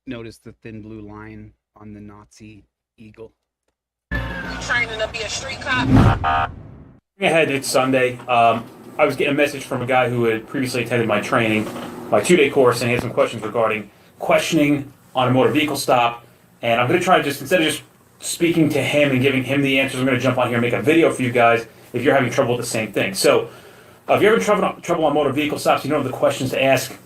Notice the thin blue line on the Nazi eagle. You training to be a street cop? Ahead, it's Sunday. I was getting a message from a guy who had previously attended my training, my 2-day course, and he had some questions regarding questioning on a motor vehicle stop. And I'm going to try to just, instead of just speaking to him and giving him the answers, I'm going to jump on here and make a video for you guys if you're having trouble with the same thing. So, if you're having trouble on motor vehicle stops, you know the questions to ask.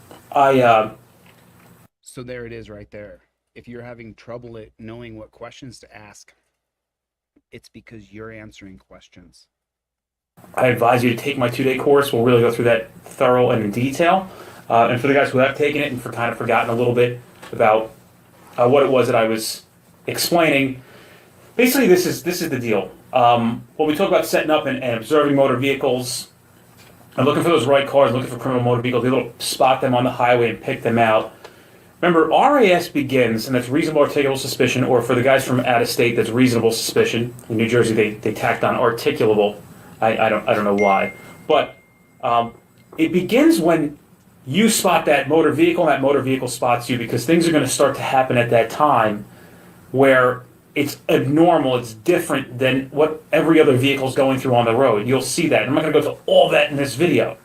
So there it is right there. If you're having trouble at knowing what questions to ask, it's because you're answering questions. I advise you to take my 2-day course. We'll really go through that thorough and in detail. And for the guys who have taken it and for kind of forgotten a little bit about what it was that I was explaining, basically this is the deal. When we talk about setting up and observing motor vehicles and looking for those right cars, looking for criminal motor vehicles, be able to spot them on the highway and pick them out. Remember, RAS begins, and that's reasonable articulable suspicion, or for the guys from out of state, that's reasonable suspicion. In New Jersey, they tacked on articulable. I don't know why, but it begins when you spot that motor vehicle, and that motor vehicle spots you, because things are going to start to happen at that time where it's abnormal, it's different than what every other vehicle is going through on the road. You'll see that. I'm not going to go through all that in this video.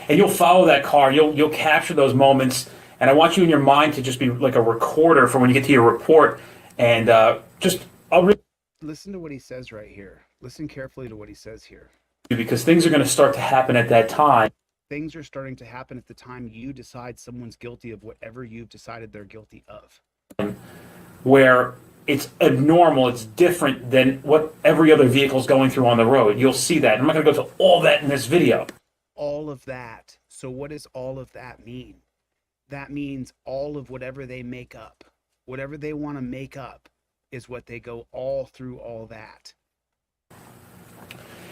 And you'll follow that car, you'll capture those moments, and I want you in your mind to just be like a recorder for when you get to your report, and listen to what he says right here. Listen carefully to what he says here. Because things are going to start to happen at that time. Things are starting to happen at the time you decide someone's guilty of whatever you've decided they're guilty of. Where it's abnormal, it's different than what every other vehicle is going through on the road. You'll see that. I'm not going to go through all that in this video. All of that. So what does all of that mean? That means all of whatever they make up. Whatever they want to make up is what they go all through all that.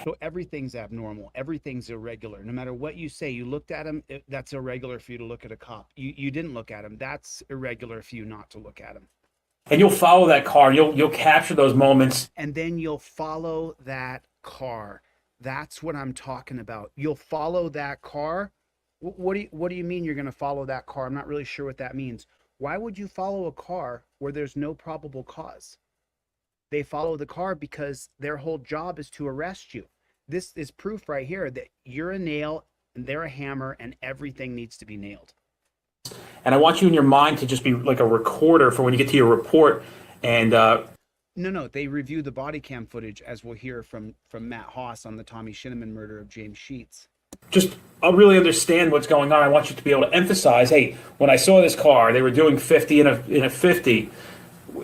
So everything's abnormal. Everything's irregular. No matter what you say, you looked at him, that's irregular for you to look at a cop. You didn't look at him. That's irregular for you not to look at him. And you'll follow that car. You'll capture those moments. And then you'll follow that car. That's what I'm talking about. You'll follow that car. What do you mean you're going to follow that car? I'm not really sure what that means. Why would you follow a car where there's no probable cause? They follow the car because their whole job is to arrest you. This is proof right here that you're a nail and they're a hammer and everything needs to be nailed. And I want you in your mind to just be like a recorder for when you get to your report. And No, they review the body cam footage, as we'll hear from Matt Haas on the Tommy Shinneman murder of James Sheets. I'll really understand what's going on. I want you to be able to emphasize, hey, when I saw this car, they were doing 50 in a 50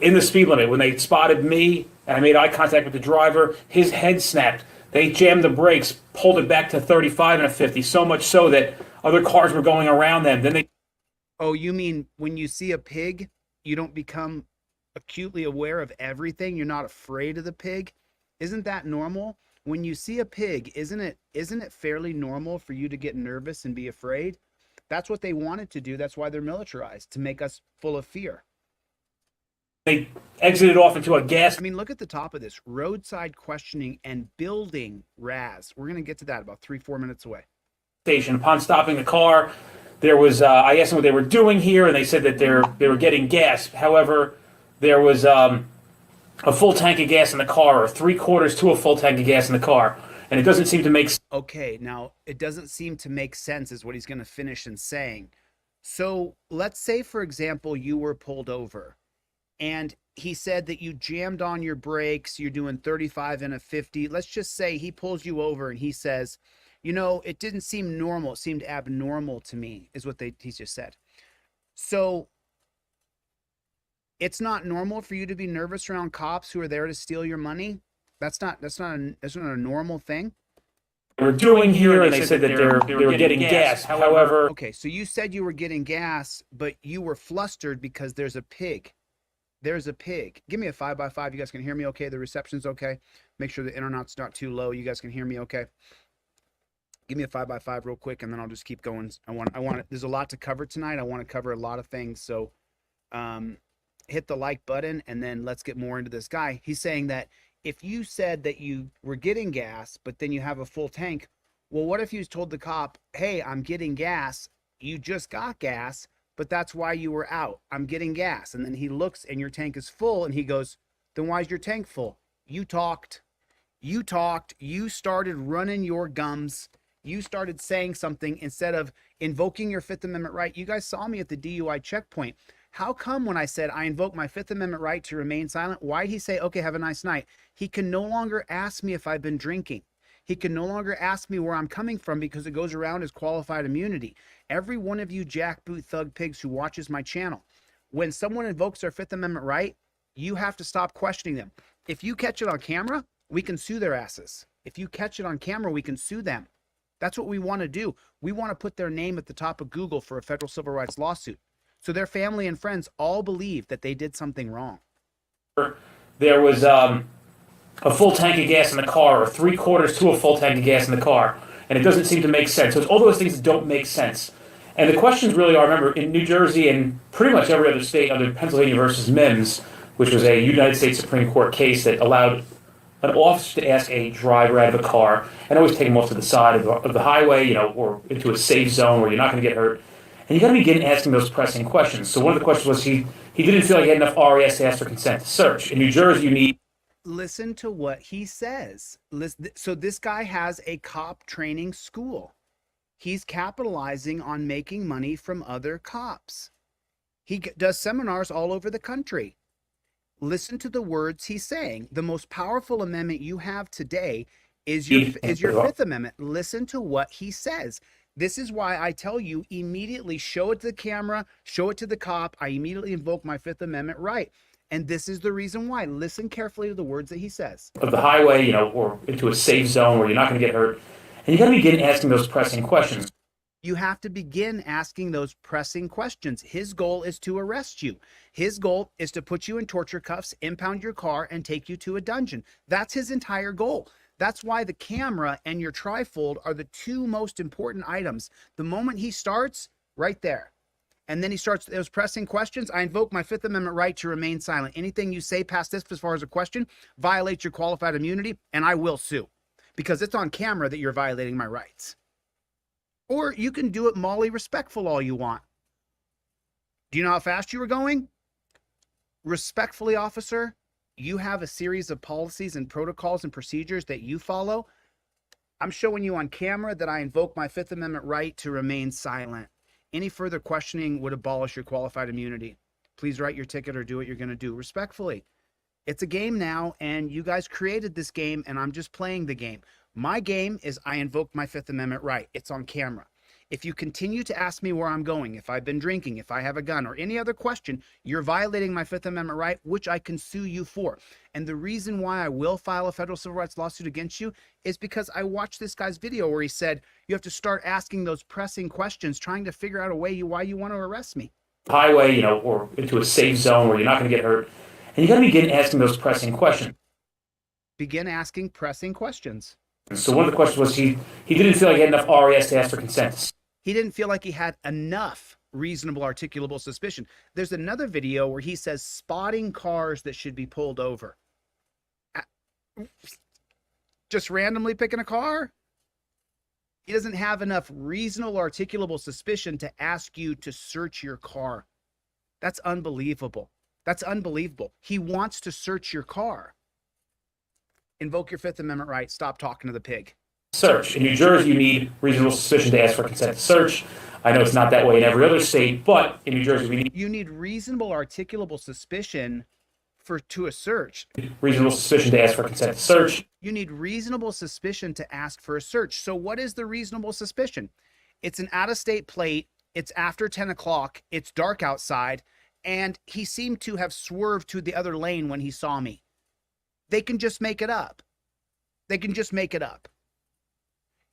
in the speed limit. When they spotted me and I made eye contact with the driver, his head snapped. They jammed the brakes, pulled it back to 35 in a 50, so much so that other cars were going around them. Then they... Oh, you mean when you see a pig, you don't become acutely aware of everything? You're not afraid of the pig? Isn't that normal? When you see a pig, isn't it fairly normal for you to get nervous and be afraid? That's what they wanted to do. That's why they're militarized, to make us full of fear. They exited off into a gas. I mean, look at the top of this. Roadside questioning and building RAS. We're going to get to that about 3-4 minutes away. Station. Upon stopping the car, there was, I asked them what they were doing here, and they said that they were getting gas. However, there was a full tank of gas in the car, or 3/4 to a full tank of gas in the car. And it doesn't seem to make sense. Okay, now, it doesn't seem to make sense is what he's going to finish in saying. So let's say, for example, you were pulled over. And he said that you jammed on your brakes, you're doing 35 in a 50. Let's just say he pulls you over and he says, you know, it didn't seem normal. It seemed abnormal to me, is what he just said. So it's not normal for you to be nervous around cops who are there to steal your money. That's not a normal thing. We're doing here, and they said that they were getting gas. However, okay, so you said you were getting gas, but you were flustered because there's a pig. There's a pig. Give me a 5x5. You guys can hear me okay? The reception's okay? Make sure the internet's not too low. You guys can hear me okay? Give me a 5x5 real quick, and then I'll just keep going. I want there's a lot to cover tonight. I want to cover a lot of things. So hit the like button, and then let's get more into this guy. He's saying that if you said that you were getting gas, but then you have a full tank, well, what if you told the cop, hey, I'm getting gas. You just got gas, but that's why you were out. I'm getting gas. And then he looks and your tank is full and he goes, then why is your tank full? You talked. You talked. You started running your gums. You started saying something instead of invoking your Fifth Amendment right. You guys saw me at the DUI checkpoint. How come when I said I invoke my Fifth Amendment right to remain silent, why'd he say, okay, have a nice night? He can no longer ask me if I've been drinking. He can no longer ask me where I'm coming from because it goes around as qualified immunity. Every one of you jackboot thug pigs who watches my channel, when someone invokes their Fifth Amendment right, you have to stop questioning them. If you catch it on camera, we can sue their asses. If you catch it on camera, we can sue them. That's what we want to do. We want to put their name at the top of Google for a federal civil rights lawsuit. So their family and friends all believe that they did something wrong. There was a full tank of gas in the car, or 3/4 to a full tank of gas in the car, and it doesn't seem to make sense. So it's all those things that don't make sense. And the questions really are, remember, in New Jersey and pretty much every other state under Pennsylvania versus Mims, which was a United States Supreme Court case that allowed an officer to ask a driver out of a car and always take him off to the side of the highway, or into a safe zone where you're not going to get hurt. And you got to begin asking those pressing questions. So one of the questions was he didn't feel like he had enough RAS to ask for consent to search. In New Jersey, you need... Listen to what he says. So this guy has a cop training school. He's capitalizing on making money from other cops. He does seminars all over the country. Listen to the words he's saying. The most powerful amendment you have today is your Fifth Amendment. Listen to what he says. This is why I tell you, immediately show it to the camera, show it to the cop. I immediately invoke my Fifth Amendment right. And this is the reason why. Listen carefully to the words that he says. Of the highway, or into a safe zone where you're not going to get hurt. And you got to begin asking those pressing questions. You have to begin asking those pressing questions. His goal is to arrest you. His goal is to put you in torture cuffs, impound your car, and take you to a dungeon. That's his entire goal. That's why the camera and your trifold are the two most important items. The moment he starts, right there. And then he starts those pressing questions. I invoke my Fifth Amendment right to remain silent. Anything you say past this as far as a question violates your qualified immunity, and I will sue. Because it's on camera that you're violating my rights. Or you can do it Molly respectful all you want. Do you know how fast you were going? Respectfully, officer, you have a series of policies and protocols and procedures that you follow. I'm showing you on camera that I invoke my Fifth Amendment right to remain silent. Any further questioning would abolish your qualified immunity. Please write your ticket or do what you're going to do respectfully. It's a game now, and you guys created this game, and I'm just playing the game. My game is I invoke my Fifth Amendment right. It's on camera. If you continue to ask me where I'm going, if I've been drinking, if I have a gun, or any other question, you're violating my Fifth Amendment right, which I can sue you for. And the reason why I will file a federal civil rights lawsuit against you is because I watched this guy's video where he said you have to start asking those pressing questions, trying to figure out a way why you want to arrest me. Highway, or into a safe zone where you're not going to get hurt. And you got to begin asking those pressing questions. Begin asking pressing questions. So one of the questions was he didn't feel like he had enough RAS to ask for consent. He didn't feel like he had enough reasonable articulable suspicion. There's another video where he says spotting cars that should be pulled over. Just randomly picking a car? He doesn't have enough reasonable articulable suspicion to ask you to search your car. That's unbelievable. That's unbelievable. He wants to search your car. Invoke your Fifth Amendment right. Stop talking to the pig. Search. In New Jersey, you need reasonable suspicion to ask for consent to search. I know it's not that way in every other state, but in New Jersey, you need reasonable articulable suspicion to a search. Reasonable suspicion to ask for consent to search. You need reasonable suspicion to ask for a search. So what is the reasonable suspicion? It's an out-of-state plate. It's after 10 o'clock. It's dark outside. And he seemed to have swerved to the other lane when he saw me. They can just make it up. They can just make it up.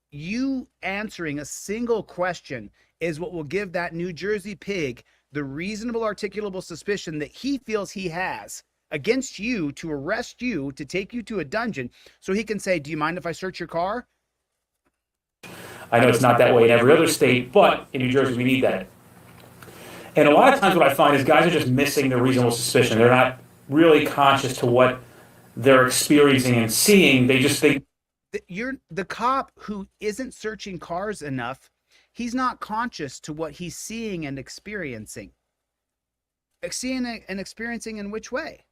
You answering a single question is what will give that New Jersey pig the reasonable articulable suspicion that he feels he has against you to arrest you, to take you to a dungeon, so he can say, do you mind if I search your car? I know it's not that way in every other state, but in New Jersey, we need that. And a lot of times what I find is guys are just missing the reasonable suspicion. They're not really conscious to what they're experiencing and seeing. They just think... You're the cop who isn't searching cars enough. He's not conscious to what he's seeing and experiencing. Seeing and experiencing in which way?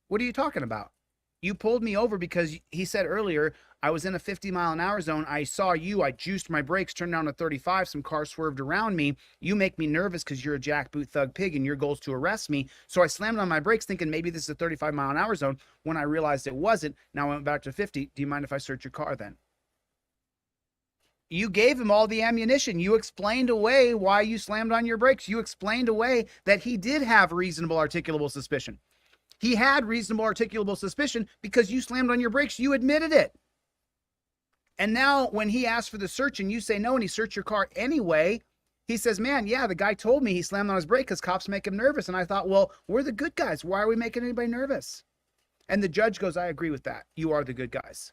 What are you talking about? You pulled me over because he said earlier, I was in a 50-mile-an-hour zone. I saw you. I juiced my brakes, turned down to 35. Some cars swerved around me. You make me nervous because you're a jackboot thug pig and your goal is to arrest me. So I slammed on my brakes thinking maybe this is a 35-mile-an-hour zone. When I realized it wasn't, now I went back to 50. Do you mind if I search your car then? You gave him all the ammunition. You explained away why you slammed on your brakes. You explained away that he did have reasonable articulable suspicion. He had reasonable articulable suspicion because you slammed on your brakes. You admitted it. And now when he asked for the search and you say no and he searched your car anyway, he says, man, yeah, the guy told me he slammed on his brake because cops make him nervous. And I thought, well, we're the good guys. Why are we making anybody nervous? And the judge goes, I agree with that. You are the good guys.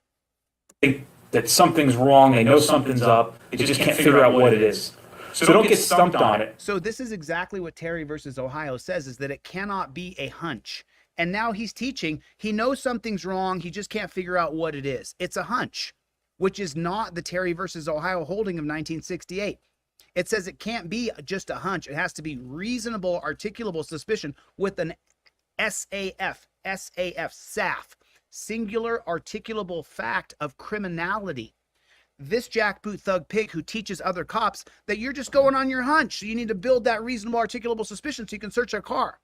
That something's wrong, they know something's up, they just can't figure out what it is. So don't get stumped on it. So this is exactly what Terry versus Ohio says, is that it cannot be a hunch. And now he's teaching, he knows something's wrong, he just can't figure out what it is. It's a hunch, which is not the Terry versus Ohio holding of 1968. It says it can't be just a hunch. It has to be reasonable articulable suspicion with an SAF, SAF, singular articulable fact of criminality. This jackboot thug pig who teaches other cops that you're just going on your hunch, so you need to build that reasonable articulable suspicion so you can search a car.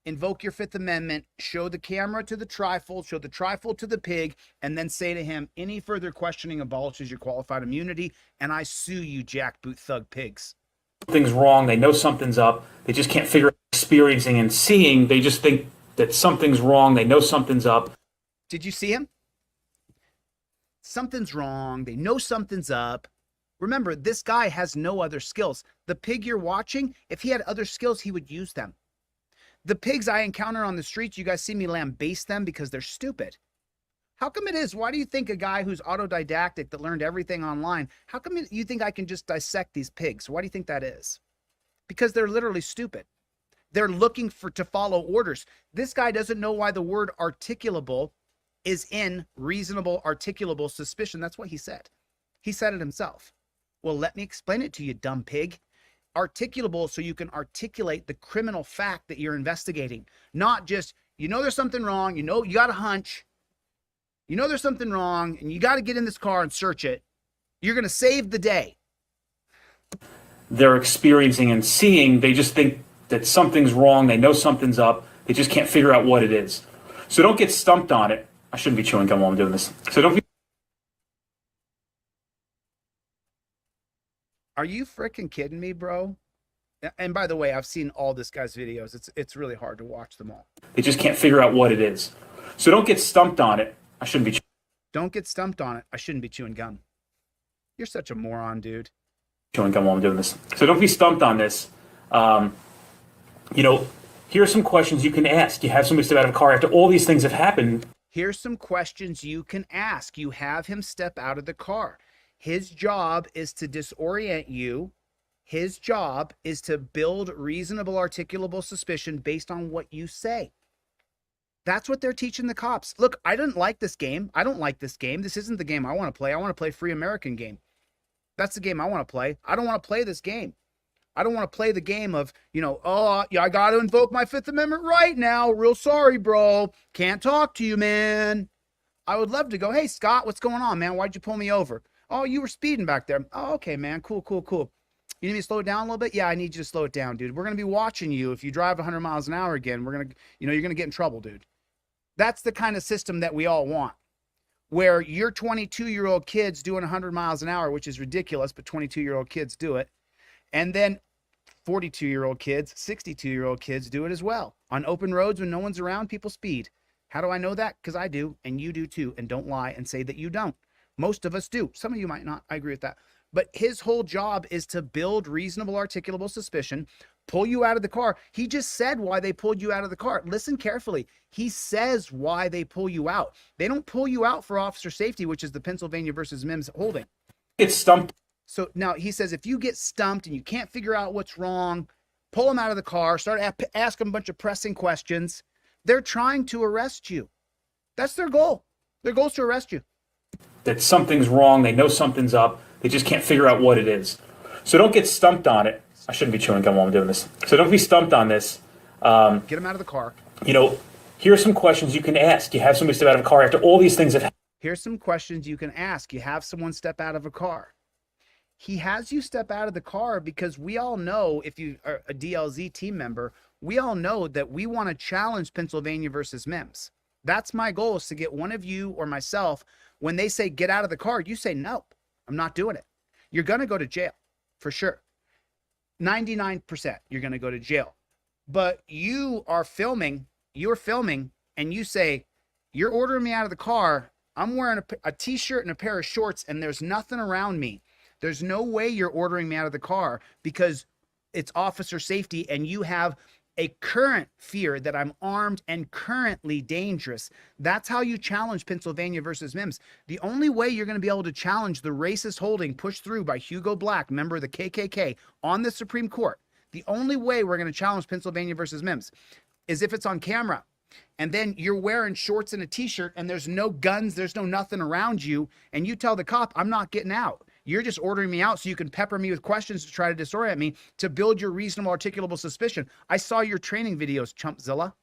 Invoke your Fifth Amendment, show the camera to the trifold, show the trifold to the pig, and then say to him, any further questioning abolishes your qualified immunity, and I sue you, jackboot thug pigs. Something's wrong, they know something's up, they just can't figure out experiencing and seeing, they just think that something's wrong, they know something's up. Did you see him? Something's wrong, they know something's up. Remember, this guy has no other skills. The pig you're watching, if he had other skills, he would use them. The pigs I encounter on the streets, you guys see me lambaste them because they're stupid. How come it is? Why do you think a guy who's autodidactic that learned everything online, how come you think I can just dissect these pigs? Why do you think that is? Because they're literally stupid. They're looking to follow orders. This guy doesn't know why the word articulable is in reasonable articulable suspicion. That's what he said. He said it himself. Well, let me explain it to you, dumb pig. Articulable so you can articulate the criminal fact that you're investigating. Not just, you know there's something wrong, you know you got a hunch, you know there's something wrong, and you got to get in this car and search it. You're going to save the day. They're experiencing and seeing, they just think that something's wrong, they know something's up, they just can't figure out what it is. So don't get stumped on it. I shouldn't be chewing gum while I'm doing this. So don't be... Are you freaking kidding me, bro? And by the way, I've seen all this guy's videos. It's really hard to watch them all. They just can't figure out what it is. So don't get stumped on it. I shouldn't be... Don't get stumped on it. I shouldn't be chewing gum. You're such a moron, dude. Chewing gum while I'm doing this. So don't be stumped on this. You know, here are some questions you can ask. You have somebody step out of a car after all these things have happened. Here's some questions you can ask. You have him step out of the car. His job is to disorient you. His job is to build reasonable articulable suspicion based on what you say. That's what they're teaching the cops. Look, I didn't like this game. I don't like this game. This isn't the game I want to play. I want to play free American game. That's the game I want to play. I don't want to play this game. I don't want to play the game of, you know, oh, yeah, I got to invoke my Fifth Amendment right now. Real sorry, bro. Can't talk to you, man. I would love to go, hey, Scott, what's going on, man? Why'd you pull me over? Oh, you were speeding back there. Oh, okay, man. Cool. You need me to slow it down a little bit? Yeah, I need you to slow it down, dude. We're going to be watching you. If you drive 100 miles an hour again, we're going to, you're going to get in trouble, dude. That's the kind of system that we all want, where your 22-year-old kids doing 100 miles an hour, which is ridiculous, but 22-year-old kids do it. And then 42-year-old kids, 62-year-old kids do it as well. On open roads when no one's around, people speed. How do I know that? Because I do, and you do too. And don't lie and say that you don't. Most of us do. Some of you might not. I agree with that. But his whole job is to build reasonable articulable suspicion, pull you out of the car. He just said why they pulled you out of the car. Listen carefully. He says why they pull you out. They don't pull you out for officer safety, which is the Pennsylvania versus Mims holding. Get stumped. So now he says, if you get stumped and you can't figure out what's wrong, pull them out of the car, start asking them a bunch of pressing questions. They're trying to arrest you. That's their goal. Their goal is to arrest you. that something's wrong. They know something's up. They just can't figure out what it is. So don't get stumped on it. I shouldn't be chewing gum while I'm doing this. So don't be stumped on this. Get them out of the car. You know, here are some questions you can ask. You have somebody step out of a car after all these things have happened. Here's some questions you can ask. You have someone step out of a car. He has you step out of the car because we all know, if you are a DLZ team member, we all know that we want to challenge Pennsylvania versus MIMS. That's my goal, is to get one of you or myself, when they say get out of the car, you say, no, I'm not doing it. You're going to go to jail for sure. 99% you're going to go to jail. But you're filming, and you say, you're ordering me out of the car. I'm wearing a t-shirt and a pair of shorts, and there's nothing around me. There's no way you're ordering me out of the car because it's officer safety, and you have a current fear that I'm armed and currently dangerous. That's how you challenge Pennsylvania versus MIMS. The only way you're going to be able to challenge the racist holding pushed through by Hugo Black, member of the KKK, on the Supreme Court, the only way we're going to challenge Pennsylvania versus MIMS is if it's on camera. And then you're wearing shorts and a t-shirt, and there's no guns, there's no nothing around you, and you tell the cop, I'm not getting out. You're just ordering me out so you can pepper me with questions to try to disorient me, to build your reasonable articulable suspicion. I saw your training videos, Chumpzilla.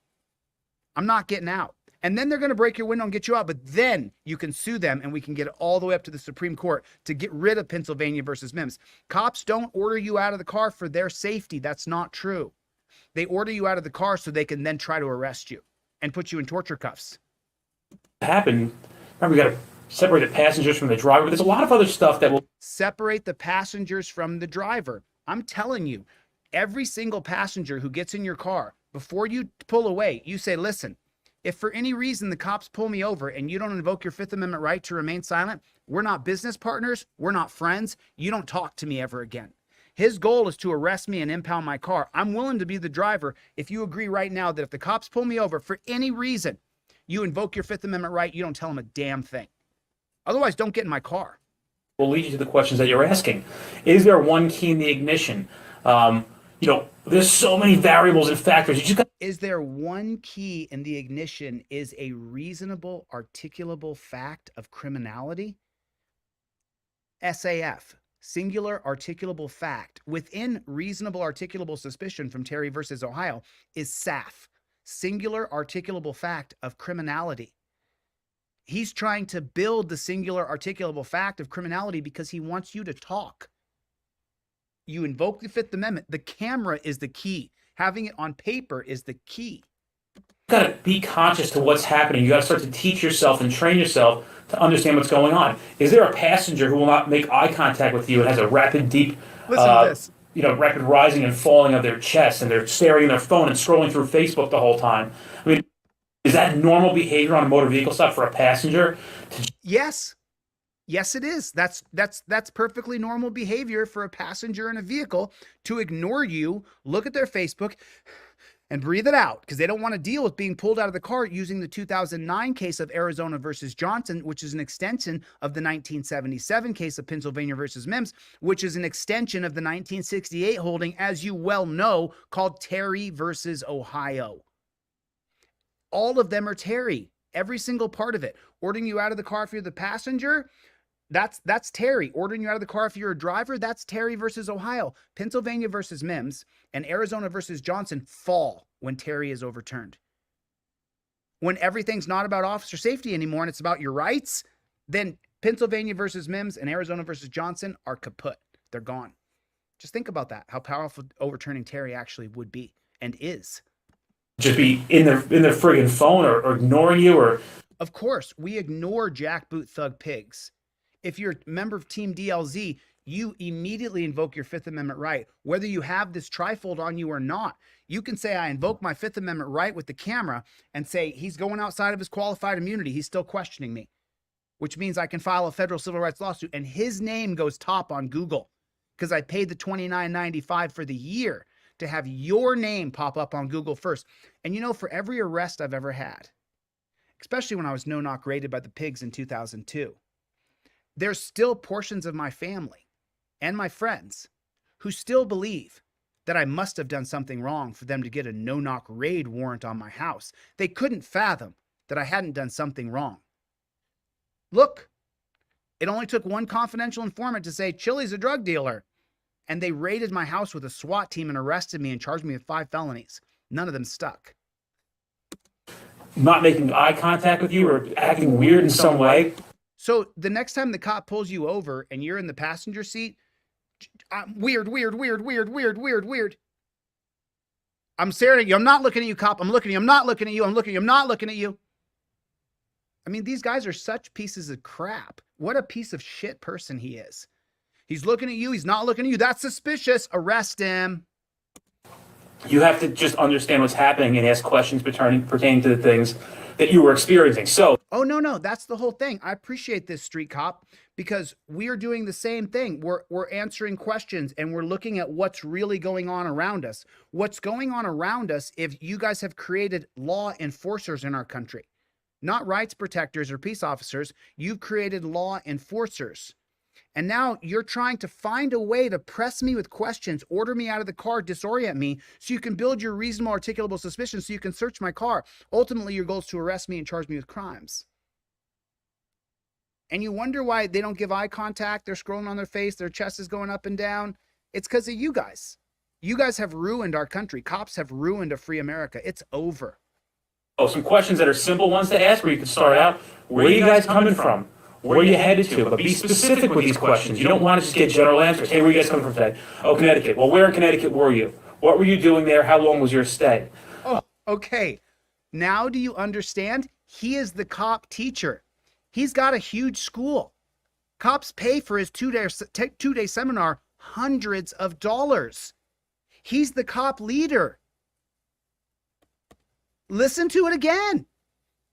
I'm not getting out. And then they're going to break your window and get you out, but then you can sue them, and we can get it all the way up to the Supreme Court to get rid of Pennsylvania versus MIMS. Cops don't order you out of the car for their safety. That's not true. They order you out of the car so they can then try to arrest you and put you in torture cuffs. Happen. Remember, we got to separate the passengers from the driver. But there's a lot of other stuff that will separate the passengers from the driver. I'm telling you, every single passenger who gets in your car, before you pull away, you say, listen, if for any reason the cops pull me over and you don't invoke your Fifth Amendment right to remain silent, we're not business partners, we're not friends, you don't talk to me ever again. His goal is to arrest me and impound my car. I'm willing to be the driver if you agree right now that if the cops pull me over for any reason, you invoke your Fifth Amendment right, you don't tell them a damn thing. Otherwise, don't get in my car. Will lead you to the questions that you're asking. Is there one key in the ignition? There's so many variables and factors. Is there one key in the ignition? Is a reasonable, articulable fact of criminality? SAF, singular, articulable fact. Within reasonable, articulable suspicion from Terry versus Ohio is SAF, singular, articulable fact of criminality. He's trying to build the singular, articulable fact of criminality because he wants you to talk. You invoke the Fifth Amendment. The camera is the key. Having it on paper is the key. You got to be conscious to what's happening. You got to start to teach yourself and train yourself to understand what's going on. Is there a passenger who will not make eye contact with you and has a rapid, deep, rapid rising and falling of their chest, and they're staring at their phone and scrolling through Facebook the whole time? I mean, is that normal behavior on a motor vehicle stop for a passenger? Yes. Yes, it is. That's perfectly normal behavior for a passenger in a vehicle to ignore you, look at their Facebook, and breathe it out because they don't want to deal with being pulled out of the car using the 2009 case of Arizona versus Johnson, which is an extension of the 1977 case of Pennsylvania versus MIMS, which is an extension of the 1968 holding, as you well know, called Terry versus Ohio. All of them are Terry. Every single part of it. Ordering you out of the car if you're the passenger, that's Terry. Ordering you out of the car if you're a driver, that's Terry versus Ohio. Pennsylvania versus MIMS and Arizona versus Johnson fall when Terry is overturned. When everything's not about officer safety anymore and it's about your rights, then Pennsylvania versus MIMS and Arizona versus Johnson are kaput. They're gone. Just think about that, how powerful overturning Terry actually would be and is. Just be in their friggin' phone or ignoring you or... Of course, we ignore jackboot thug pigs. If you're a member of Team DLZ, you immediately invoke your Fifth Amendment right. Whether you have this trifold on you or not, you can say, I invoke my Fifth Amendment right with the camera and say, he's going outside of his qualified immunity. He's still questioning me, which means I can file a federal civil rights lawsuit and his name goes top on Google because I paid the $29.95 for the year to have your name pop up on Google first. And for every arrest I've ever had, especially when I was no-knock raided by the pigs in 2002, there's still portions of my family and my friends who still believe that I must have done something wrong for them to get a no-knock raid warrant on my house. They couldn't fathom that I hadn't done something wrong. Look, It only took one confidential informant to say, Chille's a drug dealer. And they raided my house with a SWAT team and arrested me and charged me with 5 felonies. None of them stuck. Not making eye contact with you or acting weird in some way. So the next time the cop pulls you over and you're in the passenger seat, weird. I'm staring at you. I'm not looking at you, cop. I'm looking at you. I'm not looking at you. I'm looking at you. I'm not looking at you. I mean, these guys are such pieces of crap. What a piece of shit person he is. He's looking at you. He's not looking at you. That's suspicious. Arrest him. You have to just understand what's happening and ask questions pertaining to the things that you were experiencing. So, oh, no, that's the whole thing. I appreciate this, street cop, because we are doing the same thing. We're answering questions and we're looking at what's really going on around us. What's going on around us if you guys have created law enforcers in our country, not rights protectors or peace officers. You've created law enforcers. And now you're trying to find a way to press me with questions, order me out of the car, disorient me, so you can build your reasonable articulable suspicion so you can search my car. Ultimately, your goal is to arrest me and charge me with crimes. And you wonder why they don't give eye contact. They're scrolling on their face. Their chest is going up and down. It's because of you guys. You guys have ruined our country. Cops have ruined a free America. It's over. oh, some questions that are simple ones to ask where you can start out. Where are you guys coming from? Where are you headed to? But be specific with these questions. You don't want to just get general answers. Hey, where are you guys coming from today? Oh, Connecticut. Well, where in Connecticut were you? What were you doing there? How long was your stay? Oh, okay. Now do you understand? He is the cop teacher. He's got a huge school. Cops pay for his two-day seminar hundreds of dollars. He's the cop leader. Listen to it again.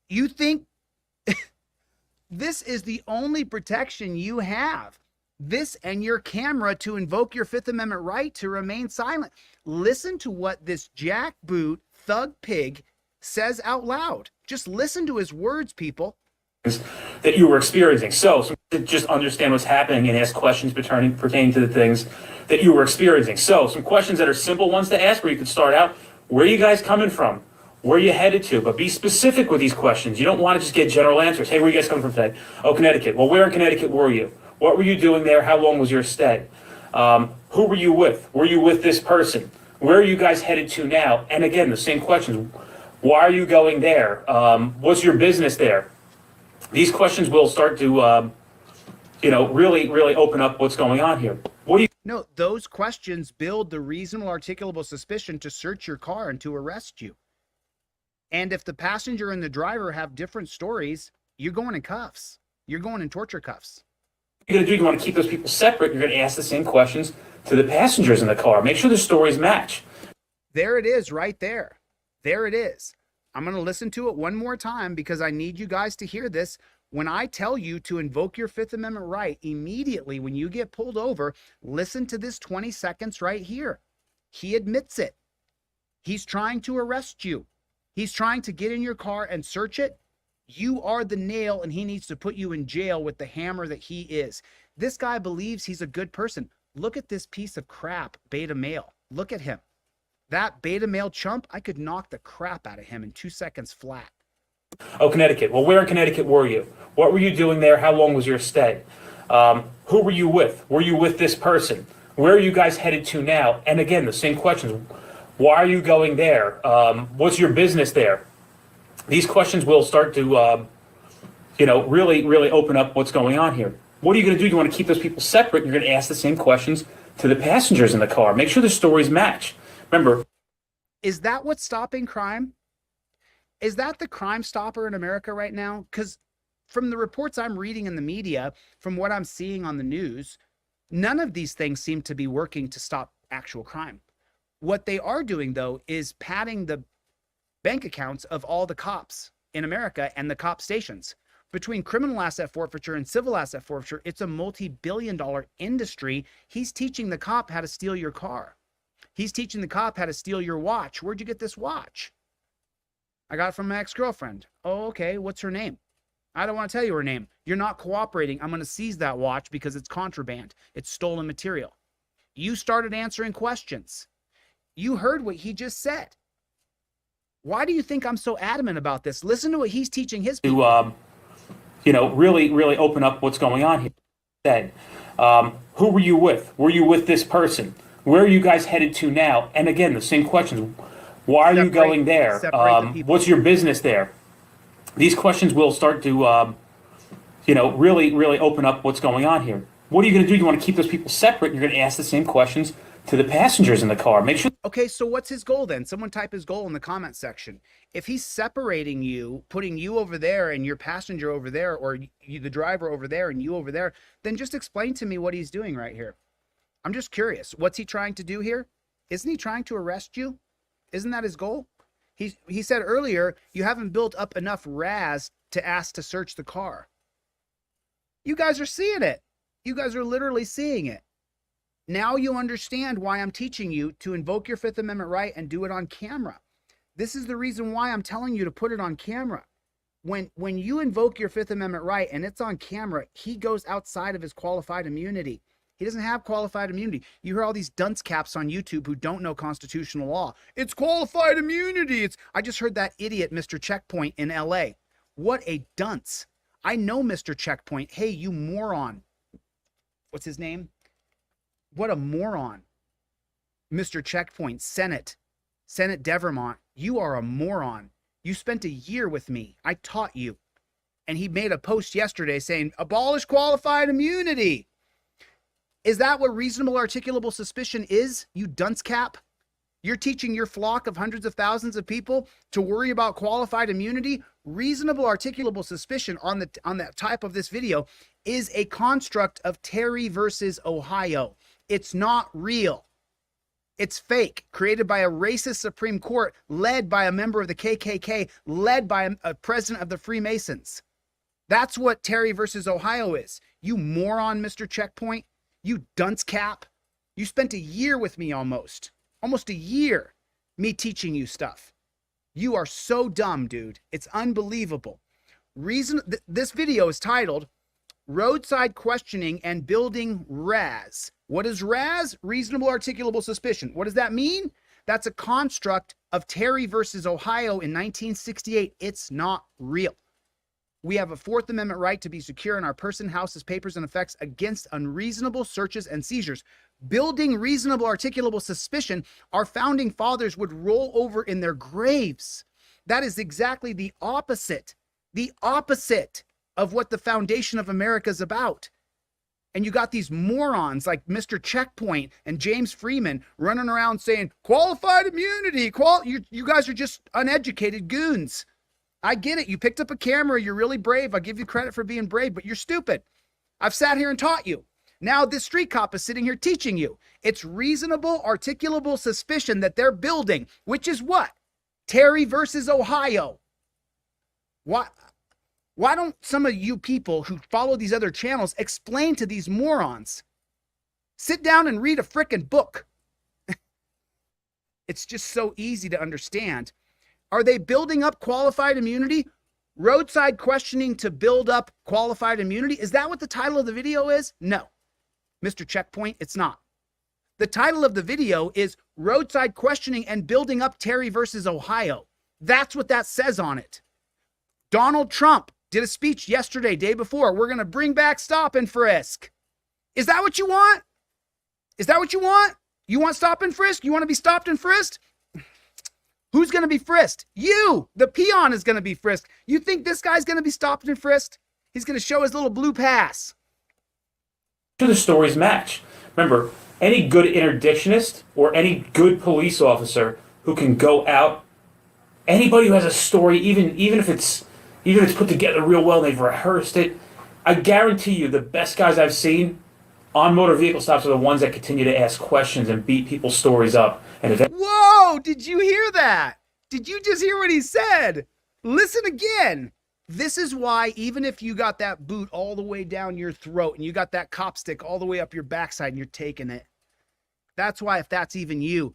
You think this is the only protection you have? This and your camera to invoke your Fifth Amendment right to remain silent. Listen to what this jackboot thug pig says out loud. Just listen to his words, people. That you were experiencing. So just understand what's happening and ask questions pertaining to the things that you were experiencing. So some questions that are simple ones to ask where you can start out. Where are you guys coming from? Where are you headed to? But be specific with these questions. You don't want to just get general answers. Hey, where are you guys coming from today? Oh, Connecticut. Well, where in Connecticut were you? What were you doing there? How long was your stay? Who were you with? Were you with this person? Where are you guys headed to now? And again, the same questions. Why are you going there? What's your business there? These questions will start to, really open up what's going on here. What do you? No, those questions build the reasonable articulable suspicion to search your car and to arrest you. And if the passenger and the driver have different stories, you're going in cuffs. You're going in torture cuffs. You're going to do, you want to keep those people separate. You're going to ask the same questions to the passengers in the car. Make sure the stories match. There it is right there. There it is. I'm going to listen to it one more time because I need you guys to hear this. When I tell you to invoke your Fifth Amendment right, immediately when you get pulled over, listen to this 20 seconds right here. He admits it. He's trying to arrest you. He's trying to get in your car and search it. You are the nail and he needs to put you in jail with the hammer that he is. This guy believes he's a good person. Look at this piece of crap, beta male. Look at him. That beta male chump, I could knock the crap out of him in 2 seconds flat. Oh, Connecticut. Well, where in Connecticut were you? What were you doing there? How long was your stay? Who were you with? Were you with this person? Where are you guys headed to now? And again, the same questions. Why are you going there? What's your business there? These questions will start to, really open up what's going on here. What are you going to do? You want to keep those people separate. You're going to ask the same questions to the passengers in the car. Make sure the stories match. Remember, is that what's stopping crime? Is that the crime stopper in America right now? Because from the reports I'm reading in the media, from what I'm seeing on the news, none of these things seem to be working to stop actual crime. What they are doing, though, is padding the bank accounts of all the cops in America and the cop stations. Between criminal asset forfeiture and civil asset forfeiture, it's a multi-billion-dollar industry. He's teaching the cop how to steal your car. He's teaching the cop how to steal your watch. Where'd you get this watch? I got it from my ex-girlfriend. Oh, okay. What's her name? I don't want to tell you her name. You're not cooperating. I'm going to seize that watch because it's contraband. It's stolen material. You started answering questions. You heard what he just said. Why do you think I'm so adamant about this? Listen to what he's teaching his people. really open up what's going on here. Said, who were you with? Were you with this person? Where are you guys headed to now? And again, the same questions. Why are you going there? Separate the people. What's your business there? These questions will start to, really open up what's going on here. What are you going to do? You want to keep those people separate. You're going to ask the same questions to the passengers in the car. Make sure. Okay, so what's his goal then? Someone type his goal in the comment section. If he's separating you, putting you over there and your passenger over there, or you, the driver over there and you over there, then just explain to me what he's doing right here. I'm just curious. What's he trying to do here? Isn't he trying to arrest you? Isn't that his goal? He said earlier, you haven't built up enough RAS to ask to search the car. You guys are seeing it. You guys are literally seeing it. Now you understand why I'm teaching you to invoke your Fifth Amendment right and do it on camera. This is the reason why I'm telling you to put it on camera. When you invoke your Fifth Amendment right and it's on camera, he goes outside of his qualified immunity. He doesn't have qualified immunity. You hear all these dunce caps on YouTube who don't know constitutional law. It's qualified immunity. I just heard that idiot, Mr. Checkpoint in LA. What a dunce. I know Mr. Checkpoint. Hey, you moron. What's his name? What a moron. Mr. Checkpoint, Senate Devermont, you are a moron. You spent a year with me. I taught you. And he made a post yesterday saying, abolish qualified immunity. Is that what reasonable articulable suspicion is, you dunce cap? You're teaching your flock of hundreds of thousands of people to worry about qualified immunity? Reasonable articulable suspicion on that type of this video is a construct of Terry versus Ohio. It's not real. It's fake, created by a racist Supreme Court, led by a member of the KKK, led by a president of the Freemasons. That's what Terry versus Ohio is. You moron, Mr. Checkpoint. You dunce cap. You spent a year with me almost a year, me teaching you stuff. You are so dumb, dude. It's unbelievable. This video is titled Roadside Questioning and Building RAS. What is RAS? Reasonable articulable suspicion. What does that mean? That's a construct of Terry versus Ohio in 1968. It's not real. We have a Fourth Amendment right to be secure in our person, houses, papers, and effects against unreasonable searches and seizures. Building reasonable articulable suspicion, our founding fathers would roll over in their graves. That is exactly the opposite of what the foundation of America is about. And you got these morons like Mr. Checkpoint and James Freeman running around saying, qualified immunity, you guys are just uneducated goons. I get it. You picked up a camera. You're really brave. I give you credit for being brave, but you're stupid. I've sat here and taught you. Now this street cop is sitting here teaching you. It's reasonable, articulable suspicion that they're building, which is what? Terry versus Ohio. Why don't some of you people who follow these other channels explain to these morons? Sit down and read a frickin' book. It's just so easy to understand. Are they building up qualified immunity? Roadside questioning to build up qualified immunity? Is that what the title of the video is? No. Mr. Checkpoint, it's not. The title of the video is Roadside Questioning and Building Up Terry versus Ohio. That's what that says on it. Donald Trump did a speech yesterday, day before. We're going to bring back stop and frisk. Is that what you want? Is that what you want? You want stop and frisk? You want to be stopped and frisked? Who's going to be frisked? You, the peon, is going to be frisked. You think this guy's going to be stopped and frisked? He's going to show his little blue pass. The stories match. Remember, any good interdictionist or any good police officer who can go out, anybody who has a story, even if it's put together real well, they've rehearsed it, I guarantee you the best guys I've seen on motor vehicle stops are the ones that continue to ask questions and beat people's stories up. And whoa, did you hear that? Did you just hear what he said? Listen again. This is why even if you got that boot all the way down your throat and you got that cop stick all the way up your backside and you're taking it, that's why if that's even you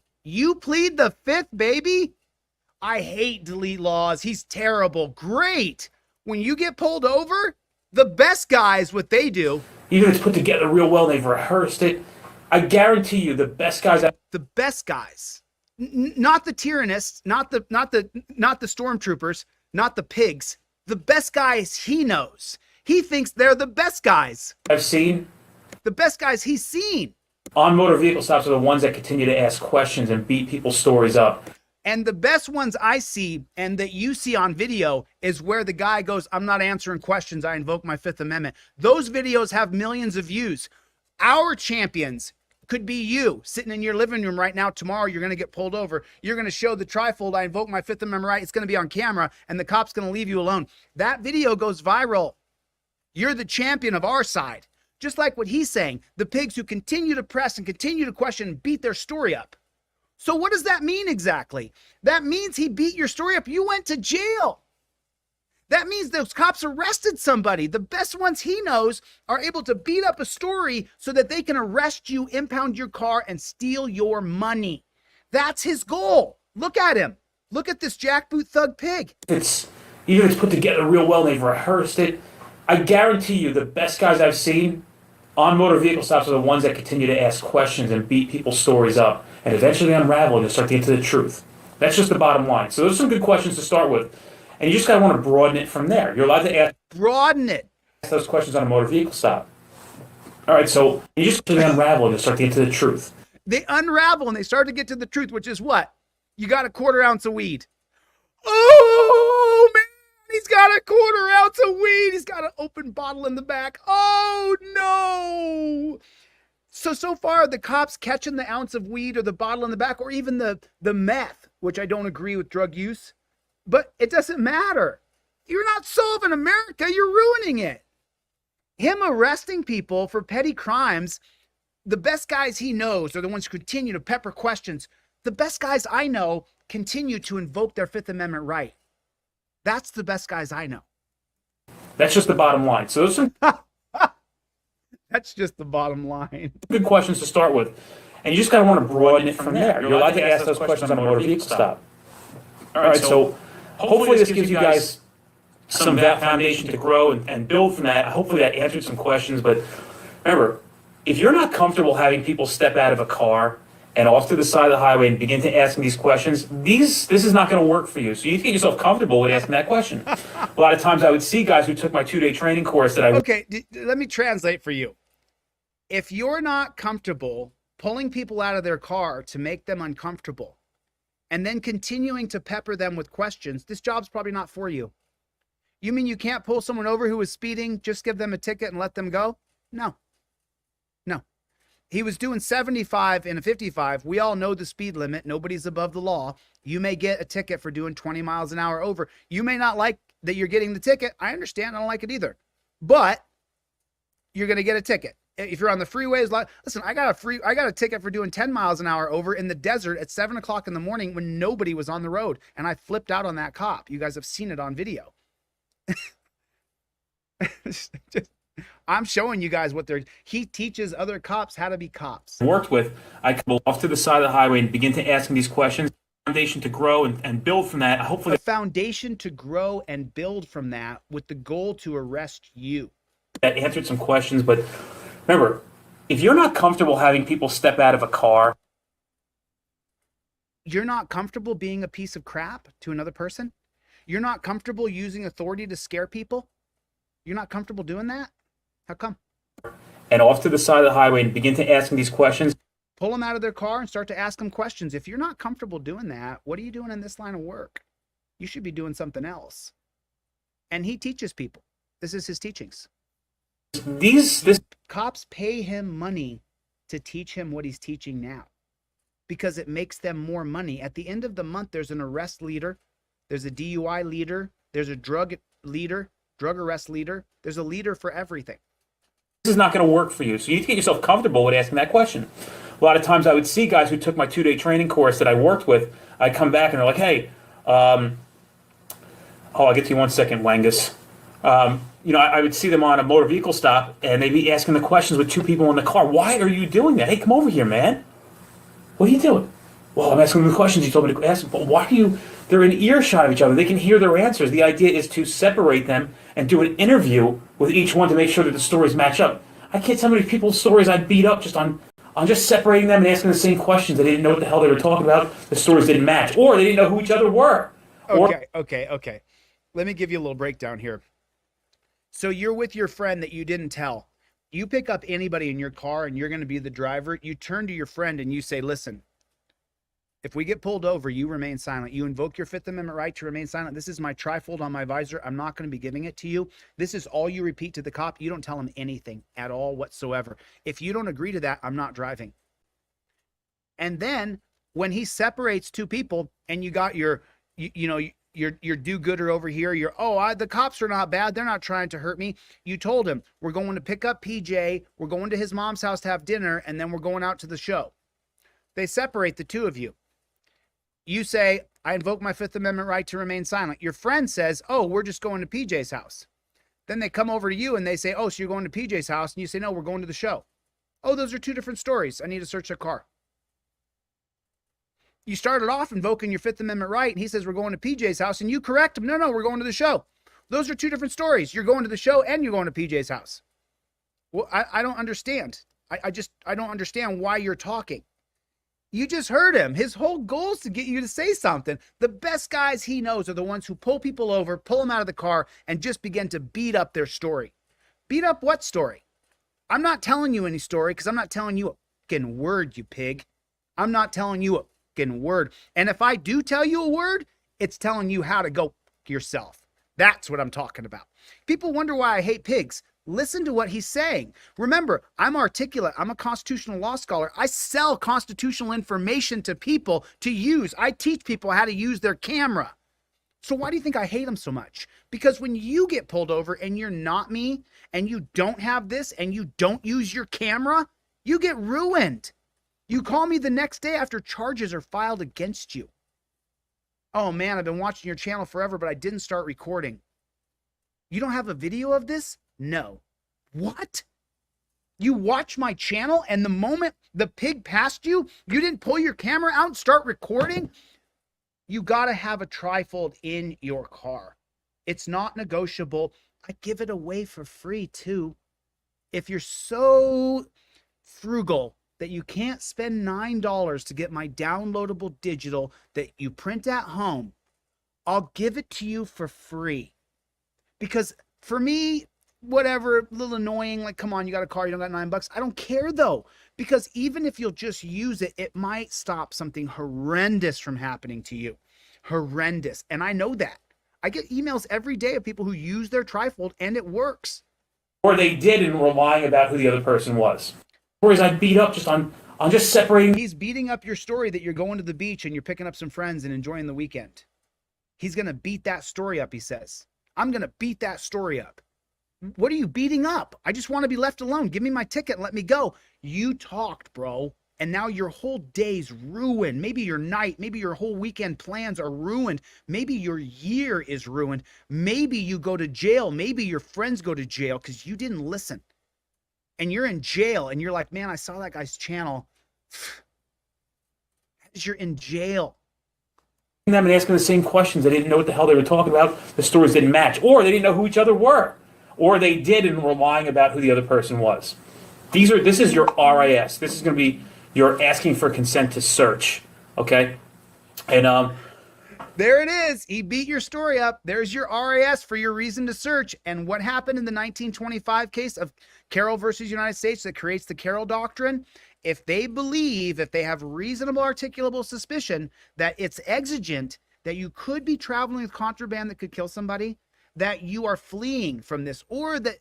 plead the fifth, baby. I hate delete laws. He's terrible. Great. When you get pulled over, the best guys, what they do, even if it's put together real well, they've rehearsed it, I guarantee you the best guys, not the tyrannists, not the stormtroopers, not the pigs, the best guys he knows. He thinks they're the best guys. I've seen The best guys he's seen. on motor vehicle stops are the ones that continue to ask questions and beat people's stories up. And the best ones I see and that you see on video is where the guy goes, I'm not answering questions. I invoke my Fifth Amendment. Those videos have millions of views. Our champions could be you sitting in your living room right now. Tomorrow, you're going to get pulled over. You're going to show the trifold. I invoke my Fifth Amendment right. It's going to be on camera and the cop's going to leave you alone. That video goes viral. You're the champion of our side. Just like what he's saying, the pigs who continue to press and continue to question and beat their story up. So what does that mean exactly? That means he beat your story up. You went to jail. That means those cops arrested somebody. The best ones he knows are able to beat up a story so that they can arrest you, impound your car, and steal your money. That's his goal. Look at him. Look at this jackboot thug pig. It's put together real well. They've rehearsed it. I guarantee you the best guys I've seen on motor vehicle stops are the ones that continue to ask questions and beat people's stories up. And eventually unravel and they'll start to get to the truth. That's just the bottom line. So those are some good questions to start with. And you just got to want to broaden it from there. You're allowed to ask those questions on a motor vehicle stop. All right, so you just unravel and they'll start to get to the truth. They unravel and they start to get to the truth, which is what? You got a 1/4 ounce of weed. Oh, man, he's got a 1/4 ounce of weed. He's got an open bottle in the back. Oh, no. So far, the cops catching the ounce of weed or the bottle in the back or even the meth, which I don't agree with drug use, but it doesn't matter. You're not solving America. You're ruining it. Him arresting people for petty crimes, the best guys he knows are the ones who continue to pepper questions. The best guys I know continue to invoke their Fifth Amendment right. That's the best guys I know. That's just the bottom line. So those are That's just the bottom line. good questions to start with. And you just got to want to broaden it from there. You're allowed to ask those questions on a motor vehicle stop. All right, so hopefully this gives you guys some foundation to grow and build from that. Hopefully that answered some questions. But remember, if you're not comfortable having people step out of a car and off to the side of the highway and begin to ask these questions, this is not going to work for you. So you need to get yourself comfortable with asking that question. A lot of times I would see guys who took my 2-day training course that Okay, let me translate for you. If you're not comfortable pulling people out of their car to make them uncomfortable and then continuing to pepper them with questions, this job's probably not for you. You mean you can't pull someone over who was speeding, just give them a ticket and let them go? No. He was doing 75 and a 55. We all know the speed limit. Nobody's above the law. You may get a ticket for doing 20 miles an hour over. You may not like that you're getting the ticket. I understand. I don't like it either. But you're going to get a ticket. If you're on the freeways, listen, I got a ticket for doing 10 miles an hour over in the desert at 7 o'clock in the morning when nobody was on the road. And I flipped out on that cop. You guys have seen it on video. I'm showing you guys he teaches other cops how to be cops. Worked with, I come off to the side of the highway and begin to ask these questions. Foundation to grow and build from that. Hopefully, a foundation to grow and build from that with the goal to arrest you. That answered some questions, but remember, if you're not comfortable having people step out of a car, you're not comfortable being a piece of crap to another person. You're not comfortable using authority to scare people. You're not comfortable doing that. How come? And off to the side of the highway and begin to asking these questions. Pull them out of their car and start to ask them questions. If you're not comfortable doing that, what are you doing in this line of work? You should be doing something else. And he teaches people. This is his teachings. This cops pay him money to teach him what he's teaching now because it makes them more money. At the end of the month, there's an arrest leader. There's a DUI leader. There's a drug leader, drug arrest leader. There's a leader for everything. This is not going to work for you. So you need to get yourself comfortable with asking that question. A lot of times I would see guys who took my 2-day training course that I worked with. I'd come back and they're like, hey, I'll get to you 1 second, Wangus. I would see them on a motor vehicle stop and they'd be asking the questions with 2 people in the car. Why are you doing that? Hey, come over here, man. What are you doing? Well, I'm asking them the questions you told me to ask. But why do you? They're in earshot of each other. They can hear their answers. The idea is to separate them and do an interview with each one to make sure that the stories match up. I can't tell how many people's stories I beat up just on just separating them and asking the same questions. They didn't know what the hell they were talking about. The stories didn't match. Or they didn't know who each other were. Okay. Let me give you a little breakdown here. So you're with your friend that you didn't tell. You pick up anybody in your car and you're going to be the driver. You turn to your friend and you say, listen, if we get pulled over, you remain silent. You invoke your Fifth Amendment right to remain silent. This is my trifold on my visor. I'm not going to be giving it to you. This is all you repeat to the cop. You don't tell him anything at all whatsoever. If you don't agree to that, I'm not driving. And then when he separates two people and you got your do-gooder over here, the cops are not bad. They're not trying to hurt me. You told him, we're going to pick up PJ. We're going to his mom's house to have dinner. And then we're going out to the show. They separate the two of you. You say, I invoke my Fifth Amendment right to remain silent. Your friend says, oh, we're just going to PJ's house. Then they come over to you and they say, oh, so you're going to PJ's house. And you say, no, we're going to the show. Oh, those are two different stories. I need to search their car. You started off invoking your Fifth Amendment right, and he says, we're going to PJ's house. And you correct him, no, we're going to the show. Those are two different stories. You're going to the show and you're going to PJ's house. Well, I don't understand. I don't understand why you're talking. You just heard him. His whole goal is to get you to say something. The best guys he knows are the ones who pull people over, pull them out of the car, and just begin to beat up their story. Beat up what story? I'm not telling you any story because I'm not telling you a fucking word, you pig. I'm not telling you a fucking word. And if I do tell you a word, it's telling you how to go yourself. That's what I'm talking about. People wonder why I hate pigs. Listen to what he's saying. Remember, I'm articulate. I'm a constitutional law scholar. I sell constitutional information to people to use. I teach people how to use their camera. So why do you think I hate him so much? Because when you get pulled over and you're not me and you don't have this and you don't use your camera, you get ruined. You call me the next day after charges are filed against you. Oh man, I've been watching your channel forever, but I didn't start recording. You don't have a video of this? No. What? You watch my channel and the moment the pig passed you, you didn't pull your camera out and start recording? You got to have a trifold in your car. It's not negotiable. I give it away for free too. If you're so frugal that you can't spend $9 to get my downloadable digital that you print at home, I'll give it to you for free. Because for me, whatever, a little annoying, like, come on, you got a car, you don't got $9. I don't care though, because even if you'll just use it, it might stop something horrendous from happening to you. Horrendous. And I know that. I get emails every day of people who use their trifold and it works. Or they did and were lying about who the other person was. Whereas I beat up just on just separating. He's beating up your story that you're going to the beach and you're picking up some friends and enjoying the weekend. He's going to beat that story up, he says. I'm going to beat that story up. What are you beating up? I just want to be left alone. Give me my ticket and let me go. You talked, bro. And now your whole day's ruined. Maybe your night, maybe your whole weekend plans are ruined. Maybe your year is ruined. Maybe you go to jail. Maybe your friends go to jail because you didn't listen. And you're in jail and you're like, man, I saw that guy's channel. You're in jail. Them and asking the same questions. They didn't know what the hell they were talking about. The stories didn't match. Or they didn't know who each other were. Or they did and were lying about who the other person was. This is your RIS. This is going to be your asking for consent to search. Okay? And there it is. He beat your story up. There's your RIS for your reason to search. And what happened in the 1925 case of Carroll versus United States that creates the Carroll Doctrine? If they believe, if they have reasonable articulable suspicion that it's exigent, that you could be traveling with contraband that could kill somebody, that you are fleeing from this, or that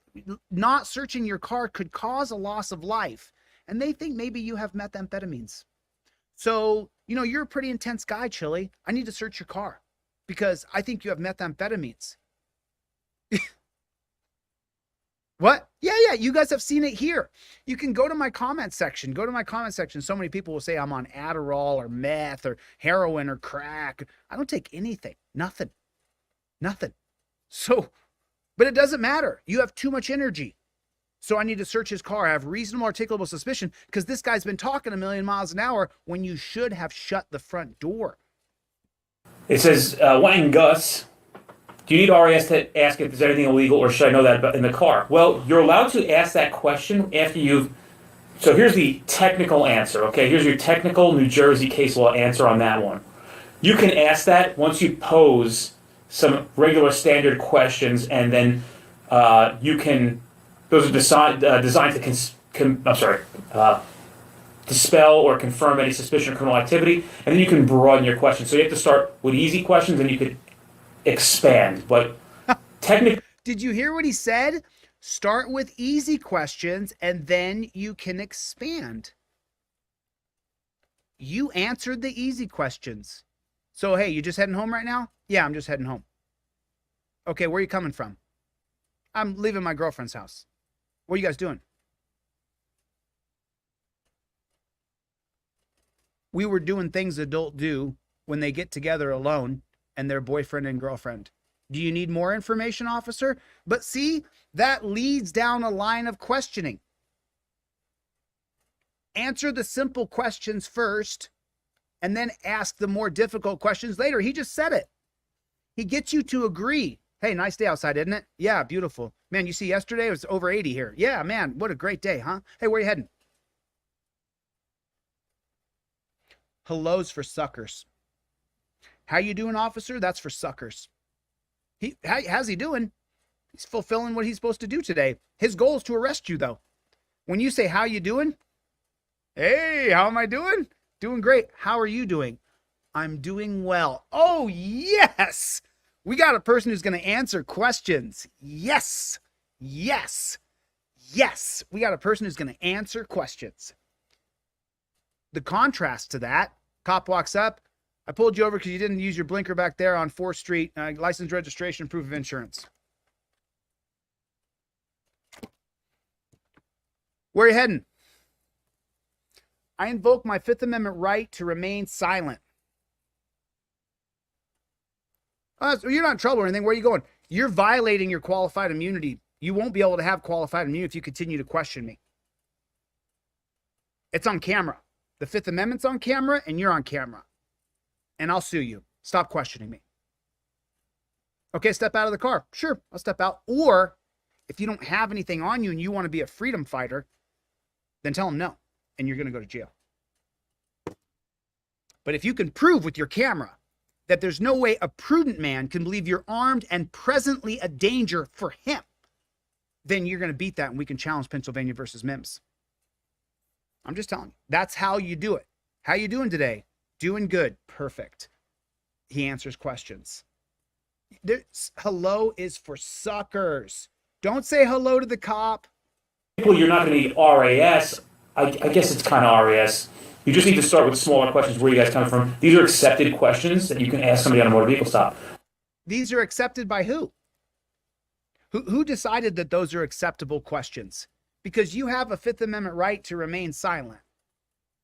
not searching your car could cause a loss of life, and they think maybe you have methamphetamines. So, you're a pretty intense guy, Chille. I need to search your car because I think you have methamphetamines. What? Yeah, you guys have seen it here. You can go to my comment section. So many people will say I'm on Adderall or meth or heroin or crack. I don't take anything. Nothing. So, but it doesn't matter. You have too much energy. So I need to search his car. I have reasonable articulable suspicion because this guy's been talking a million miles an hour when you should have shut the front door. it says, Wang Gus, do you need RAS to ask if there's anything illegal or should I know that in the car? Well, you're allowed to ask that question after you've... So here's the technical answer, okay? Here's your technical New Jersey case law answer on that one. You can ask that once you pose some regular standard questions and then those are designed to dispel or confirm any suspicion of criminal activity, and then you can broaden your questions. So you have to start with easy questions, and you could expand. But technically, did you hear what he said? Start with easy questions, and then you can expand. You answered the easy questions. So, hey, you just heading home right now? Yeah, I'm just heading home. Okay, where are you coming from? I'm leaving my girlfriend's house. What are you guys doing? We were doing things adults do when they get together alone and their boyfriend and girlfriend. Do you need more information, officer? But see, that leads down a line of questioning. Answer the simple questions first and then ask the more difficult questions later. He just said it. He gets you to agree. Hey, nice day outside, isn't it? Yeah, beautiful. Man, you see yesterday it was over 80 here. Yeah, man, what a great day, huh? Hey, where you heading? Hello's for suckers. How you doing, officer? That's for suckers. How's he doing? He's fulfilling what he's supposed to do today. His goal is to arrest you, though. When you say, how you doing? Hey, how am I doing? Doing great. How are you doing? I'm doing well. Oh, yes. We got a person who's going to answer questions. Yes. Yes. Yes. We got a person who's going to answer questions. The contrast to that, cop walks up. I pulled you over because you didn't use your blinker back there on 4th Street. License, registration, proof of insurance. Where are you heading? I invoke my Fifth Amendment right to remain silent. So you're not in trouble or anything. Where are you going? You're violating your qualified immunity. You won't be able to have qualified immunity if you continue to question me. It's on camera. The Fifth Amendment's on camera, and you're on camera. And I'll sue you. Stop questioning me. Okay, step out of the car. Sure, I'll step out. Or if you don't have anything on you and you want to be a freedom fighter, then tell them no, and you're going to go to jail. But if you can prove with your camera that there's no way a prudent man can believe you're armed and presently a danger for him, then you're going to beat that, and we can challenge Pennsylvania versus Mims. I'm just telling you. That's how you do it. How you doing today? Doing good. Perfect. He answers questions. Hello is for suckers. Don't say hello to the cop. you're not going to need RAS. I guess it's kind of RAS. You just need to start with smaller questions. Where you guys coming from? These are accepted questions that you can ask somebody on a motor vehicle stop. These are accepted by who? Who decided that those are acceptable questions? Because you have a Fifth Amendment right to remain silent.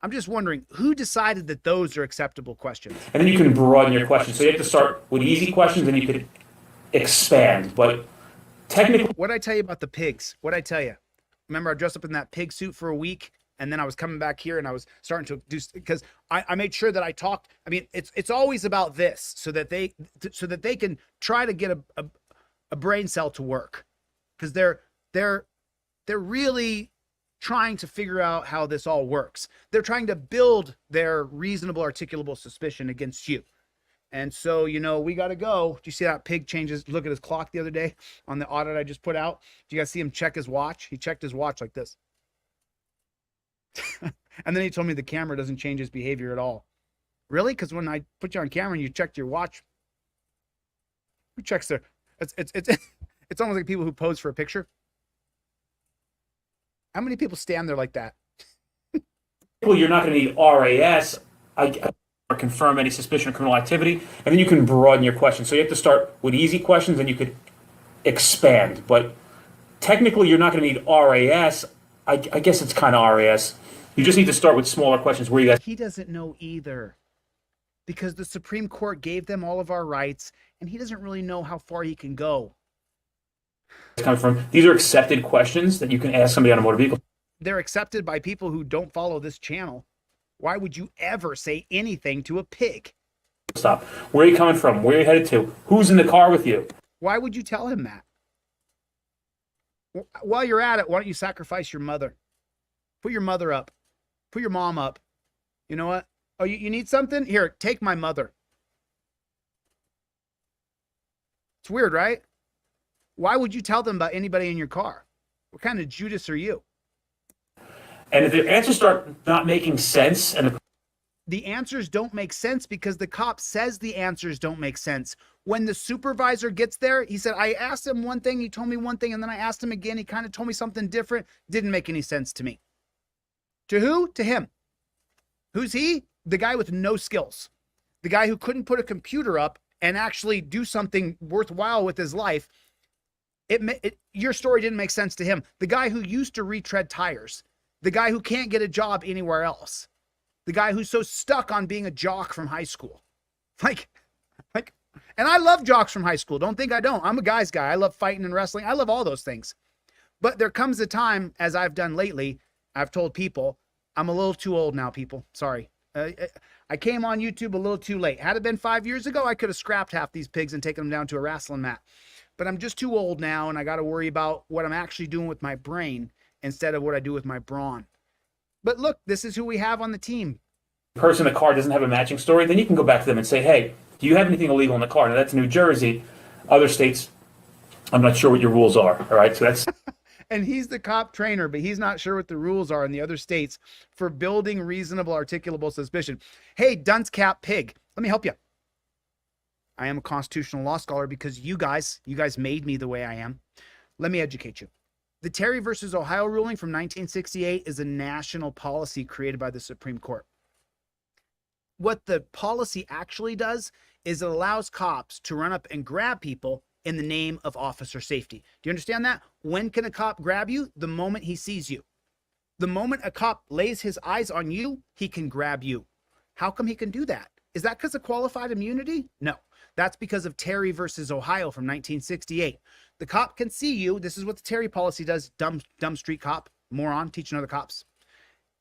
I'm just wondering, who decided that those are acceptable questions? And then you can broaden your questions. So you have to start with easy questions, and you could expand. But technically, what did I tell you about the pigs? What did I tell you? Remember, I dressed up in that pig suit for a week, and then I was coming back here, and I was starting to do, because I made sure that I talked. I mean, it's always about this, so that they can try to get a brain cell to work, because they're really trying to figure out how this all works. They're trying to build their reasonable, articulable suspicion against you. And so, we got to go. Do you see that pig changes? Look at his clock the other day on the audit I just put out. Do you guys see him check his watch? He checked his watch like this. And then he told me the camera doesn't change his behavior at all. Really? Because when I put you on camera and you checked your watch, who checks their... It's almost like people who pose for a picture. How many people stand there like that? well, you're not going to need RAS. Or confirm any suspicion of criminal activity, and then you can broaden your questions. So you have to start with easy questions, and you could expand. But technically, you're not going to need RAS. I guess it's kind of RAS. You just need to start with smaller questions. Where you guys? He doesn't know either, because the Supreme Court gave them all of our rights, and he doesn't really know how far he can go. Coming from. These are accepted questions that you can ask somebody on a motor vehicle. They're accepted by people who don't follow this channel. Why would you ever say anything to a pig? Stop. Where are you coming from? Where are you headed to? Who's in the car with you? Why would you tell him that? While you're at it, why don't you sacrifice your mother? Put your mother up. Put your mom up. You know what? Oh, you need something? Here, take my mother. It's weird, right? Why would you tell them about anybody in your car? What kind of Judas are you? And if the answers start not making sense and The answers don't make sense because the cop says the answers don't make sense. When the supervisor gets there, he said, I asked him one thing, he told me one thing, and then I asked him again, he kind of told me something different. Didn't make any sense to me. To who? To him. Who's he? The guy with no skills. The guy who couldn't put a computer up and actually do something worthwhile with his life. Your story didn't make sense to him. The guy who used to retread tires. The guy who can't get a job anywhere else. The guy who's so stuck on being a jock from high school. Like, and I love jocks from high school. Don't think I don't. I'm a guy's guy. I love fighting and wrestling. I love all those things. But there comes a time, as I've done lately, I've told people, I'm a little too old now, people. Sorry. I came on YouTube a little too late. Had it been 5 years ago, I could have scrapped half these pigs and taken them down to a wrestling mat. But I'm just too old now, and I got to worry about what I'm actually doing with my brain instead of what I do with my brawn. But look, this is who we have on the team. person in the car doesn't have a matching story, then you can go back to them and say, hey, do you have anything illegal in the car? Now, that's New Jersey. Other states, I'm not sure what your rules are. All right, so that's... And he's the cop trainer, but he's not sure what the rules are in the other states for building reasonable, articulable suspicion. Hey, dunce cap pig, let me help you. I am a constitutional law scholar because you guys made me the way I am. Let me educate you. The Terry versus Ohio ruling from 1968 is a national policy created by the Supreme Court. What the policy actually does is it allows cops to run up and grab people in the name of officer safety. Do you understand that? When can a cop grab you? The moment he sees you. The moment a cop lays his eyes on you, he can grab you. How come he can do that? Is that because of qualified immunity? No. That's because of Terry versus Ohio from 1968. The cop can see you. This is what the Terry policy does. Dumb street cop, moron, teaching other cops.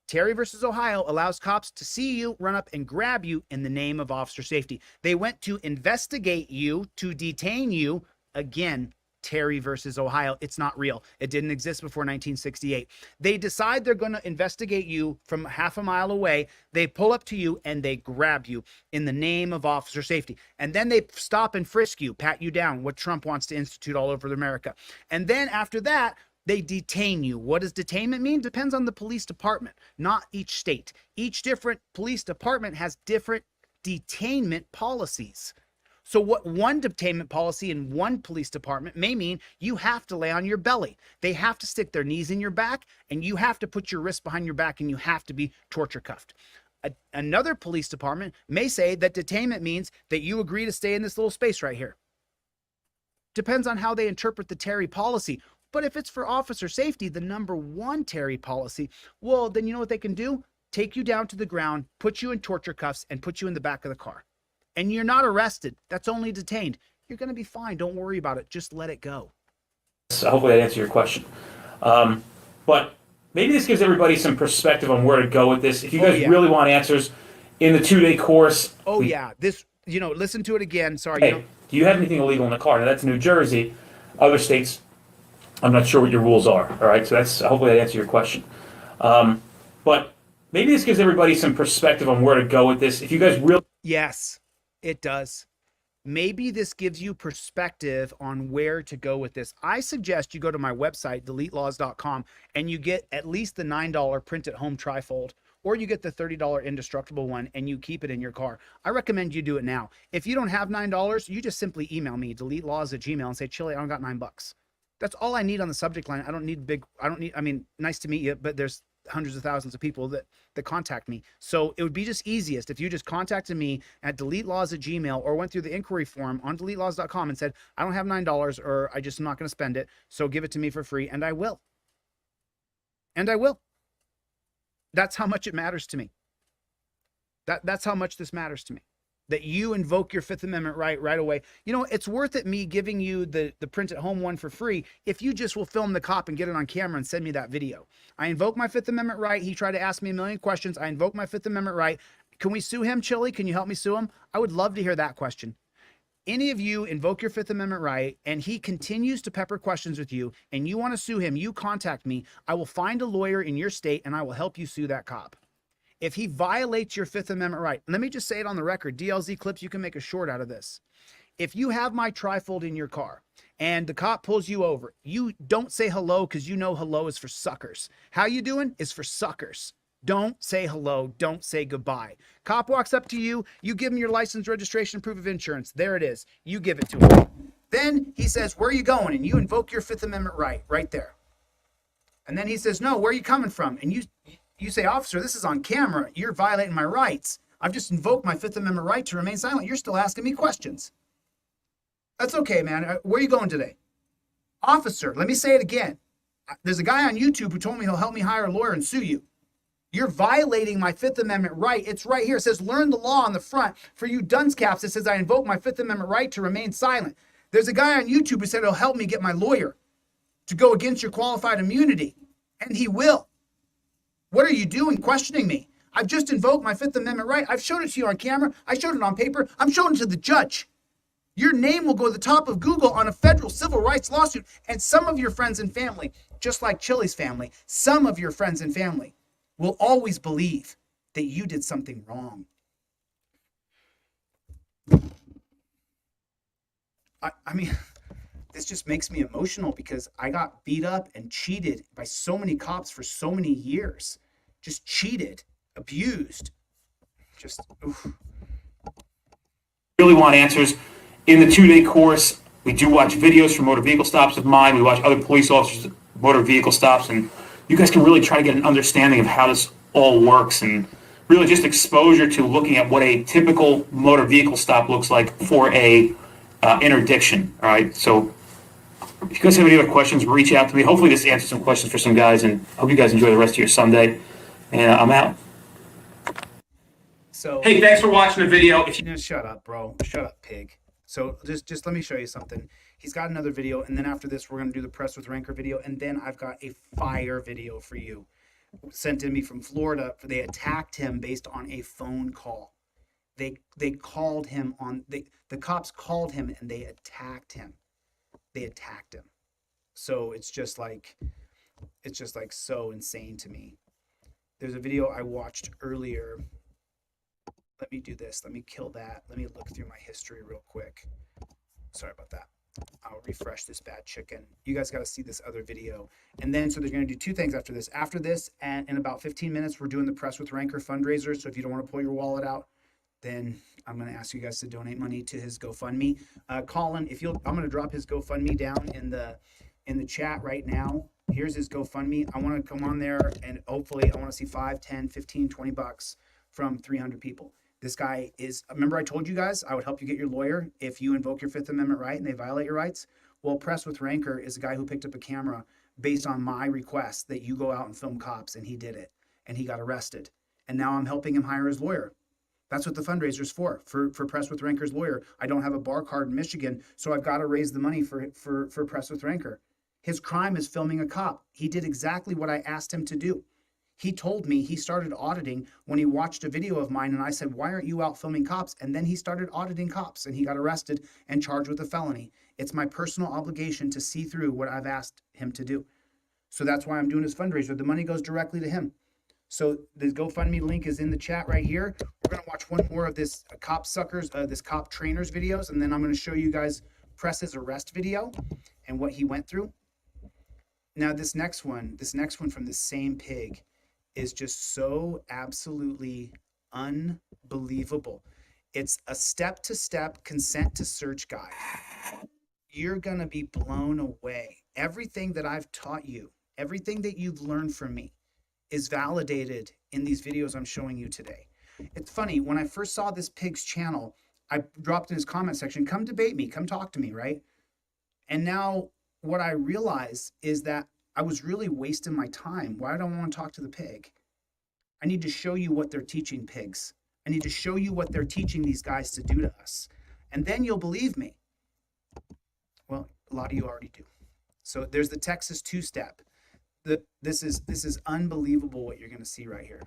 Terry versus Ohio allows cops to see you, run up and grab you in the name of officer safety. They went to investigate you, to detain you. Again, Terry versus Ohio. It's not real. It didn't exist before 1968. They decide they're going to investigate you from half a mile away. They pull up to you and they grab you in the name of officer safety. And then they stop and frisk you, pat you down, what Trump wants to institute all over America. And then after that, they detain you. What does detainment mean? Depends on the police department, not each state. Each different police department has different detainment policies. So what one detainment policy in one police department may mean, you have to lay on your belly. They have to stick their knees in your back, and you have to put your wrists behind your back, and you have to be torture cuffed. Another police department may say that detainment means that you agree to stay in this little space right here. Depends on how they interpret the Terry policy. But if it's for officer safety, the number one Terry policy, well, then you know what they can do? Take you down to the ground, put you in torture cuffs, and put you in the back of the car. And you're not arrested. That's only detained. You're going to be fine. Don't worry about it. Just let it go. So hopefully that answers your question. But maybe this gives everybody some perspective on where to go with this. If you guys really want answers in the 2-day course. This, listen to it again. Sorry. Hey, do you have anything illegal in the car? Now, that's New Jersey. Other states, I'm not sure what your rules are. All right, so that's hopefully that answers your question. But maybe this gives everybody some perspective on where to go with this. If you guys really... Yes, it does. Maybe this gives you perspective on where to go with this. I suggest you go to my website, deletelaws.com, and you get at least the $9 print-at-home trifold, or you get the $30 indestructible one and you keep it in your car. I recommend you do it now. If you don't have $9, you just simply email me, deletelaws@gmail.com, and say, Chille, I don't got $9. That's all I need on the subject line. Nice to meet you, but there's hundreds of thousands of people that contact me. So it would be just easiest if you just contacted me at deletelaws@gmail.com or went through the inquiry form on deletelaws.com and said, I don't have $9 or I just am not going to spend it. So give it to me for free. And I will. That's how much it matters to me. That's how much this matters to me. That you invoke your Fifth Amendment right away. It's worth it me giving you the print at home one for free if you just will film the cop and get it on camera and send me that video. I invoke my Fifth Amendment right. He tried to ask me a million questions. I invoke my Fifth Amendment right. Can we sue him, Chille? Can you help me sue him? I would love to hear that question. Any of you invoke your Fifth Amendment right and he continues to pepper questions with you and you want to sue him, you contact me. I will find a lawyer in your state and I will help you sue that cop. If he violates your Fifth Amendment right, let me just say it on the record, DLZ clips, you can make a short out of this. If you have my trifold in your car and the cop pulls you over. You don't say hello because you know hello is for suckers. How you doing is for suckers. Don't say hello. Don't say goodbye. Cop walks up to you. You give him your license, registration, proof of insurance. There it is. You give it to him. Then he says, where are you going? And you invoke your Fifth Amendment right there. And then he says, no, where are you coming from? And you say, officer, this is on camera. You're violating my rights. I've just invoked my Fifth Amendment right to remain silent. You're still asking me questions. That's okay, man. Where are you going today? Officer, let me say it again. There's a guy on YouTube who told me he'll help me hire a lawyer and sue you. You're violating my Fifth Amendment right. It's right here. It says, learn the law on the front. For you dunce caps, it says, I invoke my Fifth Amendment right to remain silent. There's a guy on YouTube who said he'll help me get my lawyer to go against your qualified immunity. And he will. What are you doing questioning me? I've just invoked my Fifth Amendment right. I've showed it to you on camera. I showed it on paper. I'm showing it to the judge. Your name will go to the top of Google on a federal civil rights lawsuit. And some of your friends and family, just like Chille's family, some of your friends and family will always believe that you did something wrong. I mean, this just makes me emotional because I got beat up and cheated by so many cops for so many years. Just cheated, abused. Just, oof. Really want answers. In the 2-day course, we do watch videos from motor vehicle stops of mine. We watch other police officers' motor vehicle stops, and you guys can really try to get an understanding of how this all works and really just exposure to looking at what a typical motor vehicle stop looks like for a interdiction. All right. So if you guys have any other questions, reach out to me. Hopefully this answers some questions for some guys, and hope you guys enjoy the rest of your Sunday. And I'm out. So, hey, thanks for watching the video. If you shut up, bro. Shut up, pig. So just let me show you something. He's got another video, and then after this, we're going to do the Press with Rancor video, and then I've got a fire video for you sent to me from Florida. They attacked him based on a phone call. They called him on the cops called him and they attacked him. They attacked him. So it's just like so insane to me. There's a video I watched earlier. Let me do this. Let me kill that. Let me look through my history real quick. Sorry about that. I'll refresh this bad chicken. You guys got to see this other video. And then, so they're going to do two things after this. After this, and in about 15 minutes, we're doing the Press with Rancor fundraiser. So if you don't want to pull your wallet out, then I'm going to ask you guys to donate money to his GoFundMe. Colin, I'm going to drop his GoFundMe down in the chat right now. Here's his GoFundMe. I want to come on there and hopefully I want to see 5, 10, 15, 20 bucks from 300 people. This guy is, remember I told you guys I would help you get your lawyer if you invoke your Fifth Amendment right and they violate your rights? Well, Press with Rancor is a guy who picked up a camera based on my request that you go out and film cops, and he did it. And he got arrested. And now I'm helping him hire his lawyer. That's what the fundraiser is for Press with Rancor's lawyer. I don't have a bar card in Michigan, so I've got to raise the money for Press with Rancor. His crime is filming a cop. He did exactly what I asked him to do. He told me he started auditing when he watched a video of mine, and I said, why aren't you out filming cops? And then he started auditing cops, and he got arrested and charged with a felony. It's my personal obligation to see through what I've asked him to do. So that's why I'm doing his fundraiser. The money goes directly to him. So the GoFundMe link is in the chat right here. We're going to watch one more of this cop trainers videos, and then I'm going to show you guys Press's arrest video and what he went through. Now this next one from the same pig is just so absolutely unbelievable. It's a step-to-step consent to search guide. You're going to be blown away. Everything that I've taught you, everything that you've learned from me is validated in these videos I'm showing you today. It's funny, when I first saw this pig's channel, I dropped in his comment section, come debate me, come talk to me, right? And now what I realize is that I was really wasting my time. Why do I want to talk to the pig? I need to show you what they're teaching pigs. I need to show you what they're teaching these guys to do to us. And then you'll believe me. Well, a lot of you already do. So there's the Texas two-step. This is unbelievable what you're going to see right here.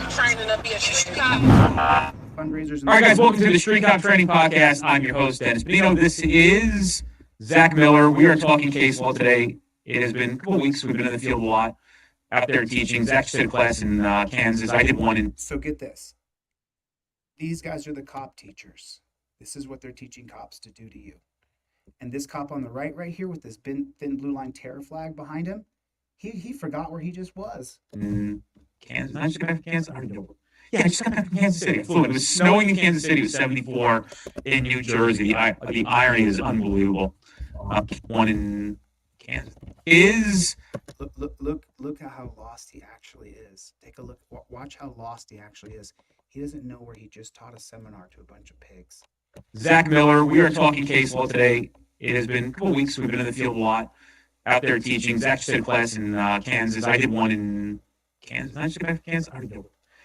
Training to be a street cop. Fundraisers. All right, guys, welcome to the Street Cop Training Podcast. I'm your host, Dennis Benito. This is Zach Miller. We are talking case law today. It has been a couple weeks. We've been in the field a lot. out there teaching. Zach did a class in Kansas. I did one in. So get this. These guys are the cop teachers. This is what they're teaching cops to do to you. And this cop on the right here with this thin blue line terror flag behind him, he forgot where he just was. Kansas. I just got back from Kansas. Yeah, I just got back from Kansas City. I flew. It was snowing in Kansas City. It was 74 in New Jersey. The irony is unbelievable. One in Kansas is. Look at how lost he actually is. Take a look. Watch how lost he actually is. He doesn't know where he just taught a seminar to a bunch of pigs. Zach Miller, we are talking case law today. It has been a couple weeks. We've been in the field a lot, out there teaching. Zach did a class in Kansas. I did one in Kansas. I just got back from Kansas.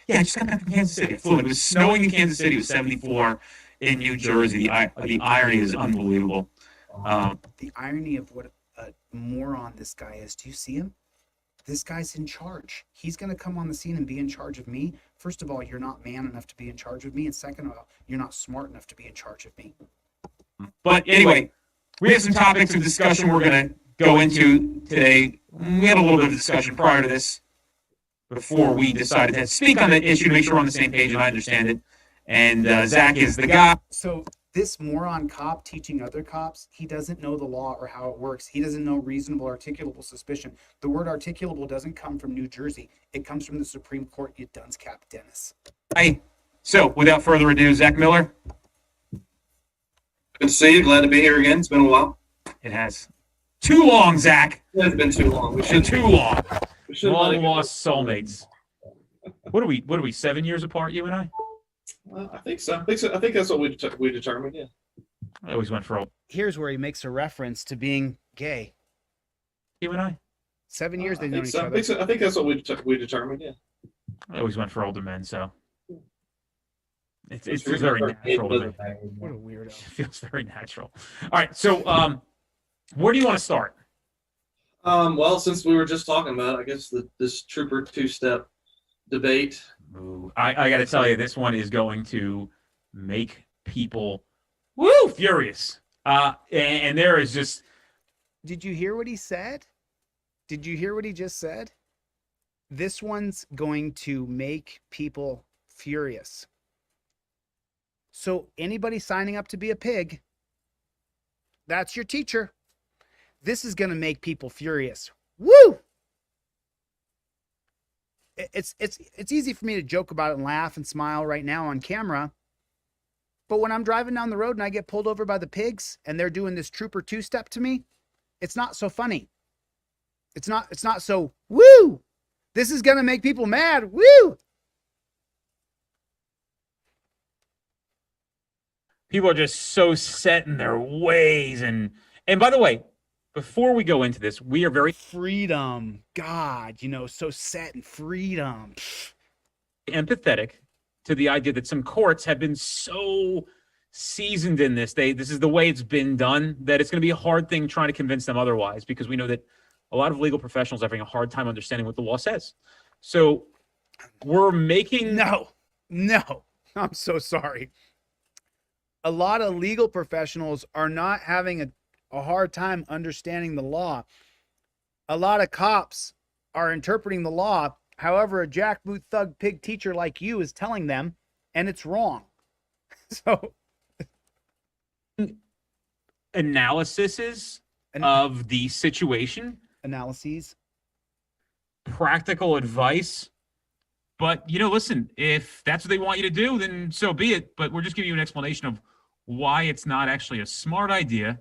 Yeah, I just got back from Kansas City. I flew. It was snowing in Kansas City. It was 74 in New Jersey. The irony is unbelievable. The irony of what a moron this guy is. Do you see him? This guy's in charge. He's going to come on the scene and be in charge of me. First of all, you're not man enough to be in charge of me. And second of all, you're not smart enough to be in charge of me. But anyway, we have some topics of discussion we're going to go into today. We had a little bit of discussion prior to this before we decided to speak on the issue to make sure we're on the same page and I understand it. And Zach is the guy. So this moron cop teaching other cops, he doesn't know the law or how it works. He doesn't know reasonable articulable suspicion. The word articulable doesn't come from New Jersey. It comes from the Supreme Court, you dunce cap Dennis. So without further ado, Zach Miller. Good to see you. Glad to be here again. It's been a while. It has. Too long, Zach. It's been too long. Too long. Long lost soulmates. What are we? 7 years apart, you and I? I think so. I think that's what we determined. Yeah. I always went for old. Here's where he makes a reference to being gay. You and I? 7 years they've I known think each so. other. I think that's what we determined. Yeah. I always went for older men, so it's very natural to me. What a weirdo. It feels very natural. All right, so where do you want to start? Well, since we were just talking about, I guess this Trooper two-step debate. Ooh, I got to tell you, this one is going to make people woo furious. And there is just. Did you hear what he said? Did you hear what he just said? This one's going to make people furious. So anybody signing up to be a pig, that's your teacher. This is going to make people furious. Woo! It's easy for me to joke about it and laugh and smile right now on camera. But when I'm driving down the road and I get pulled over by the pigs and they're doing this Trooper two-step to me, it's not so funny. It's not so woo. This is going to make people mad. Woo! People are just so set in their ways. And by the way, before we go into this, we are very freedom. God, so set in freedom. empathetic to the idea that some courts have been so seasoned in this. This is the way it's been done, that it's going to be a hard thing trying to convince them otherwise, because we know that a lot of legal professionals are having a hard time understanding what the law says. So we're making... No, I'm so sorry. A lot of legal professionals are not having a hard time understanding the law. A lot of cops are interpreting the law however a jackboot thug pig teacher like you is telling them, and it's wrong. So analyses of the situation, analyses, practical advice. But, listen, if that's what they want you to do, then so be it. But we're just giving you an explanation of why it's not actually a smart idea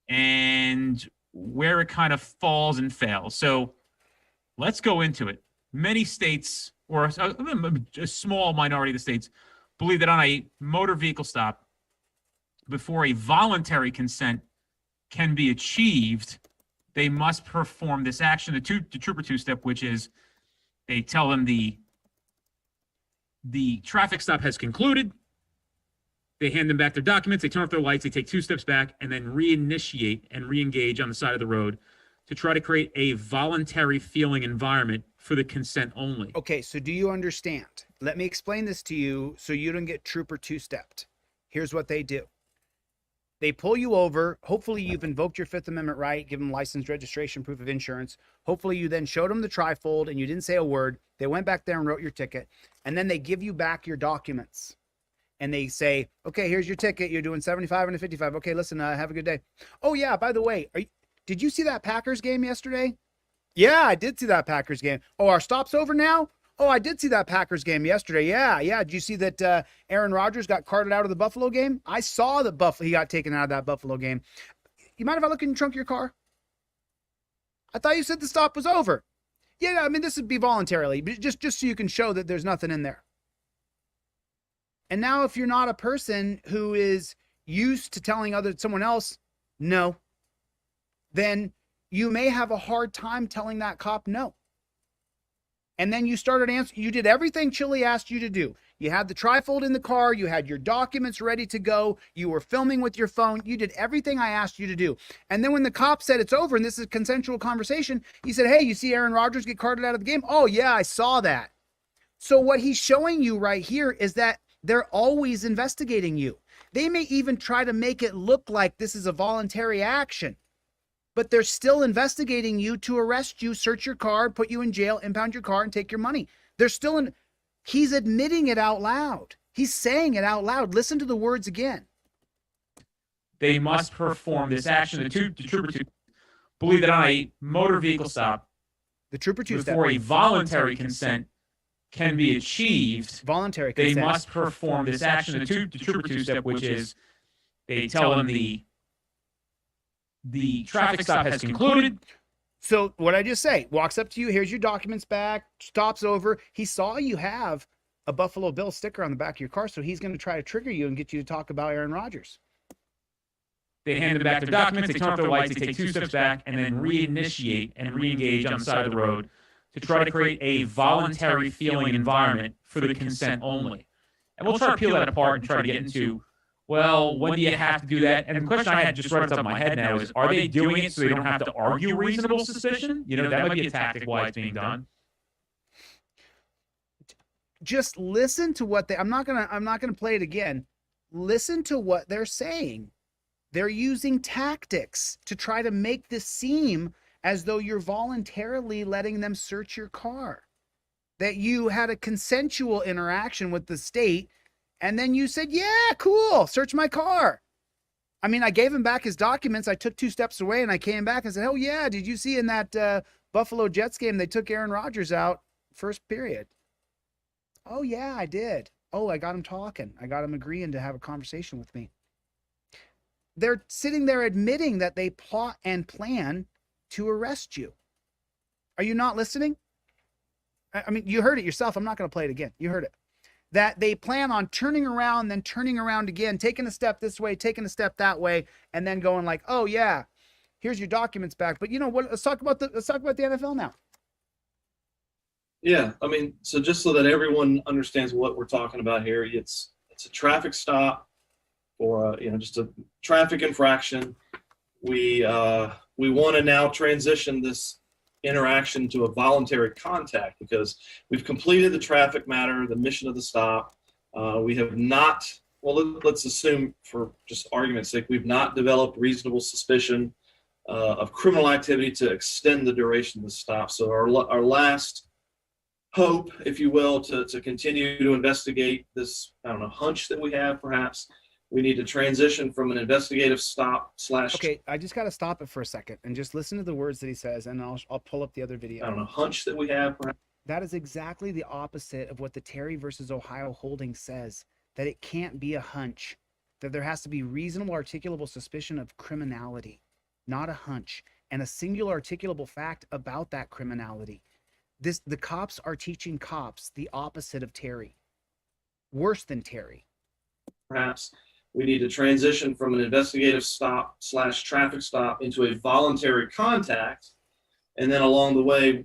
and where it kind of falls and fails. So let's go into it. Many states, or a small minority of the states, believe that on a motor vehicle stop, before a voluntary consent can be achieved, they must perform this action, the Trooper two-step, which is they tell them the traffic stop has concluded. They hand them back their documents. They turn off their lights. They take 2 steps back and then reinitiate and reengage on the side of the road to try to create a voluntary feeling environment for the consent only. Okay, so do you understand? Let me explain this to you so you don't get Trooper two-stepped. Here's what they do. They pull you over. Hopefully you've invoked your Fifth Amendment right, give them license, registration, proof of insurance. Hopefully you then showed them the trifold and you didn't say a word. They went back there and wrote your ticket. And then they give you back your documents. And they say, okay, here's your ticket. You're doing 75 and a 55. Okay, listen, have a good day. Oh yeah, by the way, did you see that Packers game yesterday? Yeah, I did see that Packers game. Oh, our stop's over now? Oh, I did see that Packers game yesterday. Yeah. Did you see that Aaron Rodgers got carted out of the Buffalo game? I saw that he got taken out of that Buffalo game. You mind if I look in the trunk of your car? I thought you said the stop was over. Yeah, I mean, this would be voluntarily, just so you can show that there's nothing in there. And now if you're not a person who is used to telling someone else no, then you may have a hard time telling that cop no. And then you started answering. You did everything Chille asked you to do. You had the trifold in the car. You had your documents ready to go. You were filming with your phone. You did everything I asked you to do. And then when the cop said it's over and this is a consensual conversation, he said, hey, you see Aaron Rodgers get carted out of the game? Oh, yeah, I saw that. So what he's showing you right here is that they're always investigating you. They may even try to make it look like this is a voluntary action, but they're still investigating you to arrest you, search your car, put you in jail, impound your car, and take your money. They're still he's admitting it out loud. He's saying it out loud. Listen to the words again. They must perform this action. The trooper two believe that on a motor vehicle stop, the trooper two before a voluntary consent can be achieved, voluntary consent. They consent. must perform this action. The trooper two step, which is they tell them the traffic stop has concluded. So what I just say, walks up to you, here's your documents back, stops over. He saw you have a Buffalo Bill sticker on the back of your car, so he's going to try to trigger you and get you to talk about Aaron Rodgers. They hand them back their documents, they turn off their lights, they take 2 steps back, and then reinitiate and reengage on the side of the road to try to create a voluntary feeling environment for the consent only. And we'll try to peel that apart and try to get into, well, when do you have to do that? And the question I had just right off the top of my head now is, are they doing it so they don't have to argue reasonable suspicion? You know, that might be a tactic why it's being done. Just listen to what I'm not gonna play it again. Listen to what they're saying. They're using tactics to try to make this seem as though you're voluntarily letting them search your car, that you had a consensual interaction with the state, and then you said, yeah, cool, search my car. I mean, I gave him back his documents. I took 2 steps away and I came back and said, oh yeah, did you see in that Buffalo Jets game, they took Aaron Rodgers out first period? Oh yeah, I did. Oh, I got him talking. I got him agreeing to have a conversation with me. They're sitting there admitting that they plot and plan to arrest you. Are you not listening? I mean, you heard it yourself. I'm not going to play it again. You heard it. That they plan on turning around, then turning around again, taking a step this way, taking a step that way, and then going like, oh yeah, here's your documents back. But you know what? Let's talk about the NFL now. Yeah, I mean, so just so that everyone understands what we're talking about here, it's a traffic stop or just a traffic infraction. We want to now transition this interaction to a voluntary contact because we've completed the traffic matter, the mission of the stop. We have not, well, let's assume for just argument's sake, we've not developed reasonable suspicion of criminal activity to extend the duration of the stop. So our last hope, if you will, to continue to investigate this, hunch that we have perhaps, we need to transition from an investigative stop / Okay, I just got to stop it for a second and just listen to the words that he says, and I'll pull up the other video. Hunch that we have. That is exactly the opposite of what the Terry versus Ohio holding says, that it can't be a hunch, that there has to be reasonable articulable suspicion of criminality, not a hunch, and a singular articulable fact about that criminality. The cops are teaching cops the opposite of Terry, worse than Terry. Perhaps we need to transition from an investigative stop / traffic stop into a voluntary contact. And then along the way,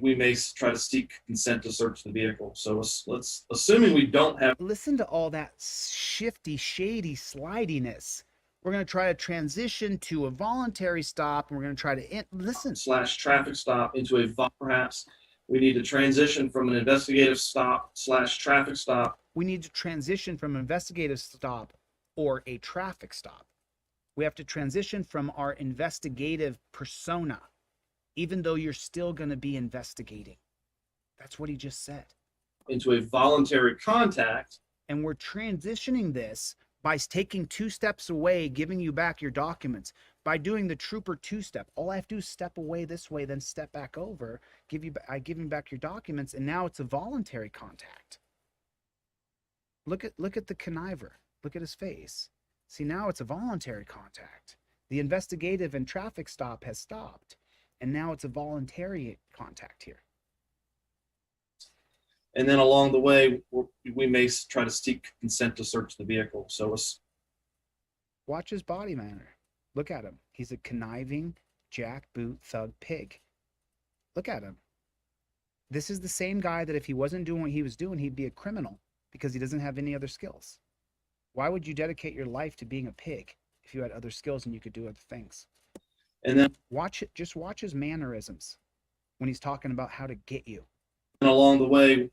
we may try to seek consent to search the vehicle. So let's assuming we don't have. Listen to all that shifty, shady slidiness. We're going to try to transition to a voluntary stop. And we're going to try to listen. / traffic stop into a perhaps we need to transition from an investigative stop / traffic stop. We need to transition from an investigative stop or a traffic stop. We have to transition from our investigative persona, even though you're still going to be investigating. That's what he just said. Into a voluntary contact. And we're transitioning this by taking 2 steps away, giving you back your documents. By doing the trooper 2-step, all I have to do is step away this way, then step back over, I give you back your documents, and now it's a voluntary contact. Look at the conniver. Look at his face. See, now it's a voluntary contact. The investigative and traffic stop has stopped, and now it's a voluntary contact here. And then along the way, we may try to seek consent to search the vehicle. So watch his body manner. Look at him. He's a conniving, jackboot, thug pig. Look at him. This is the same guy that if he wasn't doing what he was doing, he'd be a criminal because he doesn't have any other skills. Why would you dedicate your life to being a pig if you had other skills and you could do other things? And then just watch his mannerisms when he's talking about how to get you. And along the way,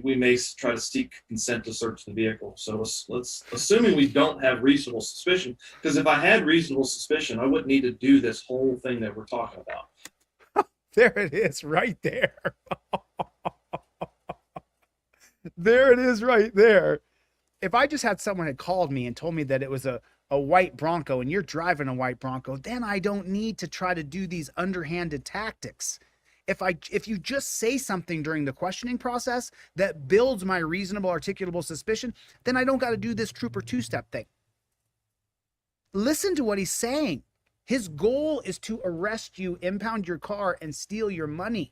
we may try to seek consent to search the vehicle. So let's assuming we don't have reasonable suspicion, because if I had reasonable suspicion, I wouldn't need to do this whole thing that we're talking about. There it is, right there. There it is, right there. If I just had someone had called me and told me that it was a white Bronco and you're driving a white Bronco, then I don't need to try to do these underhanded tactics. If you just say something during the questioning process that builds my reasonable articulable suspicion, then I don't got to do this trooper 2-step thing. Listen to what he's saying. His goal is to arrest you, impound your car, and steal your money.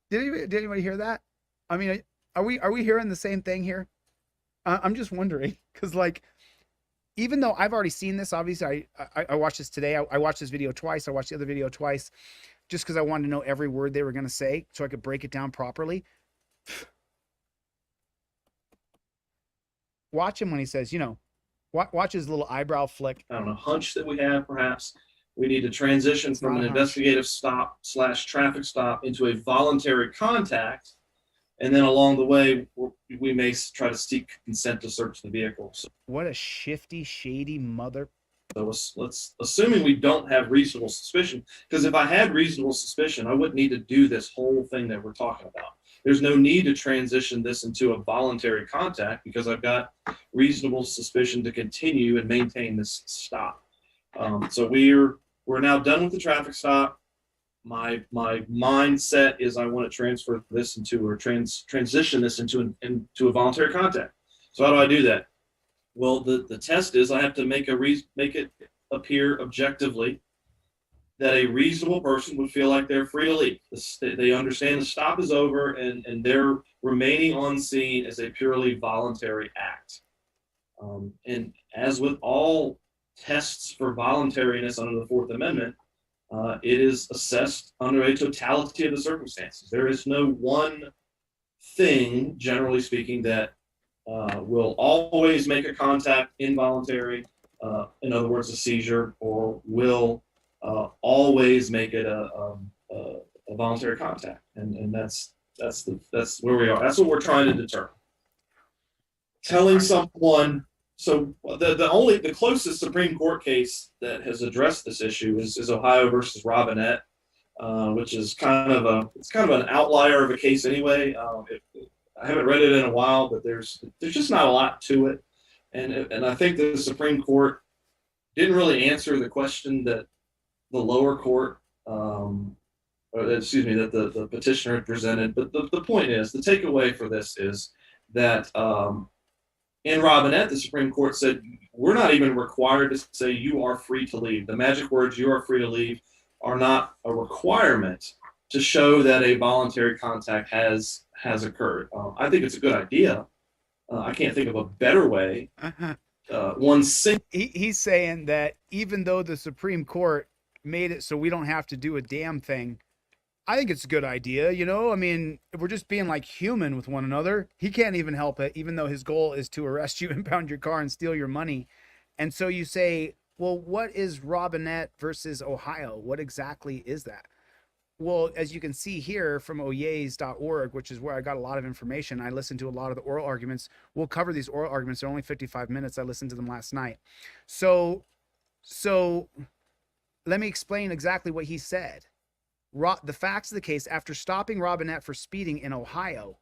Did anybody hear that? I mean, are we hearing the same thing here? I'm just wondering, because like, even though I've already seen this, obviously I watched this today. I watched this video twice. I watched the other video twice, just because I wanted to know every word they were going to say so I could break it down properly. Watch him when he says, watch his little eyebrow flick. I don't know, hunch that we have, perhaps. We need to transition from an investigative stop / traffic stop into a voluntary contact. And then along the way, we may try to seek consent to search the vehicle. So what a shifty, shady mother. So let's assuming we don't have reasonable suspicion, because if I had reasonable suspicion, I wouldn't need to do this whole thing that we're talking about. There's no need to transition this into a voluntary contact because I've got reasonable suspicion to continue and maintain this stop. So we're now done with the traffic stop. My mindset is I want to transfer this into, or transition this into a voluntary contact. So how do I do that? Well, the test is I have to make it appear objectively that a reasonable person would feel like they're free to leave. They understand the stop is over and they're remaining on scene as a purely voluntary act. And as with all tests for voluntariness under the Fourth Amendment, it is assessed under a totality of the circumstances. There is no one thing, generally speaking, that will always make a contact involuntary, in other words, a seizure, or will always make it a voluntary contact. And that's where we are. That's what we're trying to determine. Telling someone. So the closest Supreme Court case that has addressed this issue is Ohio versus Robinette, which is kind of an outlier of a case anyway. I haven't read it in a while, but there's just not a lot to it, and I think the Supreme Court didn't really answer the question that the lower court, that the petitioner had presented. But the point is, the takeaway for this is that. In Robinette, the Supreme Court said, we're not even required to say you are free to leave. The magic words, you are free to leave, are not a requirement to show that a voluntary contact has occurred. I think it's a good idea. I can't think of a better way. He's saying that even though the Supreme Court made it so we don't have to do a damn thing, I think it's a good idea, I mean, if we're just being like human with one another, he can't even help it, even though his goal is to arrest you, impound your car, and steal your money. And so you say, well, what is Robinette versus Ohio? What exactly is that? Well, as you can see here from oyes.org, which is where I got a lot of information, I listened to a lot of the oral arguments. We'll cover these oral arguments. They're only 55 minutes. I listened to them last night. So let me explain exactly what he said. The facts of the case: after stopping Robinette for speeding in Ohio,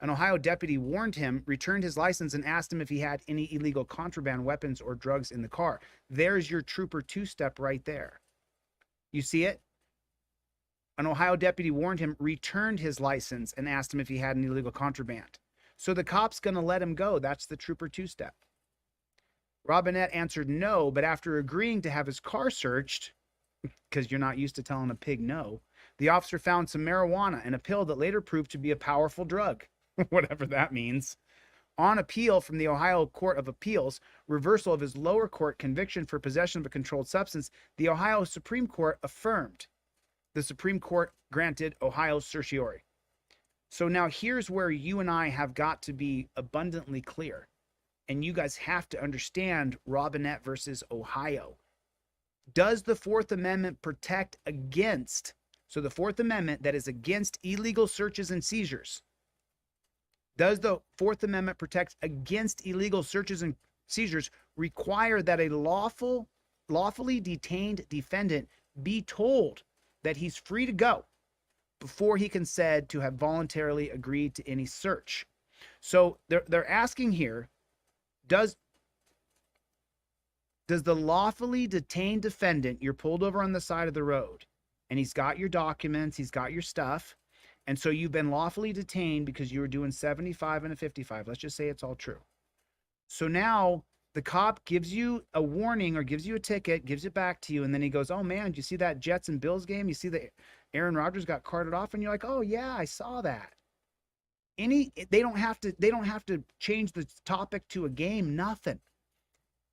an Ohio deputy warned him, returned his license, and asked him if he had any illegal contraband, weapons, or drugs in the car. There's your trooper two-step right there. You see it? An Ohio deputy warned him, returned his license, and asked him if he had any illegal contraband. So the cop's going to let him go. That's the trooper two-step. Robinette answered no, but after agreeing to have his car searched, because you're not used to telling a pig no, the officer found some marijuana and a pill that later proved to be a powerful drug, whatever that means. On appeal from the Ohio Court of Appeals, reversal of his lower court conviction for possession of a controlled substance, the Ohio Supreme Court affirmed. The Supreme Court granted Ohio's certiorari. So now here's where you and I have got to be abundantly clear. And you guys have to understand Robinette versus Ohio. Does the Fourth Amendment protect against, so the Fourth Amendment that is against illegal searches and seizures, does the Fourth Amendment protect against illegal searches and seizures require that a lawfully detained defendant be told that he's free to go before he can said to have voluntarily agreed to any search? So they're asking here, does the lawfully detained defendant, you're pulled over on the side of the road and he's got your documents, he's got your stuff, and so you've been lawfully detained because you were doing 75 and a 55. Let's just say it's all true. So now the cop gives you a warning or gives you a ticket, gives it back to you, and then he goes, oh man, did you see that Jets and Bills game? You see that Aaron Rodgers got carted off? And you're like, oh yeah, I saw that. They don't have to change the topic to a game, nothing.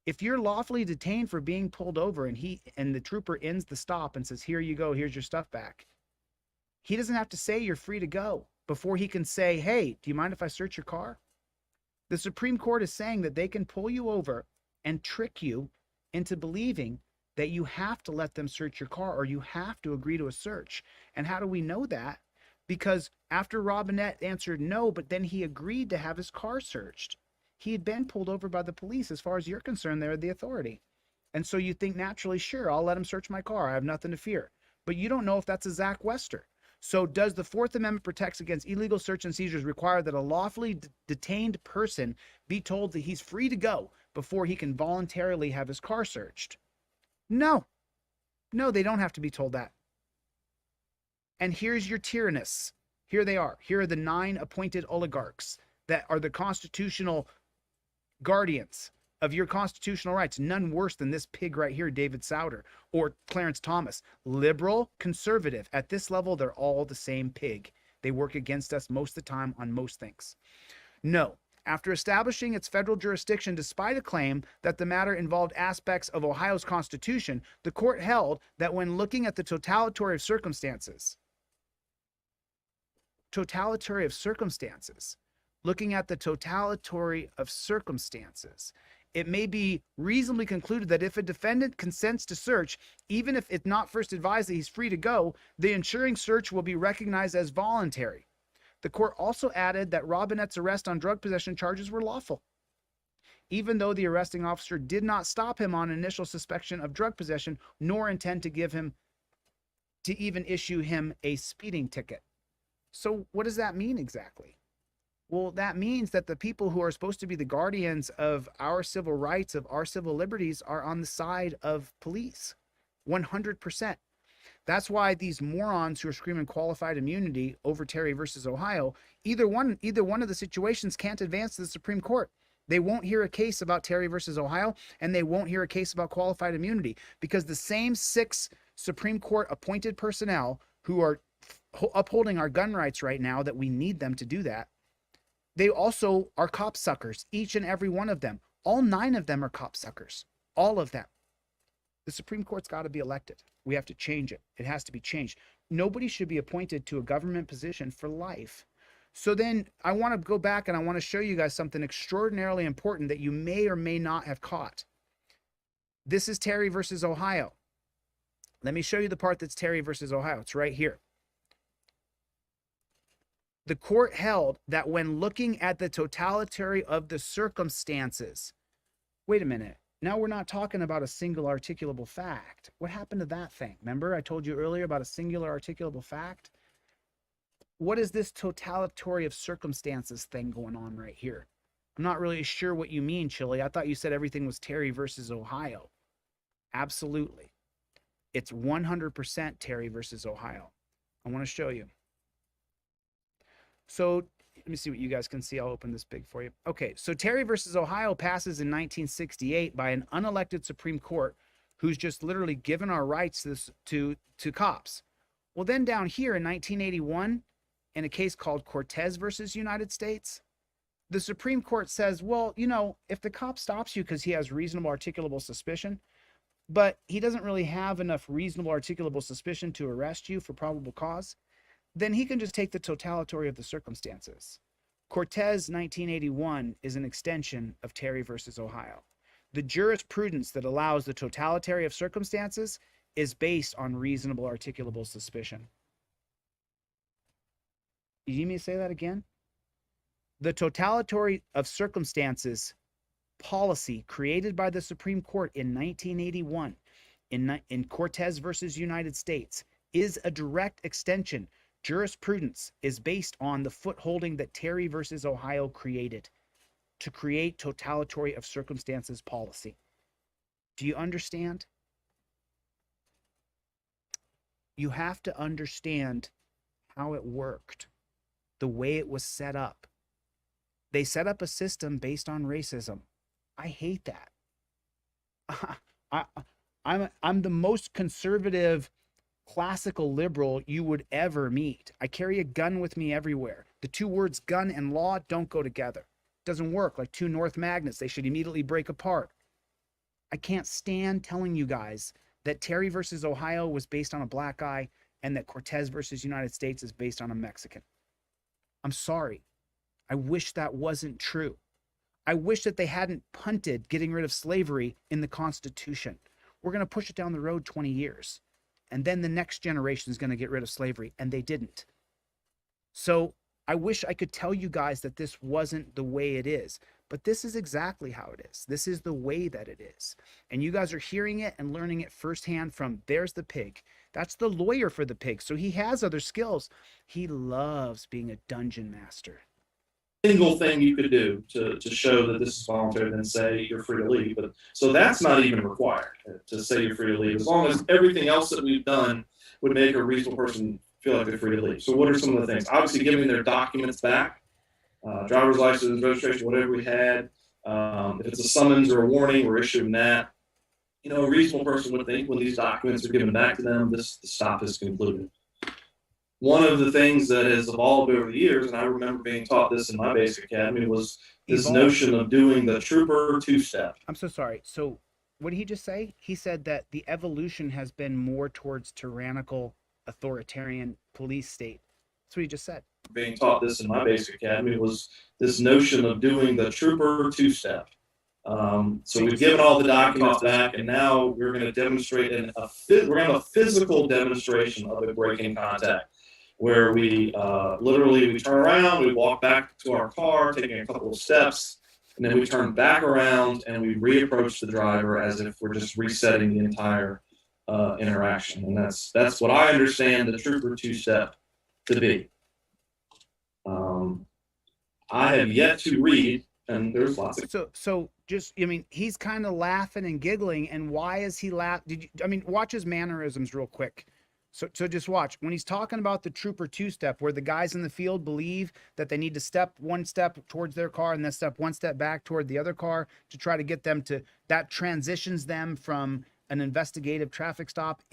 If you're lawfully detained for being pulled over and the trooper ends the stop and says, here you go, here's your stuff back, he doesn't have to say you're free to go before he can say, hey, do you mind if I search your car? The Supreme Court is saying that they can pull you over and trick you into believing that you have to let them search your car or you have to agree to a search. And how do we know that? Because after Robinette answered no, but then he agreed to have his car searched, he had been pulled over by the police. As far as you're concerned, they're the authority. And so you think naturally, sure, I'll let him search my car. I have nothing to fear. But you don't know if that's a Zach Wester. So does the Fourth Amendment protects against illegal search and seizures require that a lawfully detained person be told that he's free to go before he can voluntarily have his car searched? No. No, they don't have to be told that. And here's your tyrannists. Here they are. Here are the 9 appointed oligarchs that are the constitutional guardians of your constitutional rights. None worse than this pig right here, David Souter, or Clarence Thomas. Liberal, conservative. At this level, they're all the same pig. They work against us most of the time on most things. No. After establishing its federal jurisdiction, despite a claim that the matter involved aspects of Ohio's constitution, the court held that when looking at the totality of circumstances, it may be reasonably concluded that if a defendant consents to search, even if it's not first advised that he's free to go, the ensuing search will be recognized as voluntary. The court also added that Robinette's arrest on drug possession charges were lawful, even though the arresting officer did not stop him on initial suspicion of drug possession, nor intend to even issue him a speeding ticket. So what does that mean exactly? Well, that means that the people who are supposed to be the guardians of our civil rights, of our civil liberties, are on the side of police, 100%. That's why these morons who are screaming qualified immunity over Terry versus Ohio, either one of the situations can't advance to the Supreme Court. They won't hear a case about Terry versus Ohio, and they won't hear a case about qualified immunity, because the same 6 Supreme Court appointed personnel who are upholding our gun rights right now, that we need them to do that, they also are cop suckers, each and every one of them. All 9 of them are cop suckers, all of them. The Supreme Court's got to be elected. We have to change it. It has to be changed. Nobody should be appointed to a government position for life. So then I want to go back and I want to show you guys something extraordinarily important that you may or may not have caught. This is Terry versus Ohio. Let me show you the part that's Terry versus Ohio. It's right here. The court held that when looking at the totality of the circumstances, wait a minute. Now we're not talking about a single articulable fact. What happened to that thing? Remember, I told you earlier about a singular articulable fact? What is this totality of circumstances thing going on right here? I'm not really sure what you mean, Chille. I thought you said everything was Terry versus Ohio. Absolutely. It's 100% Terry versus Ohio. I want to show you. So let me see what you guys can see. I'll open this big for you. Okay, so Terry versus Ohio passes in 1968 by an unelected Supreme Court who's just literally given our rights to cops. Well, then down here in 1981, in a case called Cortez versus United States, the Supreme Court says, well, you know, if the cop stops you because he has reasonable articulable suspicion, but he doesn't really have enough reasonable articulable suspicion to arrest you for probable cause, then he can just take the totality of the circumstances. Cortez 1981 is an extension of Terry versus Ohio. The jurisprudence that allows the totality of circumstances is based on reasonable articulable suspicion. You need me to say that again? The totality of circumstances policy created by the Supreme Court in 1981 in Cortez versus United States is a direct extension. Jurisprudence is based on the footholding that Terry versus Ohio created to create totality of circumstances policy. Do you understand? You have to understand how it worked, the way it was set up. They set up a system based on racism. I hate that. I'm the most conservative classical liberal you would ever meet. I carry a gun with me everywhere. The two words gun and law don't go together. It doesn't work like two north magnets. They should immediately break apart. I can't stand telling you guys that Terry versus Ohio was based on a black guy and that Cortez versus United States is based on a Mexican. I'm sorry. I wish that wasn't true. I wish that they hadn't punted getting rid of slavery in the Constitution. We're going to push it down the road 20 years. And then the next generation is going to get rid of slavery, and they didn't. So I wish I could tell you guys that this wasn't the way it is, but this is exactly how it is. This is the way that it is. And you guys are hearing it and learning it firsthand from there's the pig. That's the lawyer for the pig. So he has other skills. He loves being a dungeon master. Single thing you could do to show that this is voluntary than say you're free to leave. But so that's not even required to say you're free to leave, as long as everything else that we've done would make a reasonable person feel like they're free to leave. So what are some of the things? Obviously, giving their documents back, driver's license, registration, whatever we had. If it's a summons or a warning, we're issuing that. You know, a reasonable person would think when these documents are given back to them, the stop is concluded. One of the things that has evolved over the years, and I remember being taught this in my basic academy, was this notion of doing the trooper two-step. I'm so sorry. So what did he just say? He said that the evolution has been more towards tyrannical, authoritarian police state. That's what he just said. Being taught this in my basic academy was this notion of doing the trooper two-step. So we've given all the documents back, and now we're going to demonstrate we're going to have a physical demonstration of a break-in contact, where we literally turn around, we walk back to our car, taking a couple of steps, and then we turn back around and we reapproach the driver as if we're just resetting the entire interaction. And that's what I understand the trooper two-step to be. I have yet to read, and there's lots of. So just, I mean, he's kind of laughing and giggling, and why is he watch his mannerisms real quick. So just watch. When he's talking about the trooper two-step, where the guys in the field believe that they need to step one step towards their car and then step one step back toward the other car to try to get them to, that transitions them from an investigative traffic stop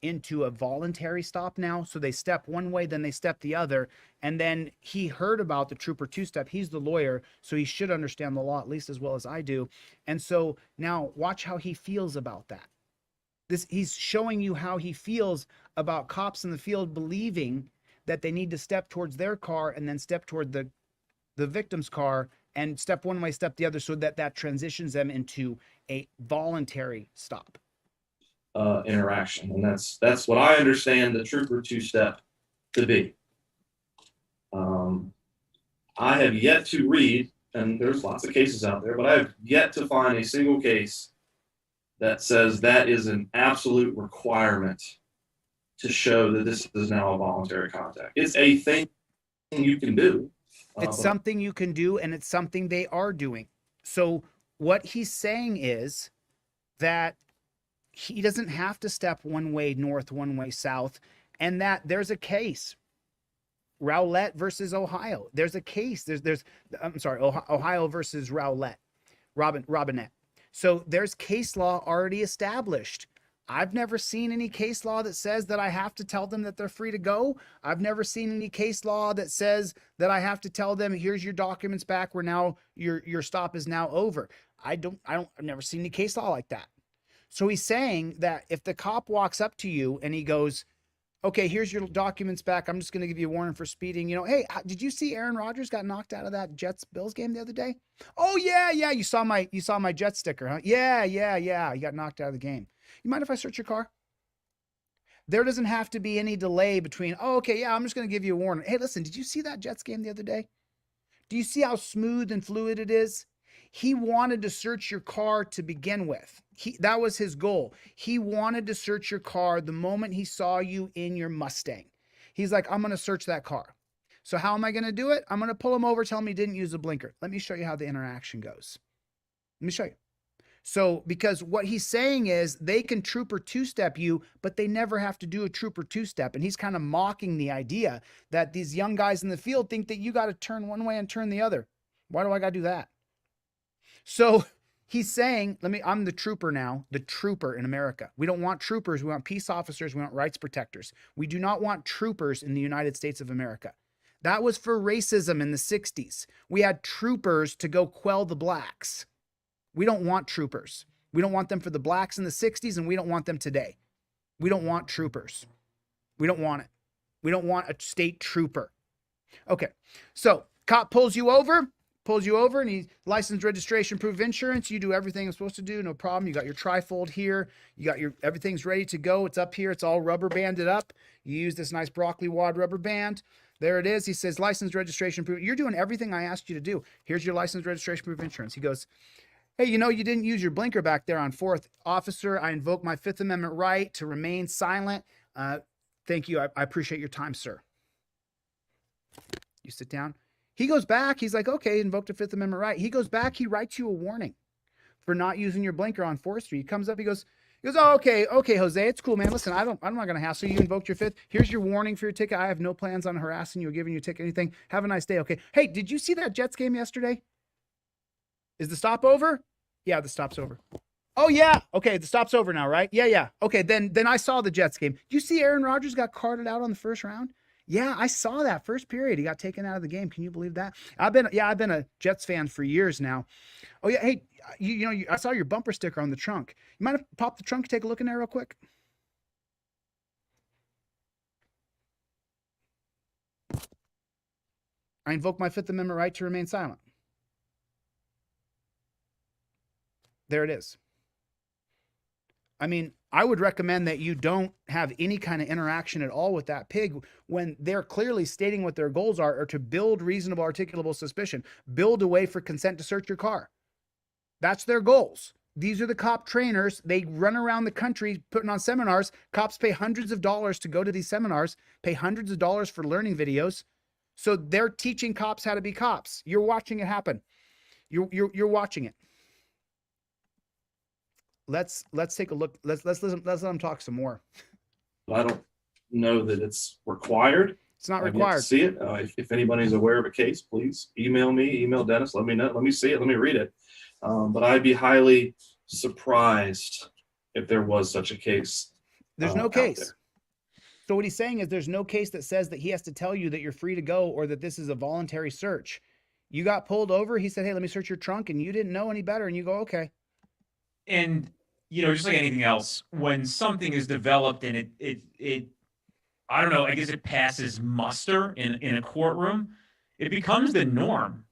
into a voluntary stop now. So they step one way, then they step the other. And then he heard about the trooper two-step. He's the lawyer, so he should understand the law at least as well as I do. And so now watch how he feels about that. He's showing you how he feels about cops in the field believing that they need to step towards their car and then step toward the victim's car and step one way, step the other, so that transitions them into a voluntary stop. Interaction, and that's what I understand the trooper two-step to be. I have yet to read, and there's lots of cases out there, but I have yet to find a single case that says that is an absolute requirement to show that this is now a voluntary contact. It's a thing you can do. It's something you can do, and it's something they are doing. So what he's saying is that he doesn't have to step one way north, one way south, and that there's a case. Rowlett versus Ohio. There's a case. I'm sorry, Ohio versus Rowlett, Robinette. So there's case law already established. I've never seen any case law that says that I have to tell them that they're free to go. I've never seen any case law that says that I have to tell them, here's your documents back. We're now, your stop is now over. I've never seen any case law like that. So he's saying that if the cop walks up to you and he goes, okay, here's your documents back. I'm just going to give you a warning for speeding. You know, hey, did you see Aaron Rodgers got knocked out of that Jets-Bills game the other day? Oh yeah. You saw my Jet sticker, huh? Yeah. You got knocked out of the game. You mind if I search your car? There doesn't have to be any delay between, oh, okay, yeah, I'm just going to give you a warning. Hey, listen, did you see that Jets game the other day? Do you see how smooth and fluid it is? He wanted to search your car to begin with. That was his goal. He wanted to search your car the moment he saw you in your Mustang. He's like, I'm going to search that car. So how am I going to do it? I'm going to pull him over, tell him he didn't use a blinker. Let me show you how the interaction goes. Let me show you. So, because what he's saying is they can trooper two-step you, but they never have to do a trooper two-step. And he's kind of mocking the idea that these young guys in the field think that you got to turn one way and turn the other. Why do I got to do that? So he's saying, I'm the trooper now, the trooper in America. We don't want troopers. We want peace officers. We want rights protectors. We do not want troopers in the United States of America. That was for racism in the 60s. We had troopers to go quell the blacks. We don't want troopers. We don't want them for the blacks in the 60s, and we don't want them today. We don't want troopers. We don't want it. We don't want a state trooper. Okay, so cop pulls you over, and he's license, registration, proof of insurance. You do everything I'm supposed to do, no problem. You got your trifold here. You got everything's ready to go. It's up here. It's all rubber banded up. You use this nice broccoli wad rubber band. There it is. He says, license, registration, proof. You're doing everything I asked you to do. Here's your license, registration, proof of insurance. He goes, hey, you know, you didn't use your blinker back there on 4th. Officer, I invoke my Fifth Amendment right to remain silent. Thank you. I appreciate your time, sir. You sit down. He goes back. He's like, okay, invoked a Fifth Amendment right. He goes back. He writes you a warning for not using your blinker on 4th Street. He comes up. He goes, oh, okay, Jose, it's cool, man. Listen, I'm not going to hassle you. You invoked your Fifth. Here's your warning for your ticket. I have no plans on harassing you or giving you a ticket, anything. Have a nice day. Okay. Hey, did you see that Jets game yesterday? Is the stop over? Yeah, the stop's over. Oh yeah. Okay, the stop's over now, right? Yeah. Okay, then I saw the Jets game. Did you see Aaron Rodgers got carted out on the first round? Yeah, I saw that first period. He got taken out of the game. Can you believe that? I've been a Jets fan for years now. Oh yeah, hey, I saw your bumper sticker on the trunk. You mind if I pop the trunk, take a look in there real quick? I invoke my Fifth Amendment right to remain silent. There it is. I mean, I would recommend that you don't have any kind of interaction at all with that pig when they're clearly stating what their goals are to build reasonable articulable suspicion, build a way for consent to search your car. That's their goals. These are the cop trainers. They run around the country putting on seminars. Cops pay hundreds of dollars to go to these seminars, pay hundreds of dollars for learning videos. So they're teaching cops how to be cops. You're watching it happen. You're watching it. Let's take a look. Let's let them talk some more. I don't know that it's required. It's not I've yet to required. see it. If anybody's aware of a case, please email me, email Dennis. Let me know. Let me see it. Let me read it. But I'd be highly surprised if there was such a case. There's no out case. there. So what he's saying is there's no case that says that he has to tell you that you're free to go or that this is a voluntary search. You got pulled over. He said, hey, let me search your trunk. And you didn't know any better. And you go, okay. And, just like anything else, when something is developed and it I don't know, I guess it passes muster in a courtroom, it becomes the norm.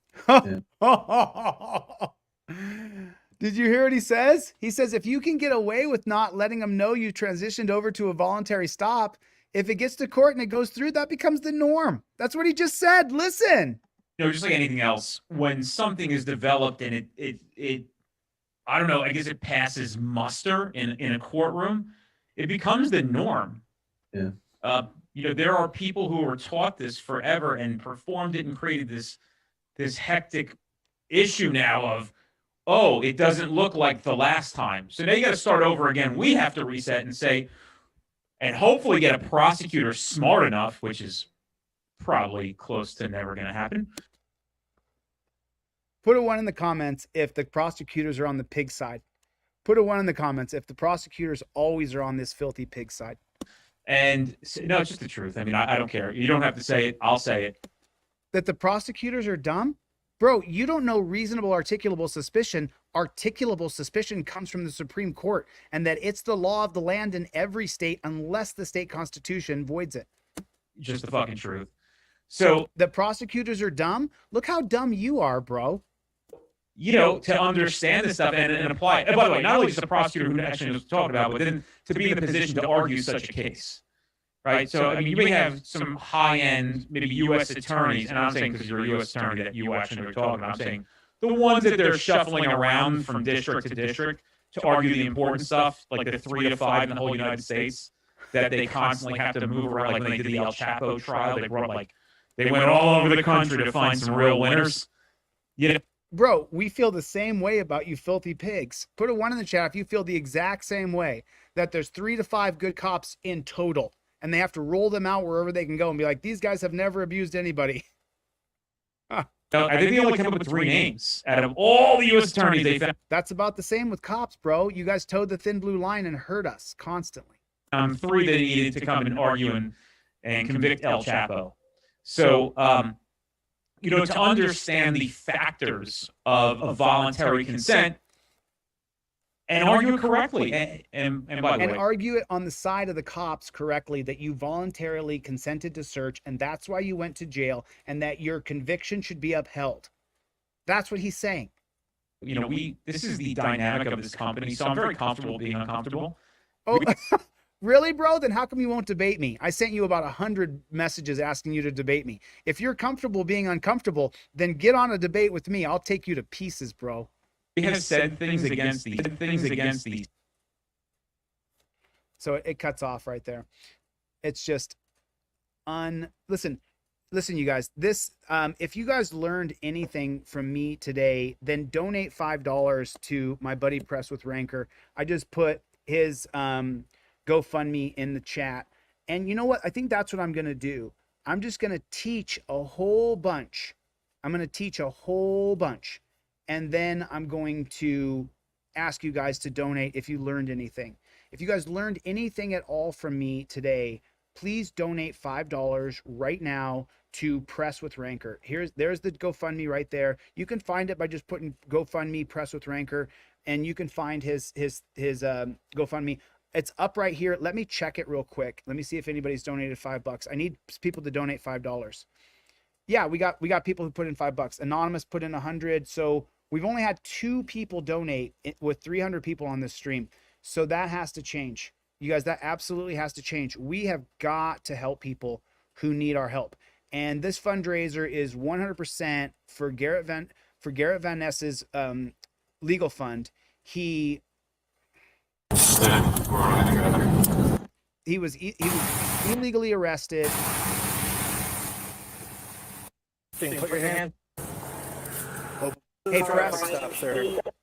Did you hear what he says? He says, if you can get away with not letting them know you transitioned over to a voluntary stop, if it gets to court and it goes through, that becomes the norm. That's what he just said. Listen. just like anything else, when something is developed and it I don't know, I guess it passes muster in a courtroom, it becomes the norm. Yeah. There are people who were taught this forever and performed it and created this hectic issue now of, oh, it doesn't look like the last time. So now you got to start over again. We have to reset and say, and hopefully get a prosecutor smart enough, which is probably close to never going to happen. Put a 1 in the comments if the prosecutors are on the pig side. Put a 1 in the comments if the prosecutors always are on this filthy pig side. And no, it's just the truth. I mean, I don't care. You don't have to say it. I'll say it. That the prosecutors are dumb? Bro, you don't know reasonable articulable suspicion. Articulable suspicion comes from the Supreme Court, and that it's the law of the land in every state unless the state constitution voids it. Just the fucking truth. So the prosecutors are dumb? Look how dumb you are, bro. To understand this stuff and apply it. And by the way, not only just a prosecutor who actually knows what to talk about, but then to be in the position to argue such a case. Right? So, I mean, you may have some high-end, maybe U.S. attorneys, and I'm saying because you're a U.S. attorney that you actually know what you're talking about. I'm saying the ones that they're shuffling around from district to district to argue the important stuff, like the 3 to 5 in the whole United States, that they constantly have to move around. Like when they did the El Chapo trial, they went all over the country to find some real winners. Bro, we feel the same way about you filthy pigs. Put a 1 in the chat if you feel the exact same way, that there's 3 to 5 good cops in total, and they have to roll them out wherever they can go and be like, these guys have never abused anybody. I think they only came up with 3 names out of all the U.S. attorneys they found. That's about the same with cops, bro. You guys towed the thin blue line and hurt us constantly. 3 that needed to come and argue and convict El Chapo. So, to understand the factors of voluntary consent and argue it correctly. And by the way, argue it on the side of the cops correctly, that you voluntarily consented to search and that's why you went to jail and that your conviction should be upheld. That's what he's saying. This is the dynamic of this company, so I'm very comfortable being uncomfortable. Oh, really, bro? Then how come you won't debate me? I sent you about 100 messages asking you to debate me. If you're comfortable being uncomfortable, then get on a debate with me. I'll take you to pieces, bro. We have said things against these. So it cuts off right there. It's just listen, you guys, this, if you guys learned anything from me today, then donate $5 to my buddy Press with Rancor. I just put his, GoFundMe in the chat. And you know what? I think that's what I'm going to do. I'm just going to teach a whole bunch. And then I'm going to ask you guys to donate if you learned anything. If you guys learned anything at all from me today, please donate $5 right now to Press with Rancor. There's the GoFundMe right there. You can find it by just putting GoFundMe Press with Rancor, and you can find his GoFundMe. It's up right here. Let me check it real quick. Let me see if anybody's donated $5. I need people to donate $5. Yeah, we got people who put in $5. Anonymous put in 100. So we've only had 2 people donate with 300 people on this stream. So that has to change. You guys, that absolutely has to change. We have got to help people who need our help. And this fundraiser is 100% for Garrett Van Ness's legal fund. He was illegally arrested. Put your hand. Hey Press,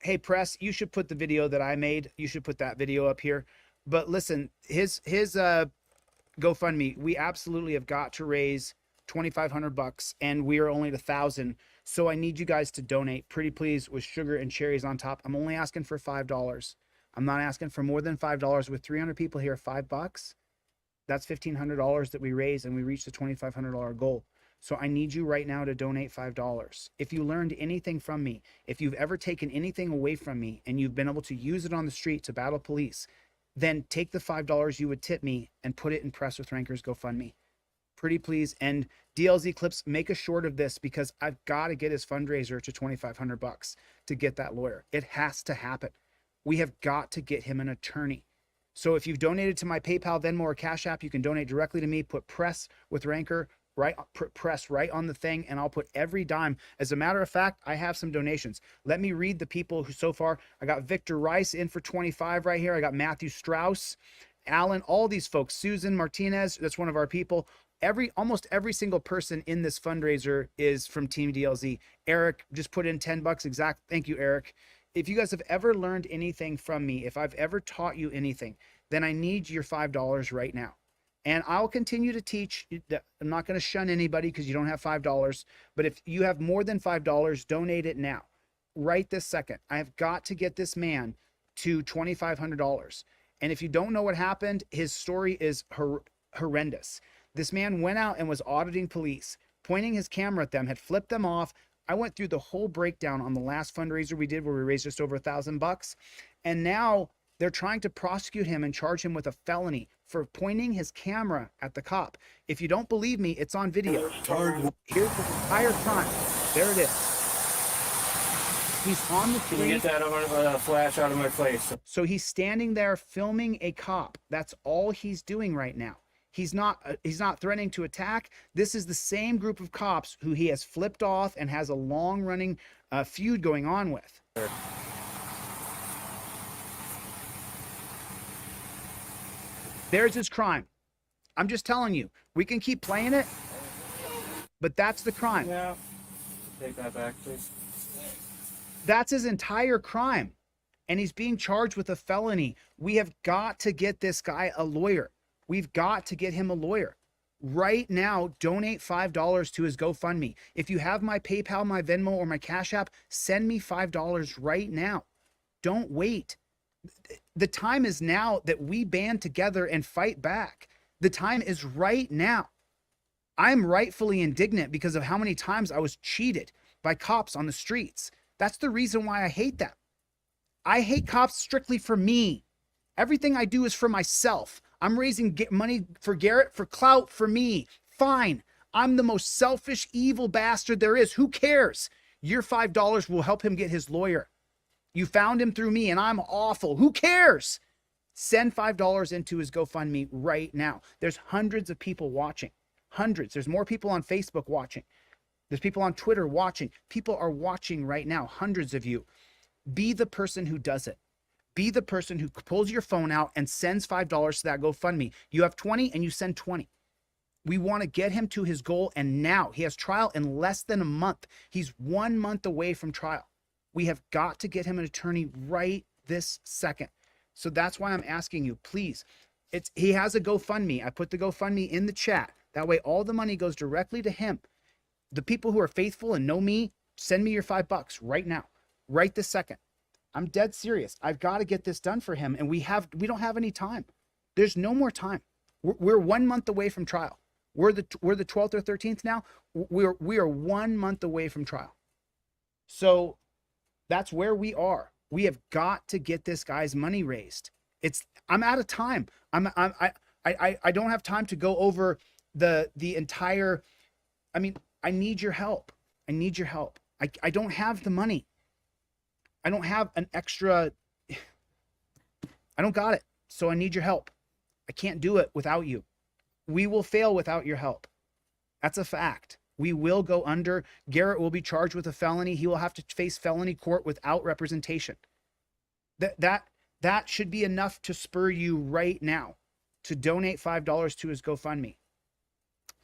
hey Press, you should put the video that I made. You should put that video up here. But listen, his GoFundMe, we absolutely have got to raise $2,500, and we are only at 1,000. So I need you guys to donate, pretty please, with sugar and cherries on top. I'm only asking for $5. I'm not asking for more than $5. With 300 people here, $5, that's $1,500 that we raise, and we reach the $2,500 goal. So I need you right now to donate $5. If you learned anything from me, if you've ever taken anything away from me and you've been able to use it on the street to battle police, then take the $5 you would tip me and put it in Press with Rancor's GoFundMe. Pretty please. And DLZ Clips, make a short of this, because I've got to get his fundraiser to $2,500 to get that lawyer. It has to happen. We have got to get him an attorney. So if you've donated to my PayPal, Venmo, or Cash App, you can donate directly to me. Put Press with Rancor right, press right on the thing, and I'll put every dime. As a matter of fact, I have some donations. Let me read the people who so far. I got Victor Rice in for 25 right here. I got Matthew Strauss, Alan, all these folks, Susan Martinez, that's one of our people. Almost every single person in this fundraiser is from Team DLZ. Eric just put in 10 bucks exact. Thank you, Eric. If you guys have ever learned anything from me, if I've ever taught you anything, then I need your $5 right now. And I'll continue to teach. I'm not going to shun anybody because you don't have $5. But if you have more than $5, donate it now. Right this second. I have got to get this man to $2,500. And if you don't know what happened, his story is horrendous. This man went out and was auditing police, pointing his camera at them, had flipped them off. I went through the whole breakdown on the last fundraiser we did where we raised just over $1,000. And now they're trying to prosecute him and charge him with a felony for pointing his camera at the cop. If you don't believe me, it's on video. Here's the entire crime. There it is. He's on the Can you street. get that flash out of my face? So he's standing there filming a cop. That's all he's doing right now. He's not threatening to attack. This is the same group of cops who he has flipped off and has a long running feud going on with. There's his crime. I'm just telling you, we can keep playing it, but that's the crime. Yeah. Take that back, please. That's his entire crime. And he's being charged with a felony. We have got to get this guy a lawyer. We've got to get him a lawyer. Right now, donate $5 to his GoFundMe. If you have my PayPal, my Venmo, or my Cash App, send me $5 right now. Don't wait. The time is now that we band together and fight back. The time is right now. I'm rightfully indignant because of how many times I was cheated by cops on the streets. That's the reason why I hate them. I hate cops strictly for me. Everything I do is for myself. I'm raising money for Garrett, for clout, for me. Fine. I'm the most selfish, evil bastard there is. Who cares? Your $5 will help him get his lawyer. You found him through me and I'm awful. Who cares? Send $5 into his GoFundMe right now. There's hundreds of people watching. Hundreds. There's more people on Facebook watching. There's people on Twitter watching. People are watching right now. Hundreds of you. Be the person who does it. Be the person who pulls your phone out and sends $5 to that GoFundMe. You have 20 and you send 20. We want to get him to his goal, and now he has trial in less than a month. He's 1 month away from trial. We have got to get him an attorney right this second. So that's why I'm asking you, please. He has a GoFundMe. I put the GoFundMe in the chat. That way all the money goes directly to him. The people who are faithful and know me, send me your $5 right now, right this second. I'm dead serious. I've got to get this done for him, and we don't have any time. There's no more time. We're 1 month away from trial. We're the 12th or 13th now. We are 1 month away from trial. So that's where we are. We have got to get this guy's money raised. I'm out of time. I don't have time to go over the entire. I mean, I need your help. I need your help. I don't have the money. I don't have an extra. I don't got it. So I need your help. I can't do it without you. We will fail without your help. That's a fact. We will go under. Garrett will be charged with a felony. He will have to face felony court without representation. That should be enough to spur you right now to donate $5 to his GoFundMe.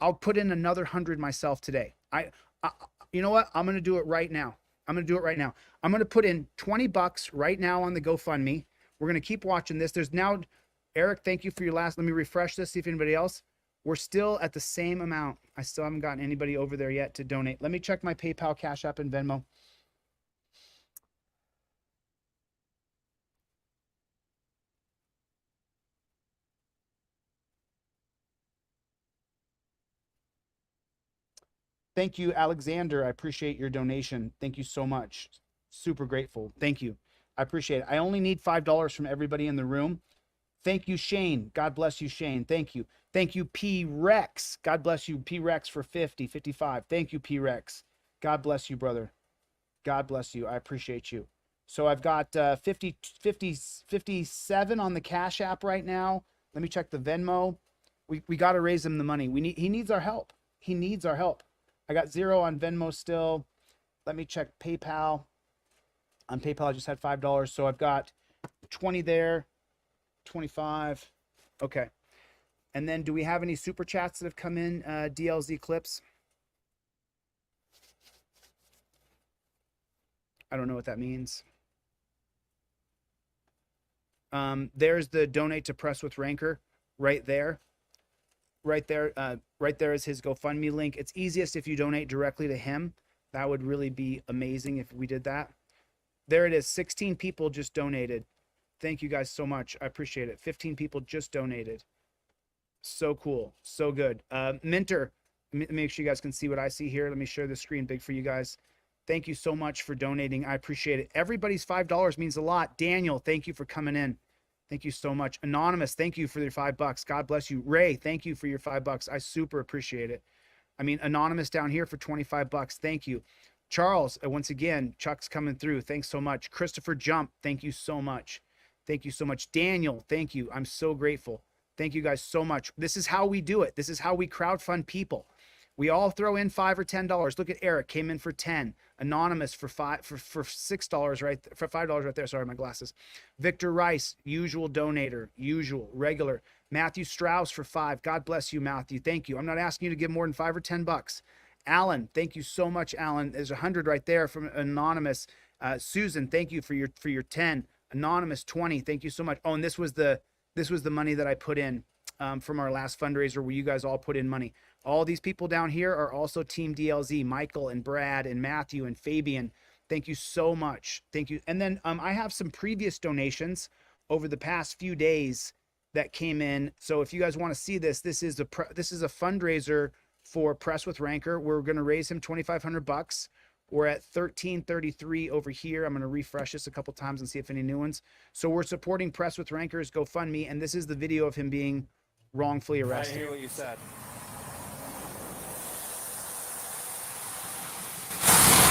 I'll put in another 100 myself today. You know what? I'm going to do it right now. I'm going to do it right now. I'm going to put in $20 right now on the GoFundMe. We're going to keep watching this. There's now, Eric, thank you for your last. Let me refresh this, see if anybody else. We're still at the same amount. I still haven't gotten anybody over there yet to donate. Let me check my PayPal, Cash App, and Venmo. Thank you, Alexander. I appreciate your donation. Thank you so much. Super grateful. Thank you. I appreciate it. I only need $5 from everybody in the room. Thank you, Shane. God bless you, Shane. Thank you. Thank you, P. Rex. God bless you, P. Rex, for 50, 55. Thank you, P. Rex. God bless you, brother. God bless you. I appreciate you. So I've got 57 on the Cash App right now. Let me check the Venmo. We got to raise him the money. He needs our help. He needs our help. I got 0 on Venmo still. Let me check PayPal. On PayPal, I just had $5. So I've got 20 there, 25. Okay. And then do we have any super chats that have come in, DLZ clips? I don't know what that means. There's the donate to Press with Rancor right there. Right there is his GoFundMe link. It's easiest if you donate directly to him. That would really be amazing if we did that. There it is. 16 people just donated. Thank you guys so much. I appreciate it. 15 people just donated. So cool. So good. Minter, make sure you guys can see what I see here. Let me share the screen big for you guys. Thank you so much for donating. I appreciate it. Everybody's $5 means a lot. Daniel, thank you for coming in. Thank you so much. Anonymous, thank you for your $5. God bless you. Ray, thank you for your $5. I super appreciate it. I mean, Anonymous down here for $25. Thank you. Charles, once again, Chuck's coming through. Thanks so much. Christopher Jump, thank you so much. Thank you so much. Daniel, thank you. I'm so grateful. Thank you guys so much. This is how we do it. This is how we crowdfund people. We all throw in $5 or $10. Look at Eric, came in for 10. Anonymous for $6 right for $5 right there. Sorry, my glasses. Victor Rice, usual donator, usual, regular. Matthew Strauss for 5. God bless you, Matthew. Thank you. I'm not asking you to give more than $5 or $10. Alan, thank you so much, Alan. There's 100 right there from Anonymous. Susan, thank you for your 10. Anonymous 20. Thank you so much. Oh, and this was the money that I put in from our last fundraiser where you guys all put in money. All these people down here are also Team DLZ, Michael and Brad and Matthew and Fabian. Thank you so much. Thank you. And then I have some previous donations over the past few days that came in. So if you guys want to see this, this is a fundraiser for Press with Rancor. We're going to raise him $2,500. We're at 1333 over here. I'm going to refresh this a couple times and see if any new ones. So we're supporting Press with Rancor's GoFundMe, and this is the video of him being wrongfully arrested. I hear what you said.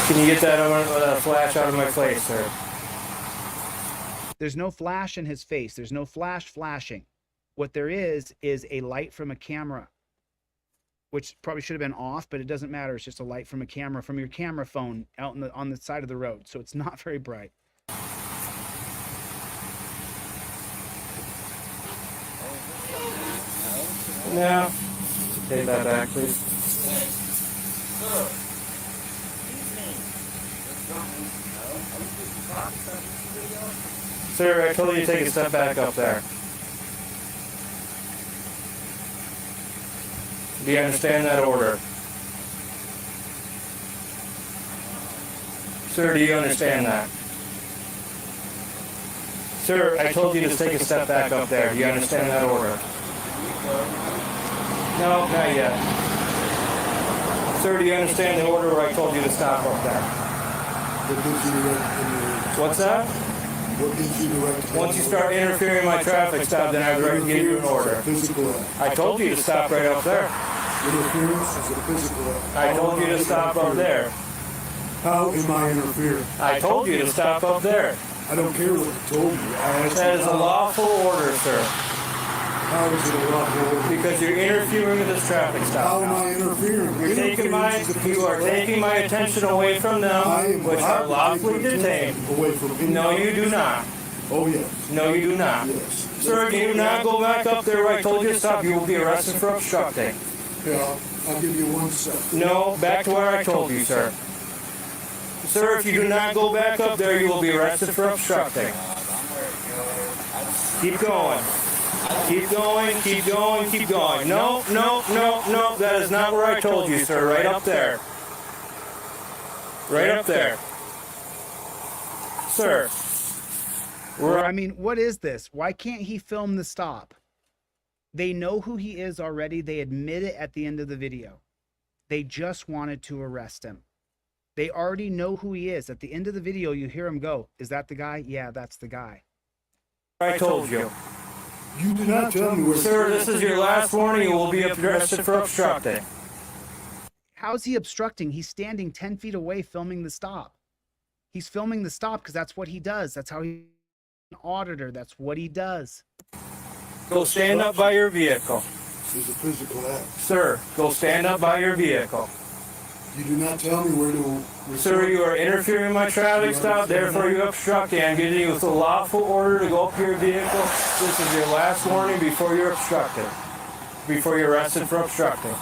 Can you get that flash out of my face, sir? There's no flash in his face. There's no flashing. What there is a light from a camera, which probably should have been off, but it doesn't matter. It's just a light from a camera, from your camera phone out on the side of the road. So it's not very bright. No. Take that back, please. Sir, I told you to take a step back up there. Do you understand that order? Sir, do you understand that? Sir, I told you to take a step back up there. Do you understand that order? No, not yet. Sir, do you understand the order where I told you to stop up there? What's that? Once you start interfering in my traffic stop, then I give you an order. I told you to stop right up there. I told you to stop up there. How am I interfering? I told you to stop up there. I don't care what you told me. That is a lawful order, sir. How is it a lawful order? Because you're interfering with this traffic stop. How am I interfering? You are taking my attention away from them, which are lawfully detained. Away from me? No, you do not. Oh, yes. No, you do not. Yes. Sir, do you not go back up there where I told you to stop? You will be arrested for obstructing. Yeah, I'll give you 1 second. No, back to where I told you, sir. Sir, if you do not go back up there, you will be arrested for obstructing. Keep going. Keep going, keep going, keep going. No, no, no, no, that is not where I told you, sir. Right up there. Right up there. Sir. I mean, what is this? Why can't he film the stop? They know who he is already. They admit it at the end of the video. They just wanted to arrest him. They already know who he is. At the end of the video, you hear him go, "Is that the guy?" "Yeah, that's the guy." I told you. You did not tell me where. Sir, this is your last warning. You will be arrested for obstructing. How's he obstructing? He's standing 10 feet away filming the stop. He's filming the stop because that's what he does. That's how he's an auditor. That's what he does. Go stand up by your vehicle. is a physical act. Sir, go stand up by your vehicle. You do not tell me where to resort. Sir, you are interfering with my traffic stop, therefore you obstruct. I'm giving you a lawful order to go up to your vehicle. This is your last warning before you're obstructed. Before you're arrested for obstructing.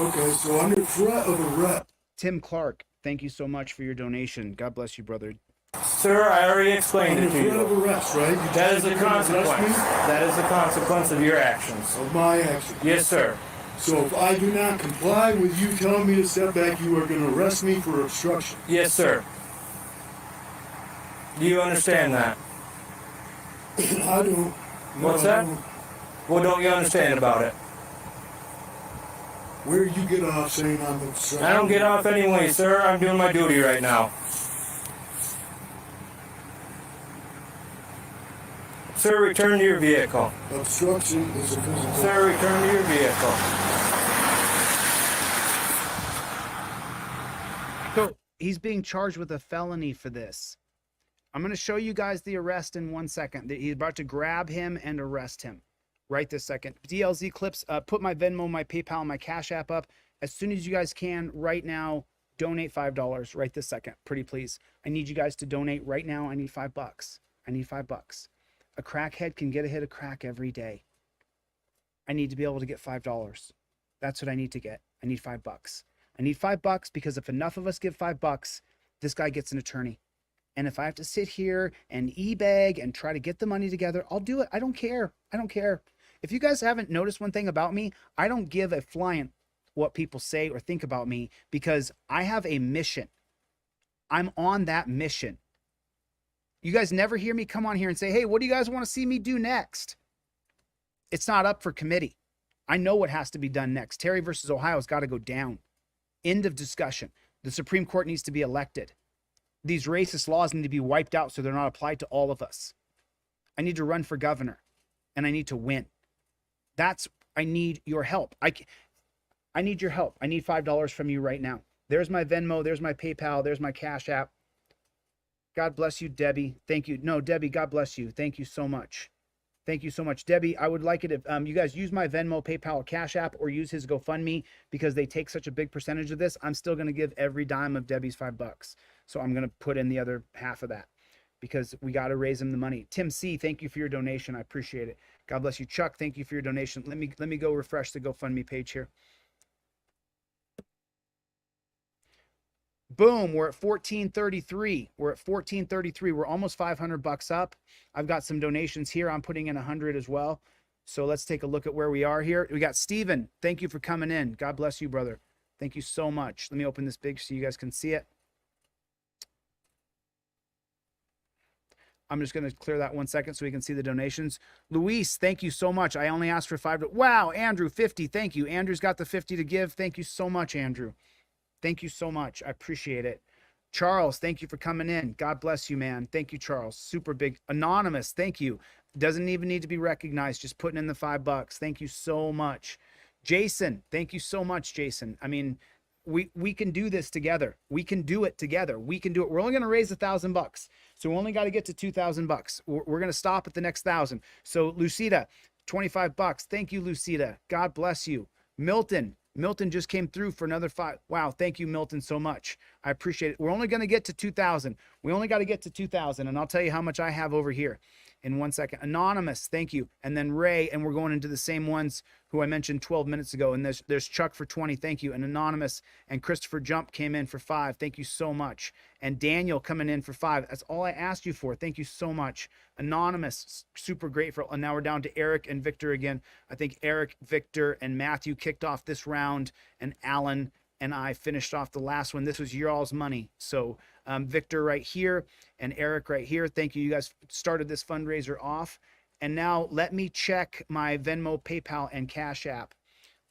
Okay, so under threat of arrest. Tim Clark, thank you so much for your donation. God bless you, brother. Sir, I already explained Under it to threat of you. arrest, right? You That is just the said you're gonna arrest consequence. me That is the consequence of your actions. of my action. Yes, sir. So if I do not comply with you telling me to step back, you are going to arrest me for obstruction. Yes, sir. Do you understand that? I don't. What's I that? don't. What don't you understand about it? Where you get off saying I'm obstructing? I don't get off anyway, sir. I'm doing my duty right now. Sir, return to your vehicle. Obstruction is a physical. Sir, return to your vehicle. So he's being charged with a felony for this. I'm going to show you guys the arrest in 1 second. He's about to grab him and arrest him right this second. DLZ clips, put my Venmo, my PayPal, my Cash App up as soon as you guys can right now. Donate $5 right this second. Pretty please. I need you guys to donate right now. I need $5. I need $5. A crackhead can get a hit of crack every day. I need to be able to get $5. That's what I need to get. I need $5. I need $5 because if enough of us give $5, this guy gets an attorney. And if I have to sit here and e-beg and try to get the money together, I'll do it. I don't care. I don't care. If you guys haven't noticed one thing about me, I don't give a flying what people say or think about me because I have a mission. I'm on that mission. You guys never hear me come on here and say, hey, what do you guys want to see me do next? It's not up for committee. I know what has to be done next. Terry versus Ohio's got to go down. End of discussion. The Supreme Court needs to be elected. These racist laws need to be wiped out so they're not applied to all of us. I need to run for governor and I need to win. I need your help. I need your help. I need $5 from you right now. There's my Venmo. There's my PayPal. There's my Cash App. God bless you, Debbie. Thank you. No, Debbie, God bless you. Thank you so much. Thank you so much. Debbie, I would like it if you guys use my Venmo, PayPal, or Cash App, or use his GoFundMe because they take such a big percentage of this. I'm still going to give every dime of Debbie's $5. So I'm going to put in the other half of that because we got to raise him the money. Tim C., thank you for your donation. I appreciate it. God bless you. Chuck, thank you for your donation. Let me go refresh the GoFundMe page here. Boom, we're at 1433. We're at 1433. We're almost $500 up. I've got some donations here. I'm putting in 100 as well. So let's take a look at where we are here. We got Steven. Thank you for coming in. God bless you, brother. Thank you so much. Let me open this big so you guys can see it. I'm just going to clear that 1 second so we can see the donations. Luis, thank you so much. I only asked for $5. Wow, Andrew, 50. Thank you. Andrew's got the 50 to give. Thank you so much, Andrew. Thank you so much. I appreciate it. Charles, thank you for coming in. God bless you, man. Thank you, Charles. Super big. Anonymous, thank you. Doesn't even need to be recognized. Just putting in the $5. Thank you so much. Jason, thank you so much, Jason. I mean, we can do this together. We can do it together. We can do it. We're only going to raise $1,000. So we only got to get to $2,000. We're going to stop at the next 1,000. So Lucida, $25. Thank you, Lucida. God bless you. Milton just came through for another $5. Wow, thank you, Milton, so much. I appreciate it. We're only going to get to 2,000. We only got to get to 2,000, and I'll tell you how much I have over here in 1 second. Anonymous, thank you. And then Ray, and we're going into the same ones who I mentioned 12 minutes ago. And there's Chuck for 20, thank you. And Anonymous and Christopher Jump came in for 5. Thank you so much. And Daniel coming in for 5. That's all I asked you for. Thank you so much. Anonymous, super grateful. And now we're down to Eric and Victor again. I think Eric, Victor, and Matthew kicked off this round, and Alan and I finished off the last one. This was your all's money. So Victor right here and Eric right here. Thank you. You guys started this fundraiser off. And now let me check my Venmo, PayPal, and Cash App.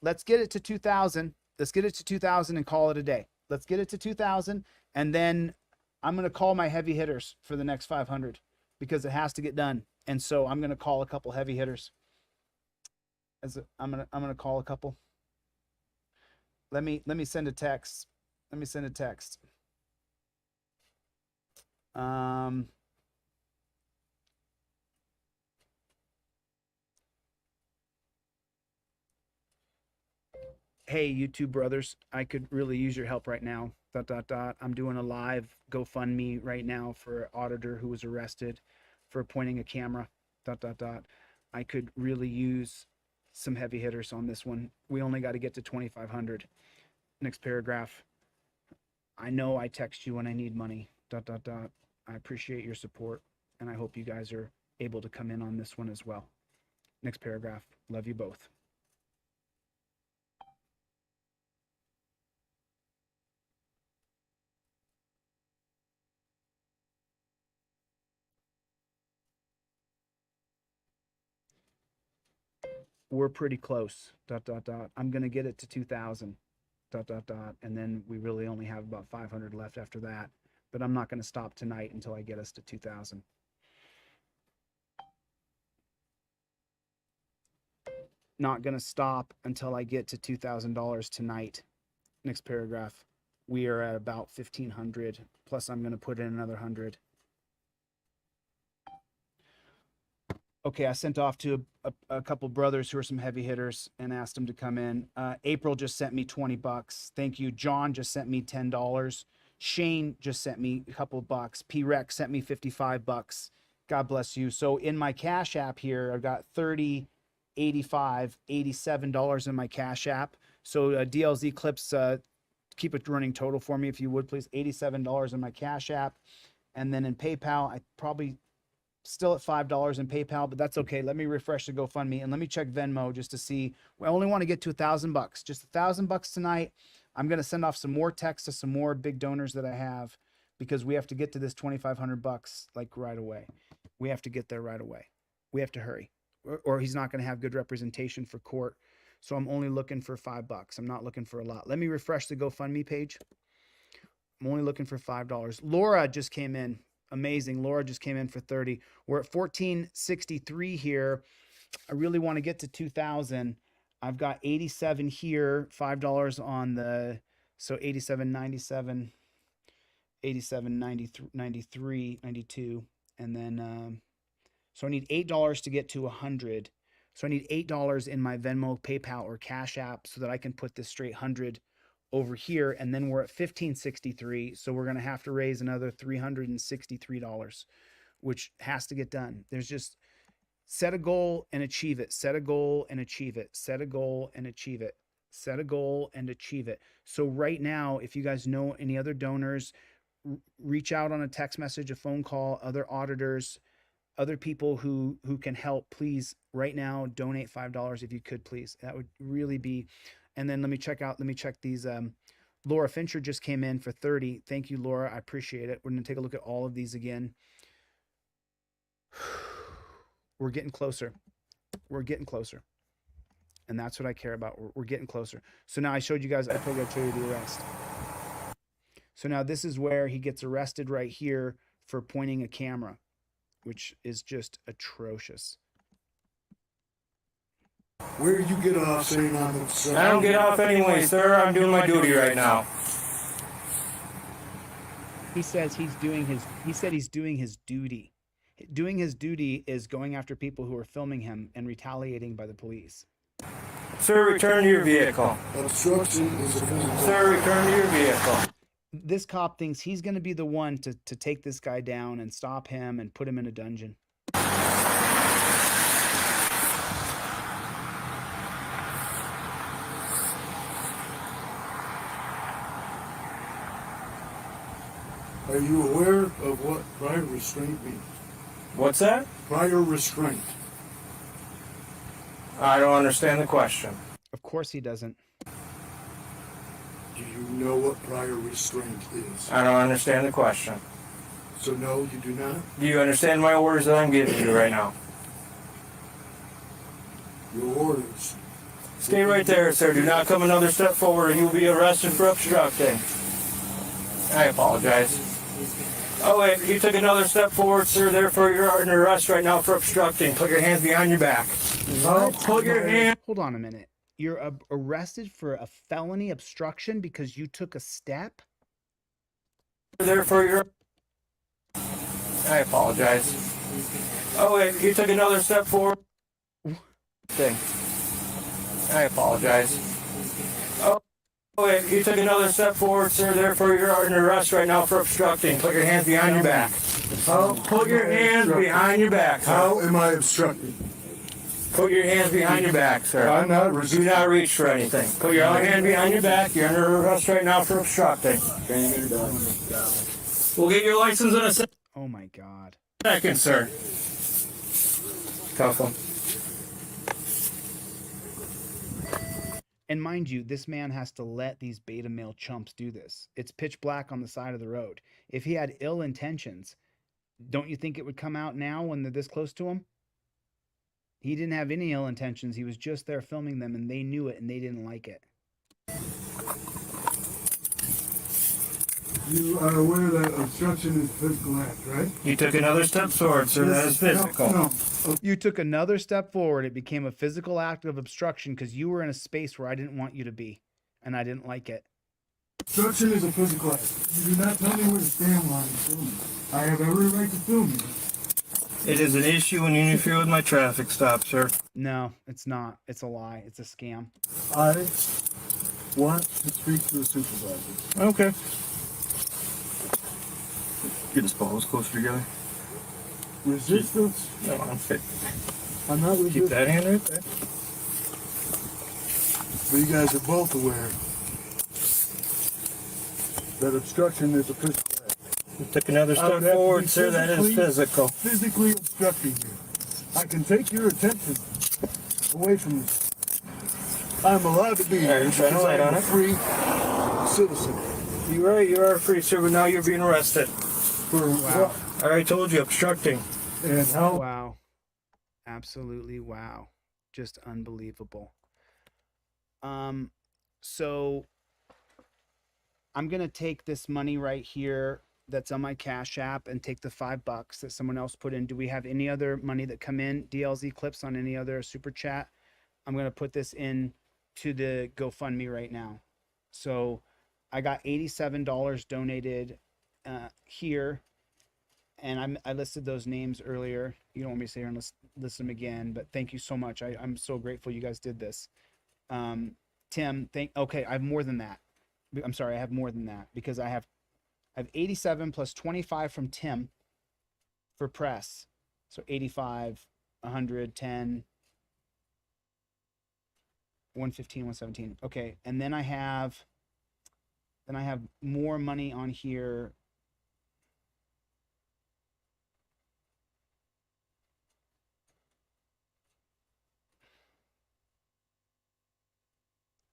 Let's get it to 2,000. Let's get it to 2,000 and call it a day. Let's get it to 2,000. And then I'm going to call my heavy hitters for the next 500 because it has to get done. And so I'm going to call a couple heavy hitters. I'm going to call a couple. Let me send a text. Let me send a text. hey, YouTube brothers, I could really use your help right now. ... I'm doing a live GoFundMe right now for an auditor who was arrested for pointing a camera. ... I could really use some heavy hitters on this one. We only got to get to 2,500. Next paragraph. I know I text you when I need money. ... I appreciate your support, and I hope you guys are able to come in on this one as well. Next paragraph. Love you both. We're pretty close. ... I'm gonna get it to 2,000. ... And then we really only have about 500 left after that. But I'm not gonna stop tonight until I get us to 2,000. Not gonna stop until I get to $2,000 tonight. Next paragraph. We are at about 1,500. Plus, I'm gonna put in another 100. Okay, I sent off to a couple brothers who are some heavy hitters and asked them to come in. April just sent me $20. Thank you. John just sent me $10. Shane just sent me a couple bucks. P-Rex sent me $55. God bless you. So in my Cash App here, I've got $30, $85, $87 in my Cash App. So DLZ Clips, keep a running total for me if you would, please. $87 in my Cash App. And then in PayPal, I probably still at $5 in PayPal, but that's okay. Let me refresh the GoFundMe and let me check Venmo just to see. I only want to get to $1,000, just $1,000 tonight. I'm going to send off some more texts to some more big donors that I have because we have to get to this $2,500 like right away. We have to get there right away. We have to hurry or he's not going to have good representation for court. So I'm only looking for $5. I'm not looking for a lot. Let me refresh the GoFundMe page. I'm only looking for $5. Laura just came in. Amazing. Laura just came in for 30. We're at 1463 here. I really want to get to 2,000. I've got 87 here, $5 on the, so 87, 97, 87, 93, 93, 92. And then, so I need $8 to get to 100. So I need $8 in my Venmo, PayPal, or Cash App so that I can put this straight 100 over here. And then we're at 1563. So we're going to have to raise another $363, which has to get done. There's just set a goal and achieve it. Set a goal and achieve it. Set a goal and achieve it. Set a goal and achieve it. So right now, if you guys know any other donors, reach out on a text message, a phone call, other auditors, other people who can help. Please, right now, donate $5 if you could, please. That would really be. And then let me check these. Laura Fincher just came in for 30. Thank you, Laura. I appreciate it. We're going to take a look at all of these again. We're getting closer. We're getting closer. And that's what I care about. We're getting closer. So now I showed you guys, I told you I'd show you the arrest. So now this is where he gets arrested right here for pointing a camera, which is just atrocious. Where you get off saying I'm upset? I don't get off anyway, sir. I'm doing my duty right now. He says he's doing his duty. Doing his duty is going after people who are filming him and retaliating by the police. Sir, return to your vehicle. Obstruction is a physical. Sir, return to your vehicle. This cop thinks he's going to be the one to take this guy down and stop him and put him in a dungeon. Are you aware of what prior restraint means? What's that? Prior restraint. I don't understand the question. Of course he doesn't. Do you know what prior restraint is? I don't understand the question. So no, you do not? Do you understand my orders that I'm giving you right now? Your orders. Stay right there, sir. Do not come another step forward or you'll be arrested for obstructing. I apologize. Oh wait, you took another step forward, sir. Therefore, you're under arrest right now for obstructing. Put your hands behind your back. Put your hand. Hold on a minute. You're arrested for a felony obstruction because you took a step? Therefore, you're. I apologize. Oh wait, you took another step forward. Thing. I apologize. Oh, wait, you took another step forward, sir. Therefore, you're under arrest right now for obstructing. Put your hands behind your back. Put your hands behind your back, sir. How am I obstructing? Put your hands behind your back, sir. I'm not Do resisting. not reach for anything. Put your other hand behind your back. You're under arrest right now for obstructing. We'll get your license in a Oh my God. second, sir. Tough one. And mind you, this man has to let these beta male chumps do this. It's pitch black on the side of the road. If he had ill intentions, don't you think it would come out now when they're this close to him? He didn't have any ill intentions. He was just there filming them, and they knew it, and they didn't like it. You are aware that obstruction is physical act, right? You took another step forward, sir. That is physical. No. You took another step forward. It became a physical act of obstruction because you were in a space where I didn't want you to be, and I didn't like it. Obstruction is a physical act. You do not tell me where to stand while I'm filming. I have every right to film you. It is an issue when you interfere with my traffic stop, sir. No, it's not. It's a lie. It's a scam. I want to speak to the supervisor. Okay. Get his balls closer together. Resistance. No, I'm fit. I'm not resisting. Keep that hand right there. But you guys are both aware that obstruction is a physical act. You took another I would step have to forward, be sir. That is physical. Physically obstructing you. I can take your attention away from this. I'm allowed to be here Alright, shine a because light I'm on a it. free citizen. You're right. You are free, sir, but now you're being arrested. For Wow. I already told you, obstructing. and how Wow. Absolutely wow. Just unbelievable. So I'm going to take this money right here that's on my Cash App and take the $5 that someone else put in. Do we have any other money that come in, DLZ clips on any other super chat? I'm going to put this in to the GoFundMe right now. So I got $87 donated here, and I listed those names earlier. You don't want me to say here and list them again, but thank you so much. I'm so grateful you guys did this. Tim, okay, I have more than that. I'm sorry, I have more than that because I have 87 plus 25 from Tim for press. So 85, 110, 115, 117. Okay, and then I have more money on here.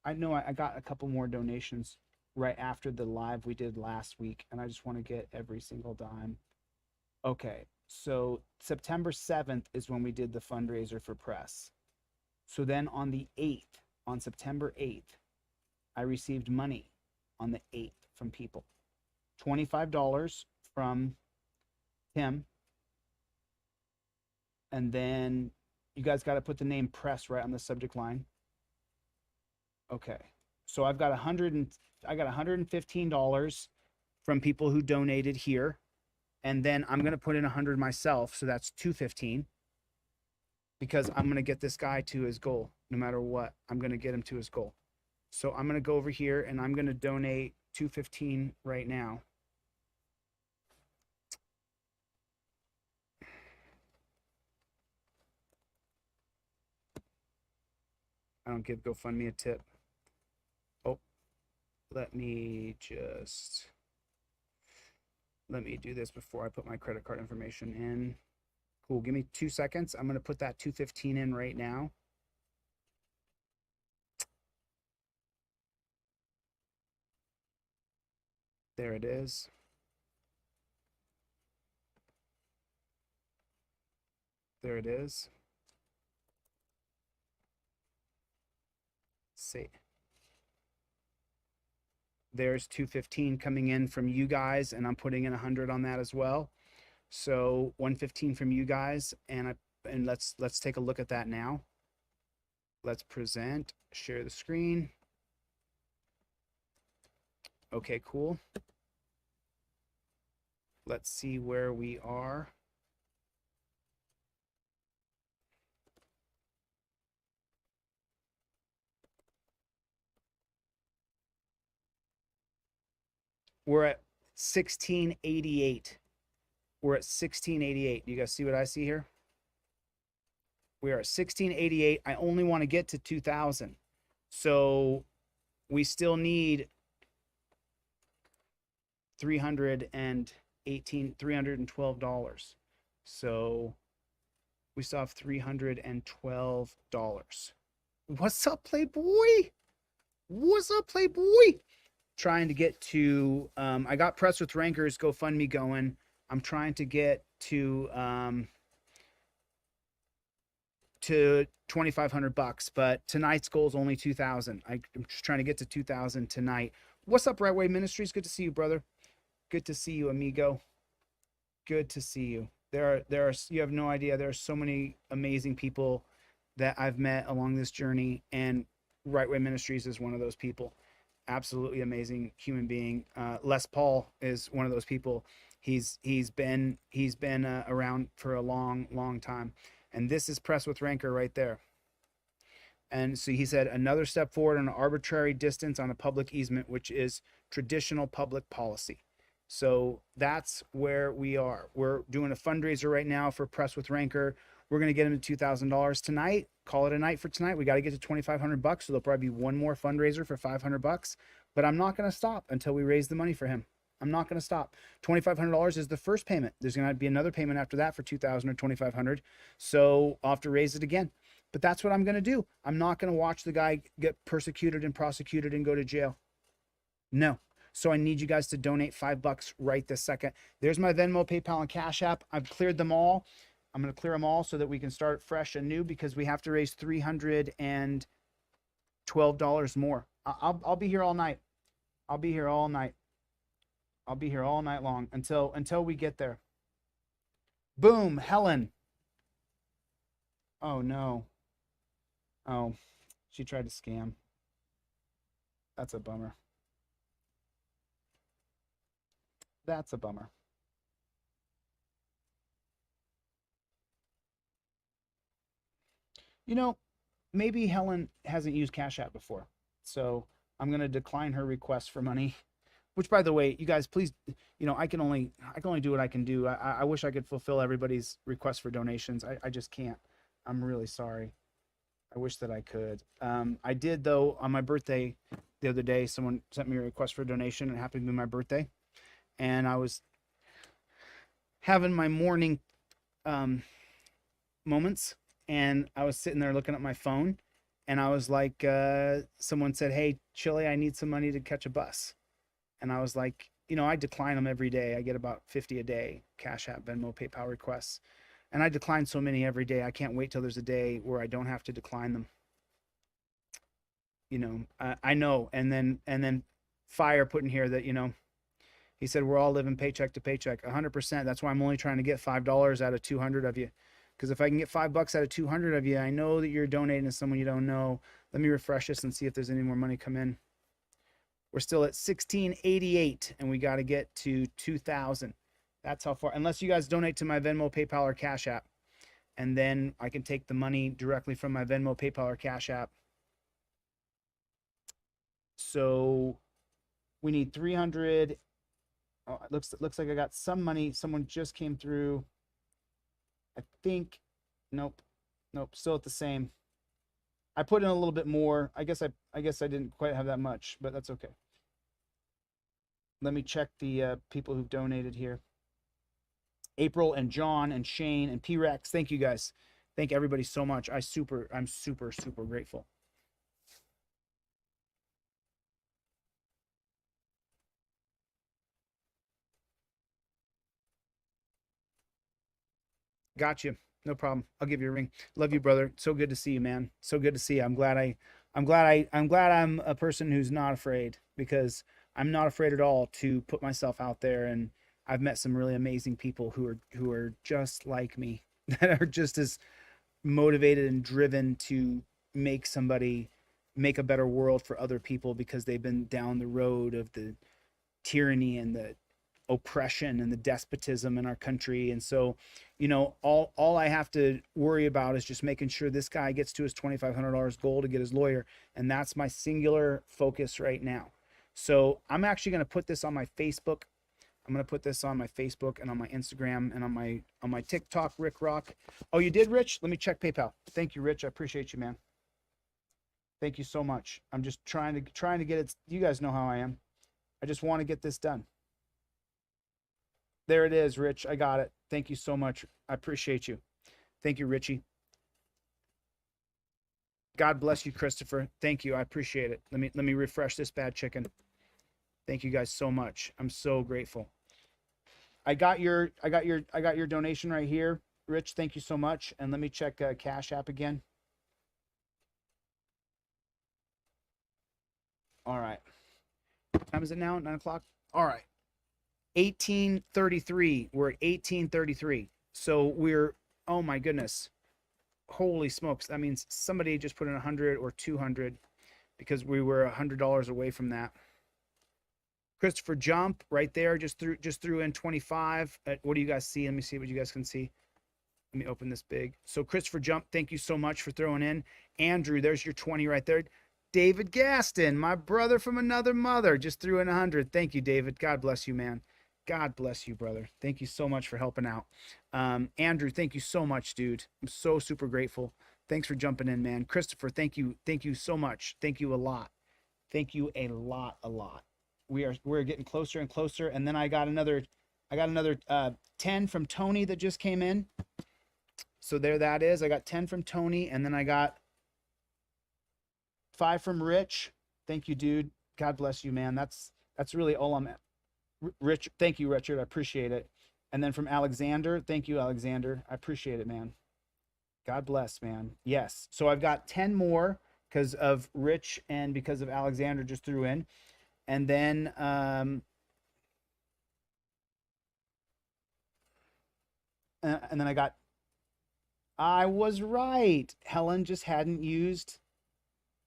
I know I got a couple more donations right after the live we did last week, and I just want to get every single dime. Okay, so September 7th is when we did the fundraiser for press. So then on the 8th, on September 8th, I received money on the 8th from people. $25 from Tim. And then you guys got to put the name press right on the subject line. Okay. So I got $115 from people who donated here. And then I'm going to put in 100 myself. So that's $215 because I'm going to get this guy to his goal. No matter what, I'm going to get him to his goal. So I'm going to go over here and I'm going to donate $215 right now. I don't give GoFundMe a tip. Oh, let me do this before I put my credit card information in. Cool. Give me 2 seconds. I'm going to put that $215 in right now. There it is. There it is. See. There's $215 coming in from you guys, and I'm putting in 100 on that as well. So $115 from you guys, and let's take a look at that now. Let's present, share the screen. Okay, cool. Let's see where we are. We're at 1688. We're at 1688. You guys see what I see here? We are at 1688. I only want to get to 2000. So we still need $312. So we still have $312. What's up, Playboy? What's up, Playboy? Trying to get to, I got Press with Rancor's GoFundMe going. I'm trying to get to 2,500 bucks, but tonight's goal is only 2,000. I'm just trying to get to 2,000 tonight. What's up, Right Way Ministries? Good to see you, brother. Good to see you, amigo. Good to see you. There are, you have no idea. There are so many amazing people that I've met along this journey, and Right Way Ministries is one of those people. Absolutely amazing human being. Les Paul is one of those people. He's been around for a long time. And this is Press with Rancor right there. And so he said, another step forward on an arbitrary distance on a public easement, which is traditional public policy. So that's where we are. We're doing a fundraiser right now for Press with Rancor. We're going to get him to $2,000 tonight. Call it a night for tonight. We got to get to 2,500 bucks. So there'll probably be one more fundraiser for 500 bucks, but I'm not going to stop until we raise the money for him. I'm not going to stop. $2,500 is the first payment. There's going to be another payment after that for 2,000 or 2,500. So I'll have to raise it again. But that's what I'm going to do. I'm not going to watch the guy get persecuted and prosecuted and go to jail. No. So I need you guys to donate $5 right this second. There's my Venmo, PayPal, and Cash App. I've cleared them all. I'm going to clear them all so that we can start fresh and new, because we have to raise $312 more. I'll be here all night. I'll be here all night. I'll be here all night long until we get there. Boom, Helen. Oh no. Oh, she tried to scam. That's a bummer. That's a bummer. You know, maybe Helen hasn't used Cash App before, so I'm gonna decline her request for money. Which, by the way, you guys, please, I can only do what I can do. I wish I could fulfill everybody's request for donations. I just can't. I'm really sorry. I wish that I could. I did, though, on my birthday the other day. Someone sent me a request for a donation. It happened to be my birthday, and I was having my morning moments, and I was sitting there looking at my phone, and I was like, someone said, "Hey, Chille, I need some money to catch a bus." And I was like, I decline them every day. I get about 50 a day, Cash App, Venmo, PayPal requests. And I decline so many every day. I can't wait till there's a day where I don't have to decline them. I know. And then Fire put in here that, he said, we're all living paycheck to paycheck. 100%. That's why I'm only trying to get $5 out of 200 of you. Because if I can get $5 out of 200 of you, I know that you're donating to someone you don't know. Let me refresh this and see if there's any more money come in. We're still at 1688, and we got to get to 2,000. That's how far, unless you guys donate to my Venmo, PayPal, or Cash App, and then I can take the money directly from my Venmo, PayPal, or Cash App. So we need 300. Oh, it looks like I got some money. Someone just came through. I think, nope, still at the same. I put in a little bit more. I guess I didn't quite have that much, but that's okay. Let me check the people who've donated here. April and John and Shane and P-Rex. Thank you guys. Thank everybody so much. I'm super grateful. Got you. No problem. I'll give you a ring. Love you, brother. So good to see you, man. So good to see you. I'm glad I'm a person who's not afraid, because I'm not afraid at all to put myself out there. And I've met some really amazing people who are just like me, that are just as motivated and driven to make a better world for other people, because they've been down the road of the tyranny and the oppression and the despotism in our country. And so, all I have to worry about is just making sure this guy gets to his $2,500 goal to get his lawyer. And that's my singular focus right now. So I'm actually going to put this on my Facebook. I'm going to put this on my Facebook and on my Instagram and on my TikTok, Rick Rock. Oh, you did, Rich? Let me check PayPal. Thank you, Rich. I appreciate you, man. Thank you so much. I'm just trying to get it. You guys know how I am. I just want to get this done. There it is, Rich. I got it. Thank you so much. I appreciate you. Thank you, Richie. God bless you, Christopher. Thank you. I appreciate it. Let me refresh this bad chicken. Thank you guys so much. I'm so grateful. I got your donation right here, Rich. Thank you so much. And let me check Cash App again. All right. What time is it now? 9 o'clock. All right. 1833. We're at 1833. So we're, oh my goodness. Holy smokes. That means somebody just put in 100 or 200 because we were $100 away from that. Christopher Jump right there just threw in 25. What do you guys see? Let me see what you guys can see. Let me open this big. So Christopher Jump, thank you so much for throwing in. Andrew, there's your 20 right there. David Gaston, my brother from another mother, just threw in 100. Thank you, David. God bless you, man. God bless you, brother. Thank you so much for helping out. Andrew, thank you so much, dude. I'm so super grateful. Thanks for jumping in, man. Christopher, thank you. Thank you so much. Thank you a lot. Thank you a lot. We're getting closer and closer. And then I got another 10 from Tony that just came in. So there that is. I got 10 from Tony, and then I got 5 from Rich. Thank you, dude. God bless you, man. That's really all I'm at. Rich, thank you, Richard. I appreciate it. And then from Alexander, thank you, Alexander. I appreciate it, man. God bless, man. Yes. So I've got 10 more because of Rich and because of Alexander just threw in. And then I was right. Helen just hadn't used.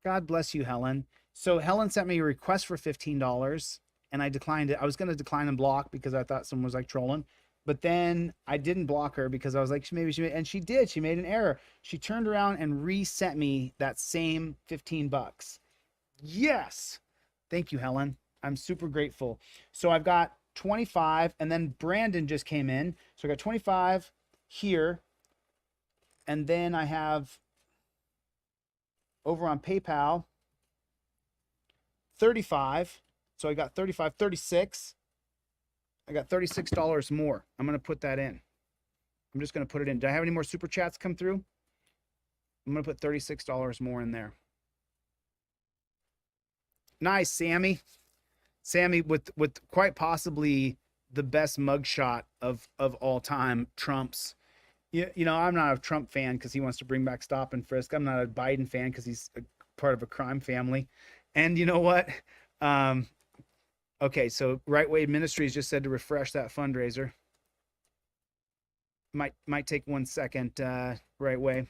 God bless you, Helen. So Helen sent me a request for $15 and I declined it. I was going to decline and block because I thought someone was like trolling, but then I didn't block her because I was like, maybe she made, and she did. She made an error. She turned around and resent me that same $15. Yes. Thank you, Helen. I'm super grateful. So I've got 25 and then Brandon just came in. So I got 25 here. And then I have over on PayPal, 35. So I got 35, 36. I got $36 more. I'm going to put that in. I'm just going to put it in. Do I have any more super chats come through? I'm going to put $36 more in there. Nice, Sammy. Sammy with quite possibly the best mugshot of all time, Trump's. You know, I'm not a Trump fan because he wants to bring back stop and frisk. I'm not a Biden fan because he's a part of a crime family. And you know what? Okay, so Right Way Ministries just said to refresh that fundraiser. Might take 1 second, Right Way.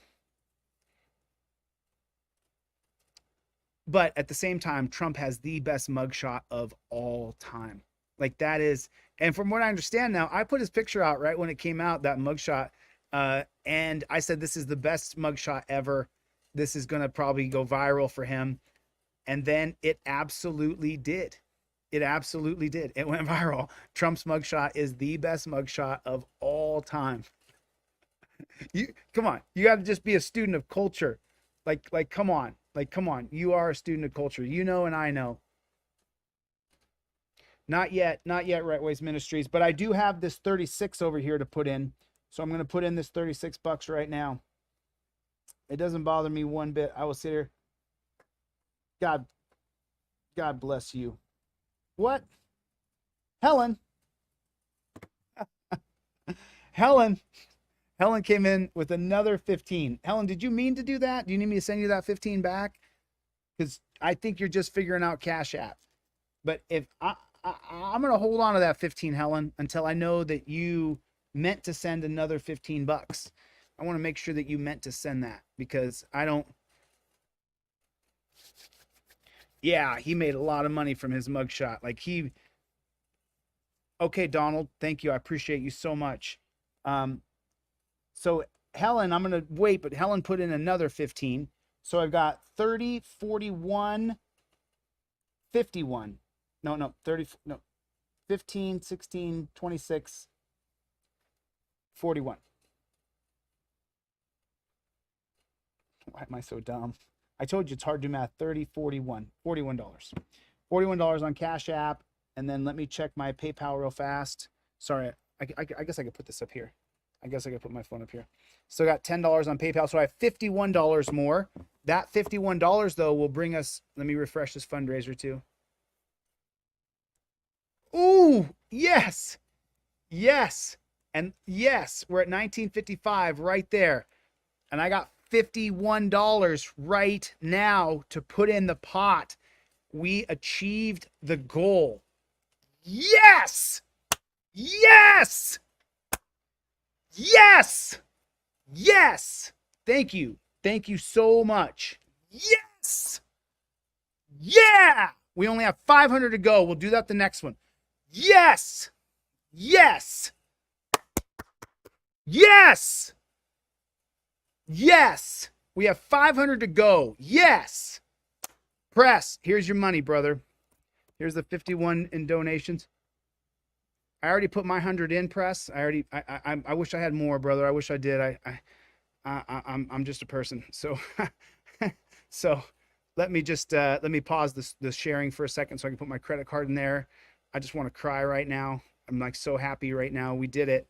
But at the same time, Trump has the best mugshot of all time. Like that is, and from what I understand now, I put his picture out right when it came out, that mugshot. And I said, this is the best mugshot ever. This is going to probably go viral for him. And then it absolutely did. It absolutely did. It went viral. Trump's mugshot is the best mugshot of all time. Come on. You got to just be a student of culture. Like, come on. Like, come on. You are a student of culture. You know, and I know. Not yet, Right Ways Ministries, but I do have this 36 over here to put in. So I'm going to put in this $36 right now. It doesn't bother me one bit. I will sit here. God bless you. What? Helen. Helen came in with another 15. Helen, did you mean to do that? Do you need me to send you that 15 back? Because I think you're just figuring out Cash App. But if I'm going to hold on to that 15, Helen, until I know that you meant to send another $15. I want to make sure that you meant to send that because I don't. Yeah, he made a lot of money from his mugshot. Like okay, Donald, thank you. I appreciate you so much. So Helen, I'm going to wait, but Helen put in another 15. So I've got 30, 41, 51. No, 30, no, 15, 16, 26, 41. Why am I so dumb? I told you it's hard to do math. 30, 41, $41. $41 on Cash App. And then let me check my PayPal real fast. Sorry, I guess I could put this up here. I guess I could put my phone up here. So I got $10 on PayPal. So I have $51 more. That $51 though will bring us, let me refresh this fundraiser too. Ooh, yes. Yes. And yes, we're at 1955 right there. And I got $51 right now to put in the pot. We achieved the goal. Yes! Yes! Yes! Yes! Thank you. Thank you so much. Yes! Yeah! We only have 500 to go. We'll do that the next one. Yes! Yes! Yes! Yes! We have 500 to go. Yes! Press, here's your money, brother. Here's the 51 in donations. I already put my 100 in, Press. I wish I had more, brother. I wish I did. I'm just a person. So so let me pause this sharing for a second so I can put my credit card in there. I just want to cry right now. I'm like so happy right now. We did it.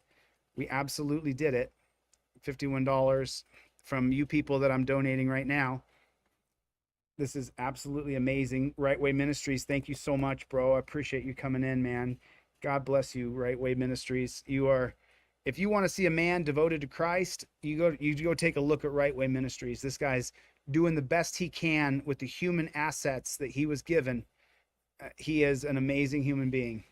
We absolutely did it. $51 from you people that I'm donating right now. This is absolutely amazing. Right Way Ministries, thank you so much, bro. I appreciate you coming in, man. God bless you, Right Way Ministries. You are, if you want to see a man devoted to Christ, you go take a look at Right Way Ministries. This guy's doing the best he can with the human assets that he was given. He is an amazing human being.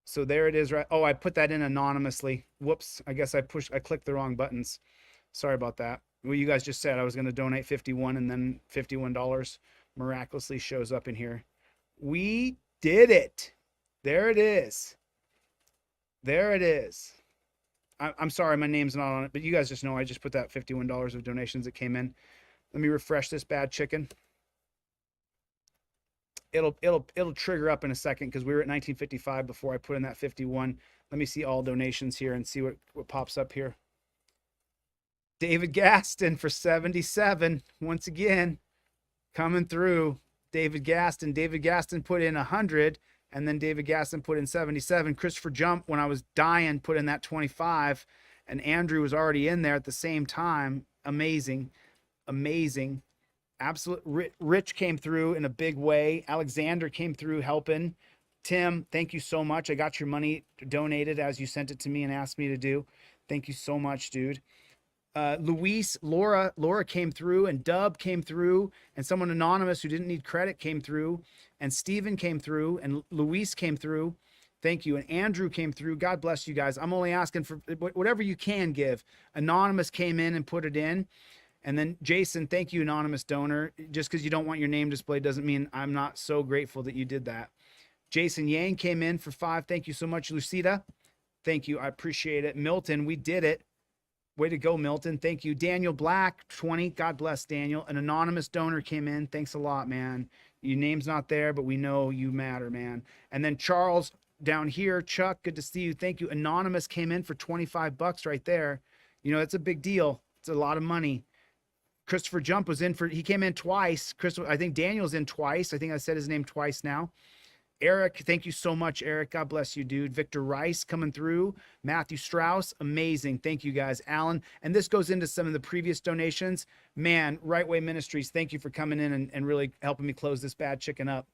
So there it is, right? Oh, I put that in anonymously. Whoops. I guess I clicked the wrong buttons. Sorry about that. Well, you guys just said I was going to donate 51 and then $51 miraculously shows up in here. We did it. There it is. There it is. I'm sorry, my name's not on it, but you guys just know I just put that $51 of donations that came in. Let me refresh this bad chicken. It'll trigger up in a second because we were at 1955 before I put in that 51. Let me see all donations here and see what pops up here. David Gaston for 77. Once again, coming through. David Gaston put in 100, and then David Gaston put in 77. Christopher Jump, when I was dying, put in that 25, and Andrew was already in there at the same time. Amazing. Amazing. Absolute. Rich came through in a big way. Alexander came through helping. Tim, thank you so much. I got your money donated as you sent it to me and asked me to do. Thank you so much, dude. Luis, Laura came through, and Dub came through, and someone anonymous who didn't need credit came through, and Steven came through, and Luis came through. Thank you. And Andrew came through. God bless you guys. I'm only asking for whatever you can give. Anonymous came in and put it in. And then Jason, thank you, anonymous donor. Just because you don't want your name displayed doesn't mean I'm not so grateful that you did that. Jason Yang came in for 5. Thank you so much. Lucida, thank you. I appreciate it. Milton, we did it. Way to go, Milton. Thank you. Daniel Black, 20. God bless, Daniel. An anonymous donor came in. Thanks a lot, man. Your name's not there, but we know you matter, man. And then Charles down here, Chuck, good to see you. Thank you. Anonymous came in for 25 bucks right there. You know, it's a big deal. It's a lot of money. Christopher Jump was in he came in twice. I think Daniel's in twice. I think I said his name twice now. Eric, thank you so much, Eric. God bless you, dude. Victor Rice coming through. Matthew Strauss, amazing. Thank you, guys. Alan, and this goes into some of the previous donations. Man, Right Way Ministries, thank you for coming in and really helping me close this bad chicken up.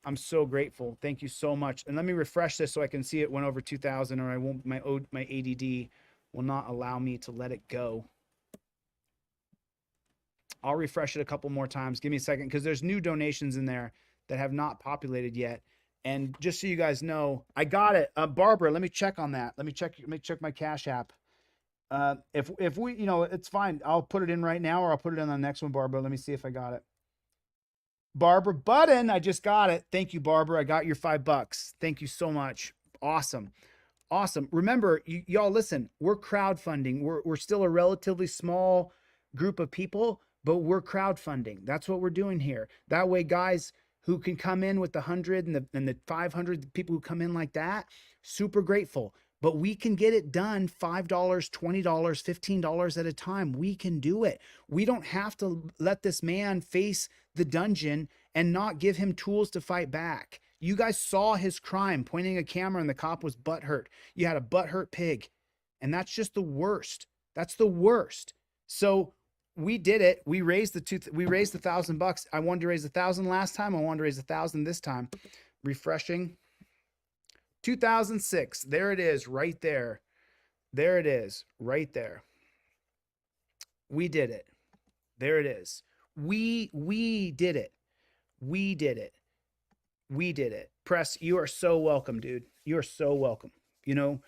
I'm so grateful. Thank you so much. And let me refresh this so I can see it went over 2,000, or I won't. My ADD will not allow me to let it go. I'll refresh it a couple more times. Give me a second, because there's new donations in there that have not populated yet. And just so you guys know, I got it. Barbara, let me check on that. Let me check my Cash App. If we, you know, it's fine. I'll put it in right now, or I'll put it in on the next one, Barbara. Let me see if I got it. Barbara Button, I just got it. Thank you, Barbara. I got your $5. Thank you so much. Awesome. Awesome. Remember, y'all listen, we're crowdfunding. We're still a relatively small group of people, but we're crowdfunding. That's what we're doing here. That way, guys, who can come in with the 100 and the 500 people who come in like that, super grateful. But we can get it done $5, $20, $15 at a time. We can do it. We don't have to let this man face the dungeon and not give him tools to fight back. You guys saw his crime, pointing a camera and the cop was butthurt. You had a butthurt pig. And that's just the worst. That's the worst. So we did it. We raised the $1,000. I wanted to raise 1,000 last time. I wanted to raise 1,000 this time. Refreshing. 2006. There it is, right there. There it is, right there. We did it. There it is. We did it. We did it. We did it. Press, you are so welcome, dude. You are so welcome. You know,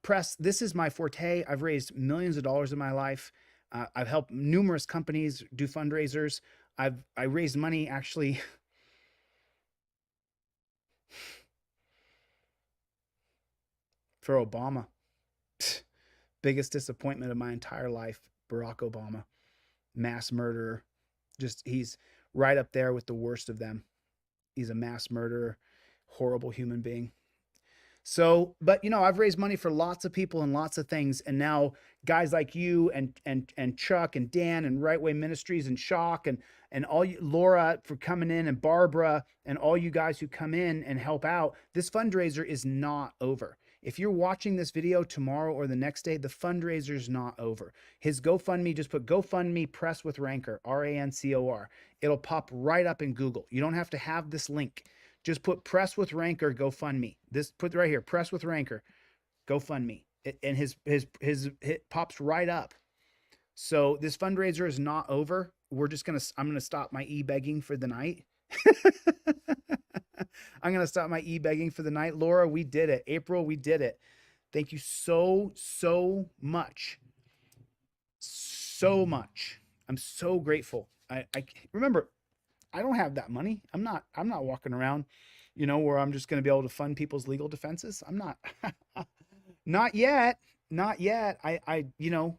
Press, this is my forte. I've raised millions of dollars in my life. I've helped numerous companies do fundraisers. I raised money actually for Obama. Biggest disappointment of my entire life, Barack Obama. Mass murderer. Just, he's right up there with the worst of them. He's a mass murderer, horrible human being. So, but you know, I've raised money for lots of people and lots of things. And now guys like you and Chuck and Dan and Right Way Ministries and Shock and all you, Laura, for coming in, and Barbara and all you guys who come in and help out. This fundraiser is not over. If you're watching this video tomorrow or the next day, the fundraiser is not over. His GoFundMe, just put GoFundMe Press with Rancor, R-A-N-C-O-R. It'll pop right up in Google. You don't have to have this link. Just put Press with Rancor, GoFundMe. This, put right here, Press with Rancor, GoFundMe. And it pops right up. So this fundraiser is not over. I'm gonna stop my e-begging for the night. I'm going to stop my e-begging for the night. Laura, we did it. April, we did it. Thank you so much. So much. I'm so grateful. I remember, I don't have that money. I'm not walking around, you know, where I'm just going to be able to fund people's legal defenses. I'm not, not yet. You know,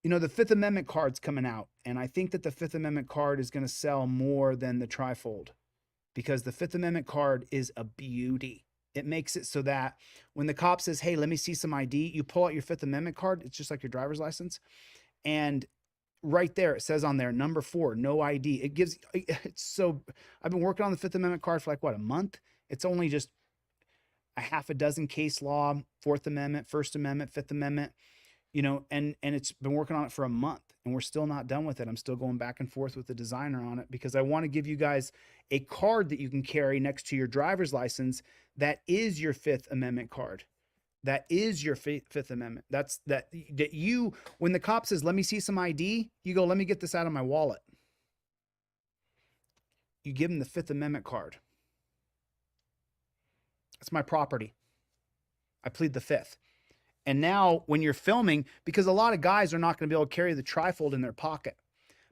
the Fifth Amendment card's coming out. And I think that the Fifth Amendment card is going to sell more than the trifold. Because the Fifth Amendment card is a beauty. It makes it so that when the cop says, hey, let me see some ID, you pull out your Fifth Amendment card. It's just like your driver's license. And right there, it says on there, number 4, no ID. I've been working on the Fifth Amendment card for like, what, a month? It's only just a half a dozen case law, Fourth Amendment, First Amendment, Fifth Amendment, you know, and it's been working on it for a month and we're still not done with it. I'm still going back and forth with the designer on it because I want to give you guys a card that you can carry next to your driver's license. That is your Fifth Amendment card. That is your Fifth Amendment. That you, when the cop says, let me see some ID, you go, let me get this out of my wallet. You give him the Fifth Amendment card. It's my property. I plead the Fifth. And now when you're filming, because a lot of guys are not going to be able to carry the trifold in their pocket,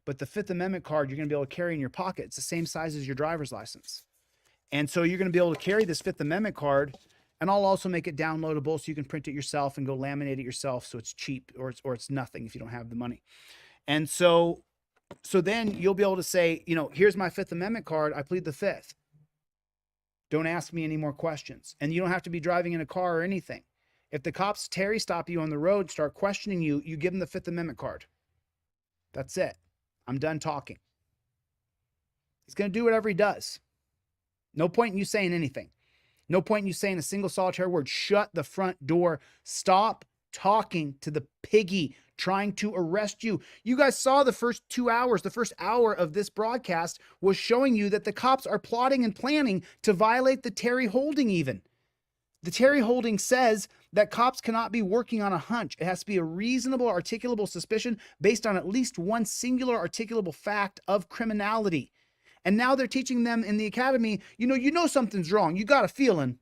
but the Fifth Amendment card, you're going to be able to carry in your pocket. It's the same size as your driver's license. And so you're going to be able to carry this Fifth Amendment card, and I'll also make it downloadable so you can print it yourself and go laminate it yourself. So it's cheap or it's nothing if you don't have the money. And so then you'll be able to say, you know, here's my Fifth Amendment card. I plead the Fifth. Don't ask me any more questions. And you don't have to be driving in a car or anything. If the cops Terry stop you on the road, start questioning you, you give them the Fifth Amendment card. That's it. I'm done talking. He's going to do whatever he does. No point in you saying anything. No point in you saying a single solitary word. Shut the front door. Stop talking to the piggy trying to arrest you. You guys saw the first 2 hours. The first hour of this broadcast was showing you that the cops are plotting and planning to violate the Terry holding even. The Terry holding says that cops cannot be working on a hunch. It has to be a reasonable, articulable suspicion based on at least one singular articulable fact of criminality. And now they're teaching them in the academy, you know something's wrong. You got a feeling.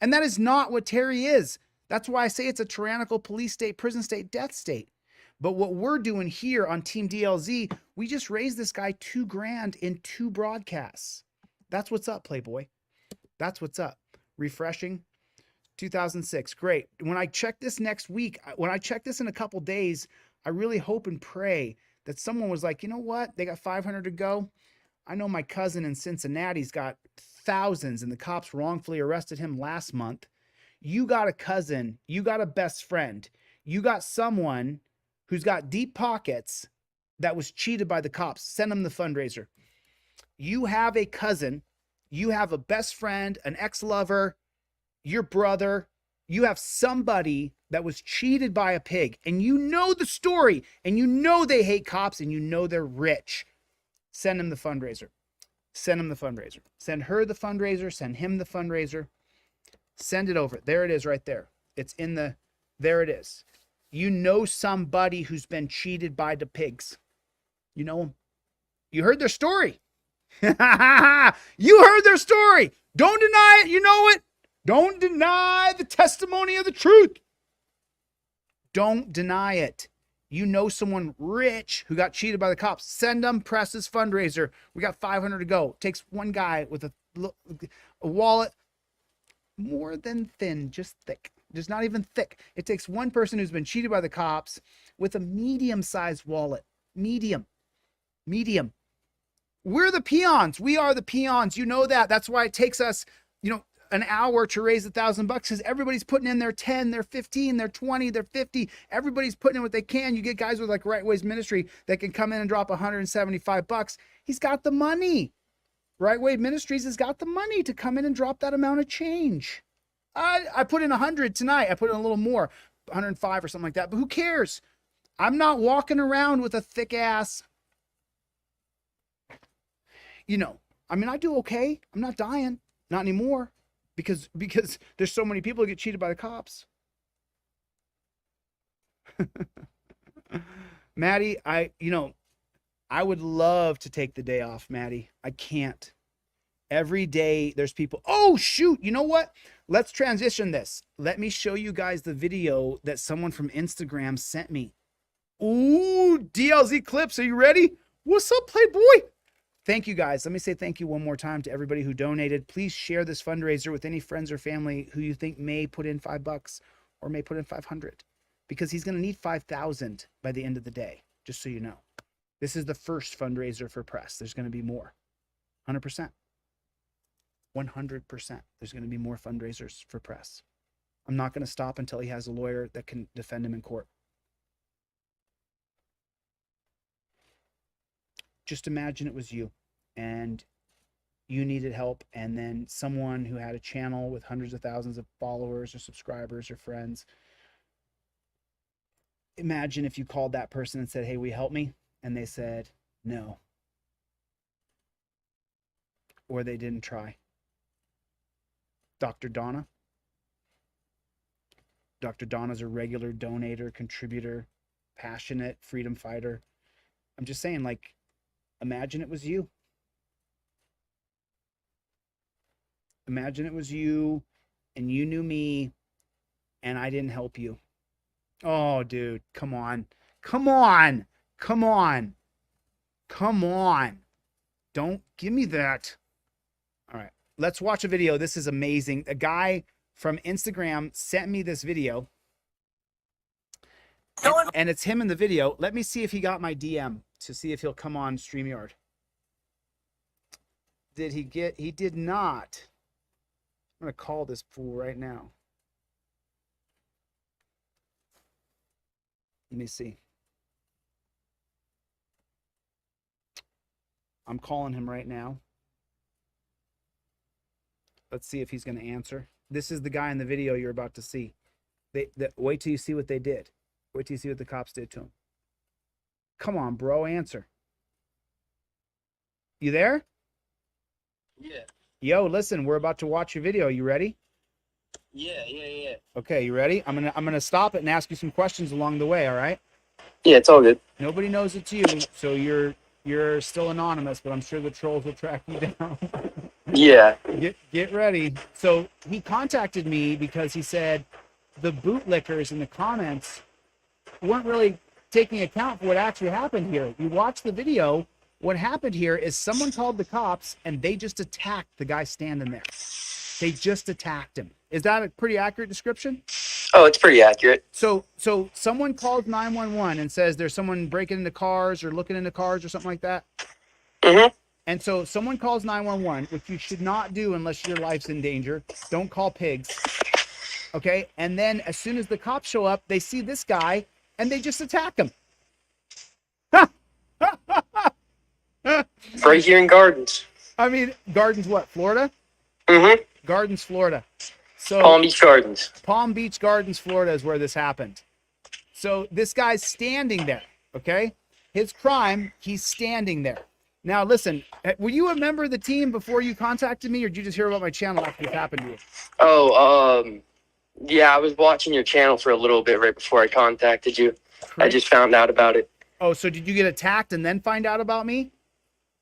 And that is not what Terry is. That's why I say it's a tyrannical police state, prison state, death state. But what we're doing here on Team DLZ, we just raised this guy $2,000 in 2 broadcasts. That's what's up, Playboy. That's what's up. Refreshing. 2006. Great. When I check this next week, when I check this in a couple days, I really hope and pray that someone was like, you know what? They got 500 to go. I know my cousin in Cincinnati's got thousands and the cops wrongfully arrested him last month. You got a cousin, you got a best friend, you got someone who's got deep pockets that was cheated by the cops. Send them the fundraiser. You have a cousin, you have a best friend, an ex-lover, your brother, you have somebody that was cheated by a pig, and you know the story, and you know they hate cops, and you know they're rich. Send them the fundraiser. Send them the fundraiser. Send her the fundraiser. Send him the fundraiser. Send it over. There it is right there. It's in the, there it is. You know somebody who's been cheated by the pigs. You know them. You heard their story. You heard their story. Don't deny it. You know it. Don't deny the testimony of the truth. Don't deny it. You know someone rich who got cheated by the cops. Send them Press's fundraiser. We got 500 to go. Takes one guy with a wallet more than thin, just thick. Just not even thick. It takes one person who's been cheated by the cops with a medium-sized wallet. Medium. We're the peons. We are the peons. You know that. That's why it takes us, an hour to raise $1,000 because everybody's putting in their 10, their 15, their 20, their 50. Everybody's putting in what they can. You get guys with like Right Ways Ministry that can come in and drop $175. He's got the money. Right Way Ministries has got the money to come in and drop that amount of change. I put in 100 tonight. I put in a little more, 105 or something like that. But who cares? I'm not walking around with a thick ass. I do okay. I'm not dying. Not anymore. Because there's so many people who get cheated by the cops. Maddie, I would love to take the day off, Maddie. I can't. Every day there's people. Oh, shoot. You know what? Let's transition this. Let me show you guys the video that someone from Instagram sent me. Ooh, DLZ Clips. Are you ready? What's up, Playboy? Thank you guys. Let me say thank you one more time to everybody who donated. Please share this fundraiser with any friends or family who you think may put in $5 or may put in 500 because he's going to need 5,000 by the end of the day, just so you know. This is the first fundraiser for Press. There's going to be more. 100%. 100%. There's going to be more fundraisers for Press. I'm not going to stop until he has a lawyer that can defend him in court. Just imagine it was you and you needed help, and then someone who had a channel with hundreds of thousands of followers or subscribers or friends. Imagine if you called that person and said, hey, will you help me? And they said, no. Or they didn't try. Dr. Donna. Dr. Donna's a regular donator, contributor, passionate freedom fighter. I'm just saying, imagine it was you. Imagine it was you and you knew me and I didn't help you. Oh, dude, come on. Come on. Come on. Come on. Don't give me that. All right, let's watch a video. This is amazing. A guy from Instagram sent me this video. And it's him in the video. Let me see if he got my DM to see if he'll come on StreamYard. Did he get? He did not. I'm going to call this fool right now. Let me see. I'm calling him right now. Let's see if he's going to answer. This is the guy in the video you're about to see. Wait till you see what they did. Wait till you see what the cops did to him. Come on, bro, answer. You there? Yeah. Yo, listen, we're about to watch your video. You ready? Yeah. Okay, you ready? I'm gonna stop it and ask you some questions along the way, all right? Yeah, it's all good. Nobody knows it's you, so you're still anonymous, but I'm sure the trolls will track you down. Yeah. Get ready. So he contacted me because he said the bootlickers in the comments weren't really taking account for what actually happened here. You watch the video. What happened here is someone called the cops and they just attacked the guy standing there. They just attacked him. Is that a pretty accurate description? Oh, it's pretty accurate. So someone calls 911 and says there's someone breaking into cars or looking into cars or something like that. Mm-hmm. And so someone calls 911, which you should not do unless your life's in danger. Don't call pigs. Okay. And then as soon as the cops show up, they see this guy and they just attack him. Right here in Gardens. I mean, Gardens, what? Florida? Mm-hmm. Gardens, Florida. So Palm Beach Gardens. Palm Beach Gardens, Florida is where this happened. So this guy's standing there. Okay. His crime, he's standing there. Now, listen, were you a member of the team before you contacted me, or did you just hear about my channel after this happened to you? Oh, yeah, I was watching your channel for a little bit right before I contacted you. I just found out about it. Oh, so did you get attacked and then find out about me?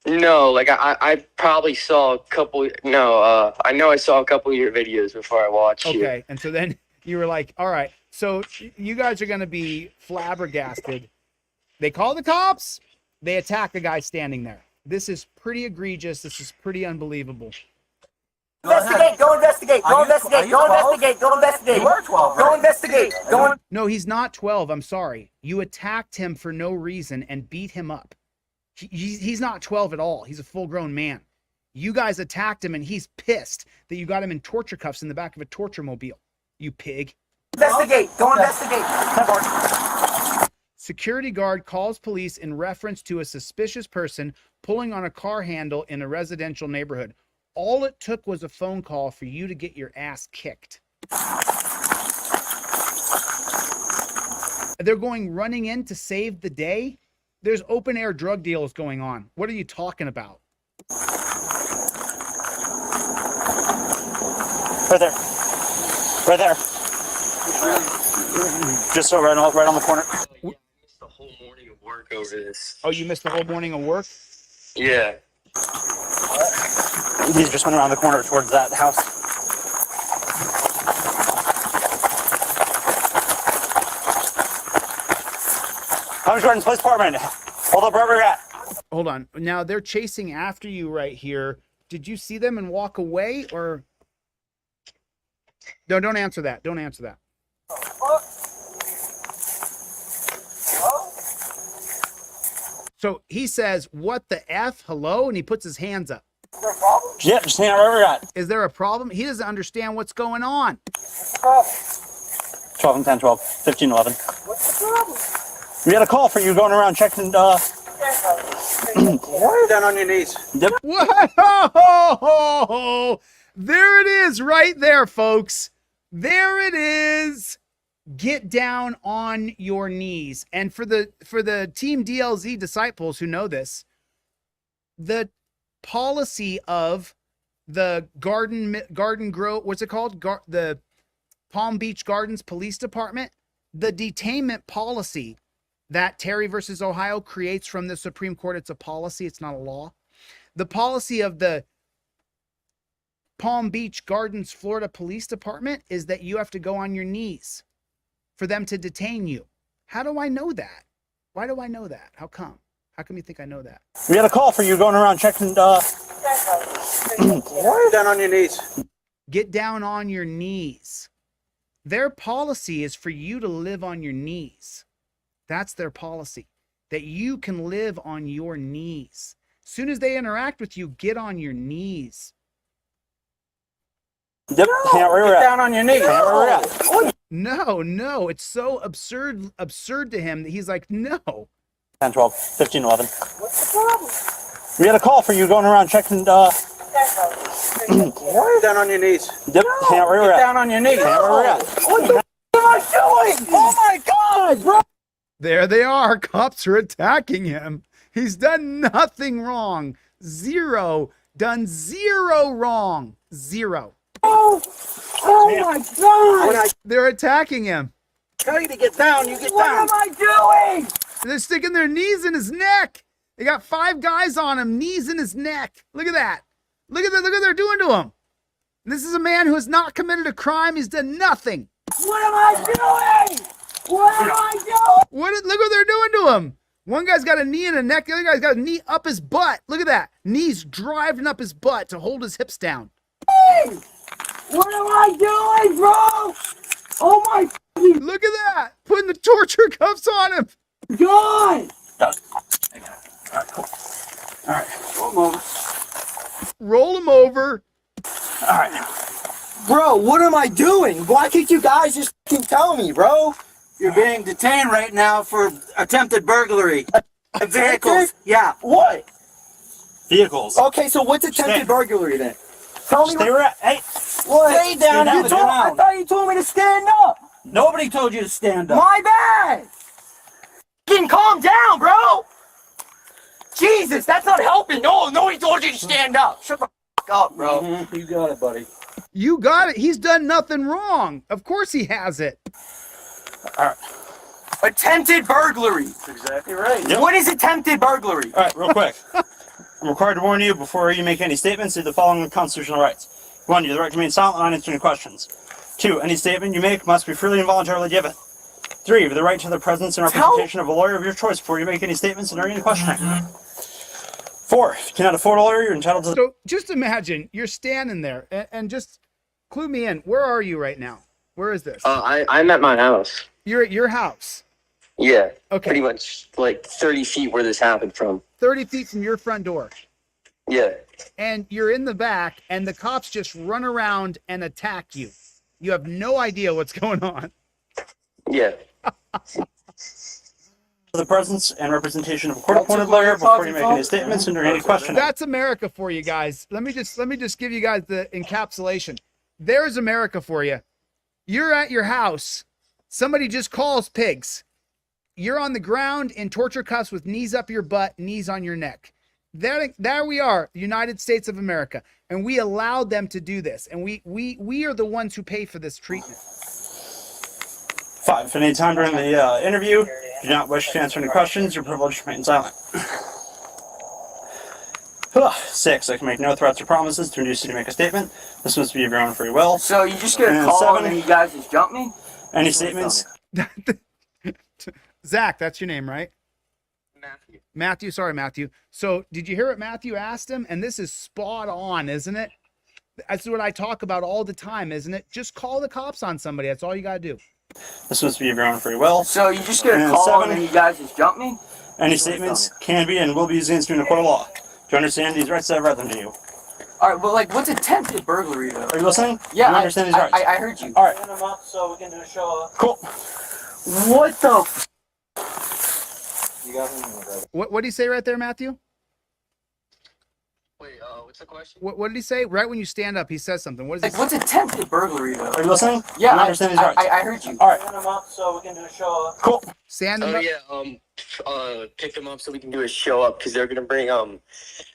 No, like I probably saw a couple. No, I know I saw a couple of your videos before I watched you. Okay, and so then you were like, all right, so you guys are going to be flabbergasted. They call the cops. They attack the guy standing there. This is pretty egregious. This is pretty unbelievable. Investigate, go investigate, go investigate, go investigate, go investigate. You are 12, right? Go investigate, go. No, he's not 12. I'm sorry. You attacked him for no reason and beat him up. He's not 12 at all. He's a full-grown man. You guys attacked him and he's pissed that you got him in torture cuffs in the back of a torture mobile. You pig. Investigate, go investigate. Security guard calls police in reference to a suspicious person pulling on a car handle in a residential neighborhood. All it took was a phone call for you to get your ass kicked. They're going running in to save the day. There's open air drug deals going on. What are you talking about? Right there. Right there. Just so right on the corner. Yeah, I missed the whole morning of work over this. Oh, you missed the whole morning of work? Yeah. He just went around the corner towards that house. Palm Beach Gardens Police Department. Hold up wherever you're at. Hold on. Now they're chasing after you right here. Did you see them and walk away, or? No, don't answer that. Don't answer that. So he says, "What the F? Hello?" And he puts his hands up. Yeah, just hang out wherever you're at. Is there a problem? He doesn't understand what's going on. 12 and 10, 12, 15, 11. What's the problem? We had a call for you going around checking, Down on your knees. Yep. Whoa! There it is right there, folks. There it is. Get down on your knees. And for the Team DLZ disciples who know this, the policy of the Garden Grove, what's it called? The Palm Beach Gardens Police Department, the detainment policy that Terry versus Ohio creates from the Supreme Court. It's a policy. It's not a law. The policy of the Palm Beach Gardens, Florida Police Department is that you have to go on your knees for them to detain you. How do I know that? Why do I know that? How come? How come you think I know that? We had a call for you going around checking, Down on your knees. Get down on your knees. Their policy is for you to live on your knees. That's their policy, that you can live on your knees. As soon as they interact with you, get on your knees. Yep, hang out where you're at. Down on your knees. Hang out where you're at. No, it's so absurd to him that he's like, no. 10, 12, 15, 11. What's the problem? We had a call for you going around checking, Down on your knees. Yep, hang out where you're at. Down on your knees. Hang out where you're at. What the f am I doing? Oh my God, bro! There they are. Cops are attacking him. He's done nothing wrong. Done zero wrong. Zero. Oh my God! When I They're attacking him. tell you to get down, you get down. What am I doing? They're sticking their knees in his neck. They got 5 guys on him, knees in his neck. Look at that. Look at what they're doing to him. This is a man who has not committed a crime. He's done nothing. What am I doing? What am I doing? Look what they're doing to him. One guy's got a knee in the neck. The other guy's got a knee up his butt. Look at that. Knees driving up his butt to hold his hips down. What am I doing, bro? Oh my Look at that. Putting the torture cuffs on him. God! All right. Roll him over. Roll him over. All right. Bro, what am I doing? Why can't you guys just fucking tell me, bro? You're being detained right now for attempted burglary. Vehicles. Yeah. What? Vehicles. Okay, so what's attempted burglary then? Tell me Stay what. hey, What? stay down on the I ground. thought you told me to stand up. Nobody told you to stand up. My bad. Fucking calm down, bro. Jesus, that's not helping. No, he told you to stand up. Shut the fuck up, bro. Mm-hmm. You got it, buddy. You got it. He's done nothing wrong. Of course he has it. All right. Attempted burglary. That's exactly right. Yep. What is attempted burglary? All right, real quick. I'm required to warn you before you make any statements of the following constitutional rights. 1, you have the right to remain silent and not answer any questions. 2, any statement you make must be freely and voluntarily given. 3, you have the right to the presence and representation of a lawyer of your choice before you make any statements and during any questioning. 4, if you cannot afford a lawyer, you're entitled to... So just imagine you're standing there and just clue me in. Where are you right now? Where is this? I'm at my house. You're at your house. Yeah. Okay. Pretty much like 30 feet where this happened from. 30 feet from your front door. Yeah. And you're in the back and the cops just run around and attack you. You have no idea what's going on. Yeah. the presence and representation of a court-appointed lawyer before you make any statements and during any questioning. That's America for you guys. Let me just give you guys the encapsulation. There's America for you. You're at your house. Somebody just calls pigs. You're on the ground in torture cuffs with knees up your butt, knees on your neck. There we are, the United States of America. And we allowed them to do this. And we are the ones who pay for this treatment. 5. If at any time during the interview you do not wish to answer any questions, you're privileged to remain silent. 6. I can make no threats or promises to induce you to make a statement. This must be of your own free will. So you just get a call 7, and then you guys just jump me? Any statements? Zach, that's your name, right? Matthew. Matthew, sorry, Matthew. So did you hear what Matthew asked him? And this is spot on, isn't it? That's what I talk about all the time, isn't it? Just call the cops on somebody. That's all you got to do. This must be of your own free will. So you just get a call 7, and then you guys just jump me? Any statements can be and will be used against you in a court of law. Do you understand these rights that I've read them to you? Alright, well, like, what's attempted burglary, though? Are you listening? Yeah, you understand these rights? I heard you. Alright. Them up so we can do a show up. Cool. What the f? What did he say right there, Matthew? Wait, what's the question? What did he say? Right when you stand up, he says something. What is Like, it? what's attempted burglary, though? Are you listening? Yeah, you understand these rights? I heard you. Alright. Them up so we can do a show up. Cool. Stand Oh up. yeah, pick them up so we can do a show up because they're gonna bring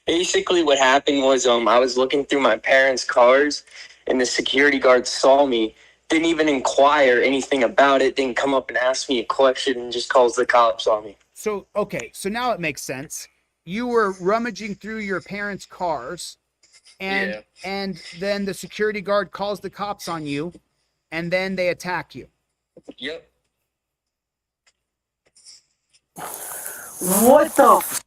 basically what happened was I was looking through my parents' cars and the security guard saw me, didn't even inquire anything about it, didn't come up and ask me a question and just calls the cops on me. So, okay, so now it makes sense. You were rummaging through your parents' cars and then the security guard calls the cops on you and then they attack you. Yep. What the f?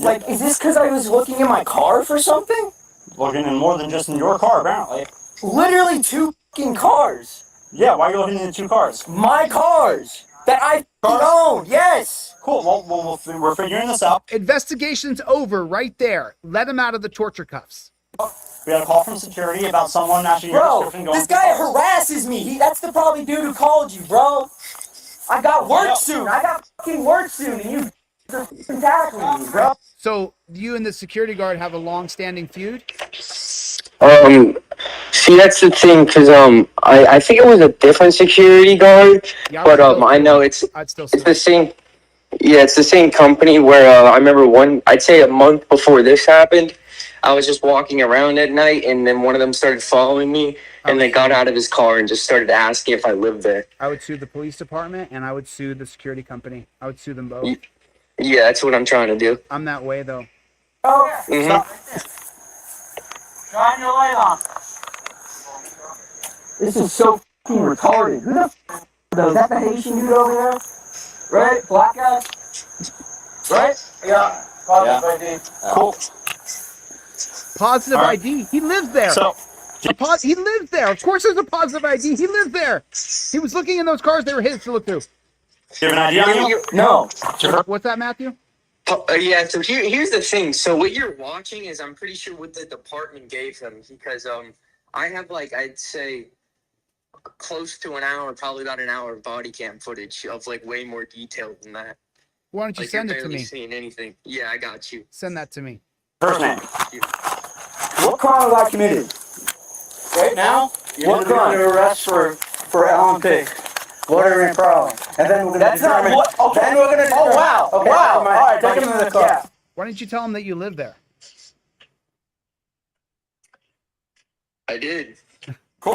Like, is this because I was looking in my car for something? Looking in more than just in your car, apparently. Literally 2 fucking cars. Yeah, why are you looking in 2 cars? My cars. That I own, yes. Cool, well, we're figuring this out. Investigation's over right there. Let him out of the torture cuffs. We had a call from security about someone matching your Bro, description going this guy harasses me. That's the probably dude who called you, bro. I got work soon. I got fucking work soon, and you are tackling me, bro. So you and the security guard have a long-standing feud? See, that's the thing, because I think it was a different security guard, Yeah, but I know it's the same. Yeah, it's the same company where I remember I'd say a month before this happened, I was just walking around at night, and then one of them started following me, and they got out of his car and just started asking if I lived there. I would sue the police department and I would sue the security company. I would sue them both. Yeah, that's what I'm trying to do. I'm that way though. Oh, Mhm. shine your light on. This is so fucking retarded. Who the f is that the Haitian dude over there? Right? Black guy? Right? Yeah. Cool. Positive ID. He lives there. So, He lives there. Of course there's a positive ID. He lives there. He was looking in those cars. They were his to look through. do you have an idea on you? No. What's that, Matthew? Yeah, so here's the thing. So what you're watching is, I'm pretty sure what the department gave them, because I have, like, I'd say close to an hour, probably about an hour of body cam footage of, like, way more detail than that. Why don't you Like, send you're it to barely me? seeing anything. Yeah, I got you. Send that to me. First name. What crime have I committed? Right now, what crime? Under arrest for Alan Pig. What are your problem? And then we're gonna determine. Okay. Then we're gonna. Oh wow! Okay, wow! All right, take him to the car. Yeah. Why didn't you tell him that you live there? I did. Cool.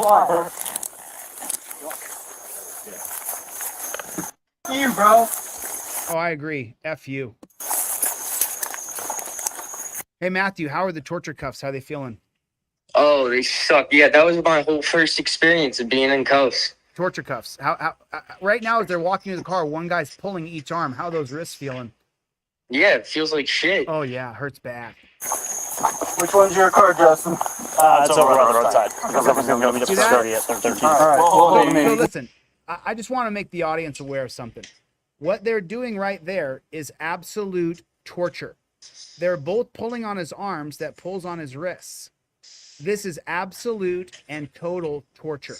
You, bro. Oh, I agree. F you. Hey, Matthew, how are the torture cuffs? How are they feeling? Oh, they suck. Yeah, that was my whole first experience of being in cuffs. Torture cuffs. How right now, as they're walking to the car, one guy's pulling each arm. How are those wrists feeling? Yeah, it feels like shit. Oh, yeah. Hurts bad. Which one's your car, Justin? It's over on the roadside. Because everyone's going to meet up See for that? 30 at 13. All right. So listen, I just want to make the audience aware of something. What they're doing right there is absolute torture. They're both pulling on his arms that pulls on his wrists. This is absolute and total torture.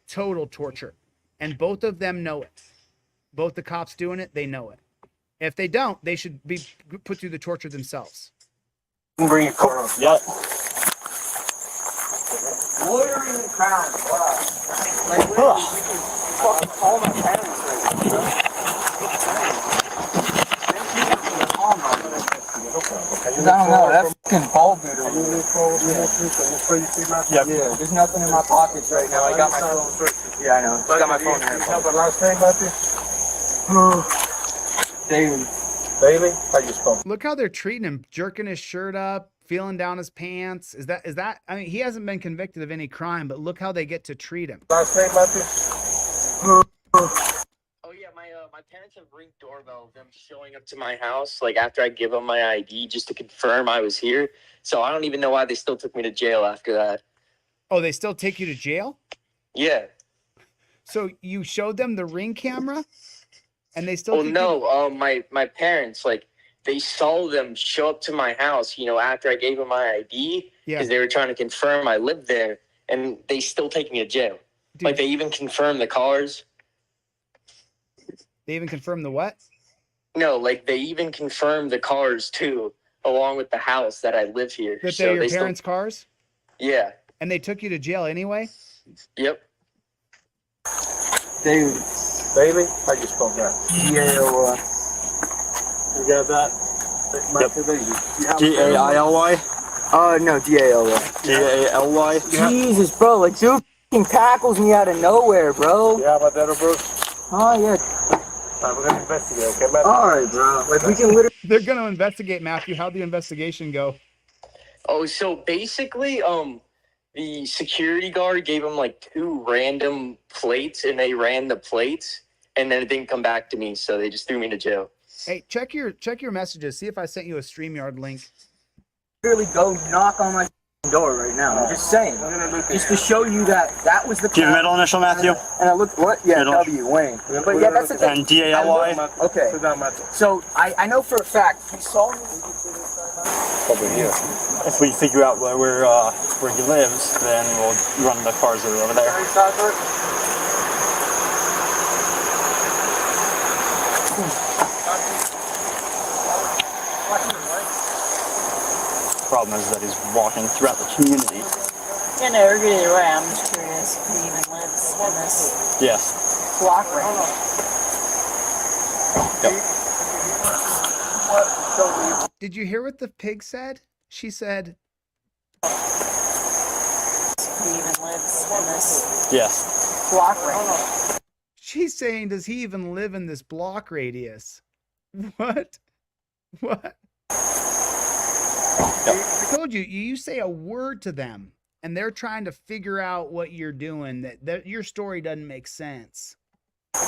Total torture. And both of them know it. Both the cops doing it, they know it. If they don't, they should be put through the torture themselves. Bring your car. Yep. Loitering and crowns. Wow. Like, fucking call my parents right now. I don't know, that fucking ball beater. Yeah, there's nothing in my pockets right now. I got my phone. Yeah, I know. I got my phone here. Last name, Daily. Daily? How you spell? Look how they're treating him, jerking his shirt up, feeling down his pants. Is that I mean, he hasn't been convicted of any crime, but look how they get to treat him. Last name, Oh yeah, my parents have ring doorbell of them showing up to my house, like, after I give them my ID just to confirm I was here. So I don't even know why they still took me to jail after that. Oh, they still take you to jail? Yeah. So you showed them the Ring camera, and they still. Well, no. My parents, like, they saw them show up to my house, after I gave them my ID, because they were trying to confirm I lived there, and they still take me to jail. Dude. Like, they even confirmed the cars. They even confirmed the what? No, like, they even confirmed the cars too, along with the house that I live here. That they're your parents' cars? Yeah. And they took you to jail anyway? Yep. Daily. Daily? How you spell that? D-A-L-Y. You got that? Yep. D-A-I-L-Y? No, D-A-L-Y. D-A-L-Y? Jesus, bro, like, dude f***ing tackles me out of nowhere, bro. Yeah, about that, bro. Oh, yeah. Alright, we're gonna investigate, okay, man? Alright, bro. Like, we can literally... They're gonna investigate, Matthew. How'd the investigation go? Oh, so basically, the security guard gave him, like, 2 random plates, and they ran the plates, and then it didn't come back to me, so they just threw me to jail. Hey, check your messages. See if I sent you a StreamYard link. Literally go knock on my door right now. I'm just saying. Just to show you that was the... Do you have middle initial, Matthew? And I looked... What? Yeah, Middle. W, Wayne. But yeah, that's the thing. And D-A-L-Y? Okay. So, I know for a fact, he saw me... Over here. If we figure out where he lives, then we'll run the cars that are over there. Problem is that he's walking throughout the community. Yeah, no, we're good either way. I'm just curious who even lives in this Yes. block right now. Yep. Did you hear what the pig said? She said, Who even lives in this Yes. block right now. she's saying, does he even live in this block radius? What? What? Yep. I told you, you say a word to them and they're trying to figure out what you're doing, that your story doesn't make sense. You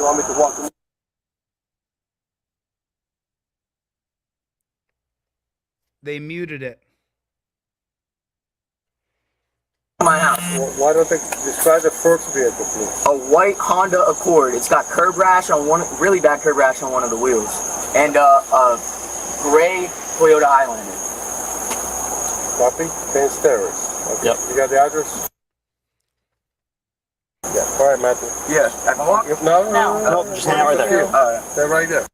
want me to walk? They muted it. My my house. Why don't they describe the first vehicle, please? A white Honda Accord. It's got curb rash on one, really bad curb rash on one of the wheels, and a gray Toyota Highlander. Copy. 10 Stairs. Okay. Yep. You got the address? Yeah. All right, Matthew. Yeah. I can walk. No, just hang out right there. They're right there.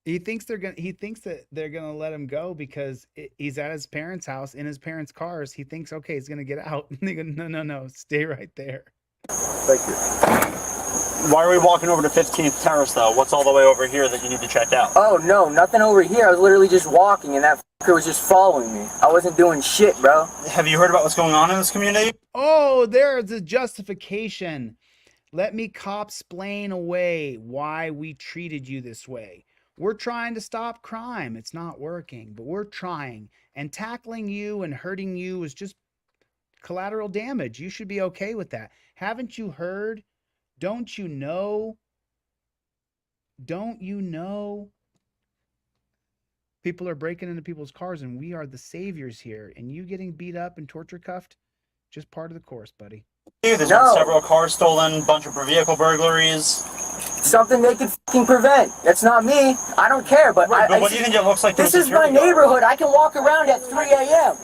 He thinks that they're gonna let him go because he's at his parents' house in his parents' cars. He thinks, okay, he's gonna get out. And they go, no, stay right there. Thank you. Why are we walking over to 15th Terrace though? What's all the way over here that you need to check out? Oh no, nothing over here. I was literally just walking, and that fucker was just following me. I wasn't doing shit, bro. Have you heard about what's going on in this community? Oh, there's a justification. Let me cop-splain away why we treated you this way. We're trying to stop crime. It's not working, but we're trying. And tackling you and hurting you is just collateral damage. You should be okay with that. Haven't you heard? Don't you know? Don't you know? People are breaking into people's cars and we are the saviors here. And you getting beat up and torture cuffed, just part of the course, buddy. There's been several cars stolen, bunch of vehicle burglaries. Something they can fucking prevent. That's not me. I don't care, but Right, but what do you think it looks like? This is my neighborhood. I can walk around at 3 a.m.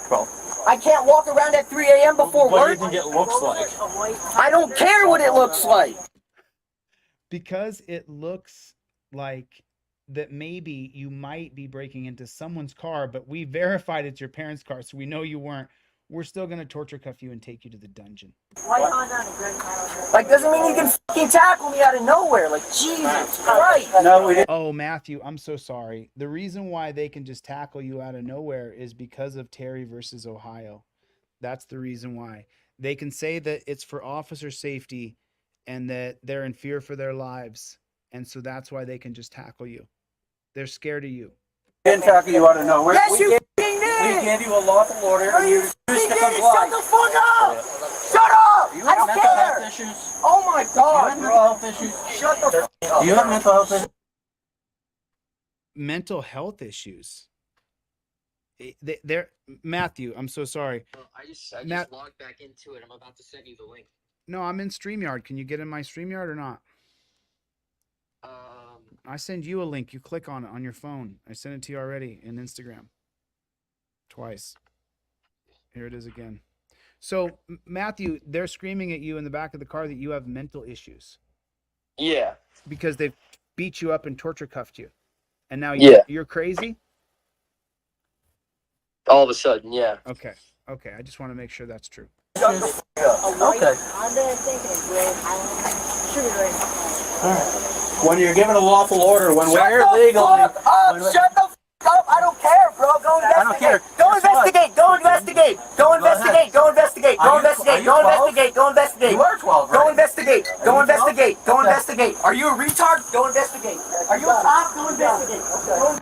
Well, I can't walk around at 3 a.m. before what do work. you think it looks like? I don't care what it looks like. Because it looks like that maybe you might be breaking into someone's car, but we verified it's your parents' car, so we know you weren't. We're still going to torture cuff you and take you to the dungeon. Like, doesn't mean you can fucking tackle me out of nowhere. Like, Jesus Christ. No, we didn't. Oh, Matthew, I'm so sorry. The reason why they can just tackle you out of nowhere is because of Terry versus Ohio. That's the reason why. They can say that it's for officer safety and that they're in fear for their lives. And so that's why they can just tackle you. They're scared of you. Didn't tackle you out of nowhere. Yes, you We gave you a lawful order and you refused to Shut comply. the fuck up! Shut up! You I have don't mental care! health issues? Oh my Do you god, have mental bro! health issues? Shut the fuck up! Do you have mental health issues? Mental health issues. They're Matthew, I'm so sorry. I just logged back into it. I'm about to send you the link. No, I'm in StreamYard. Can you get in my StreamYard or not? I send you a link. You click on it on your phone. I sent it to you already in Instagram. Twice. Here it is again. So, Matthew, they're screaming at you in the back of the car that you have mental issues. Yeah. Because they've beat you up and torture cuffed you. And now you're crazy? All of a sudden, yeah. Okay. I just want to make sure that's true. Shut the fuck up! Okay. I'm thinking of gray Highlander. Should be right. All right. When you're given a lawful order, when Shut we're the legally... fuck up! Shut the fuck up! I don't care, bro. Go investigate. I don't care. Go investigate. Go investigate. Go investigate. Go investigate. Go investigate. Go investigate. Go investigate. You are 12, right? Go investigate. Go investigate. Go investigate. Are you a retard? Go investigate. Are you a cop? Go investigate. Go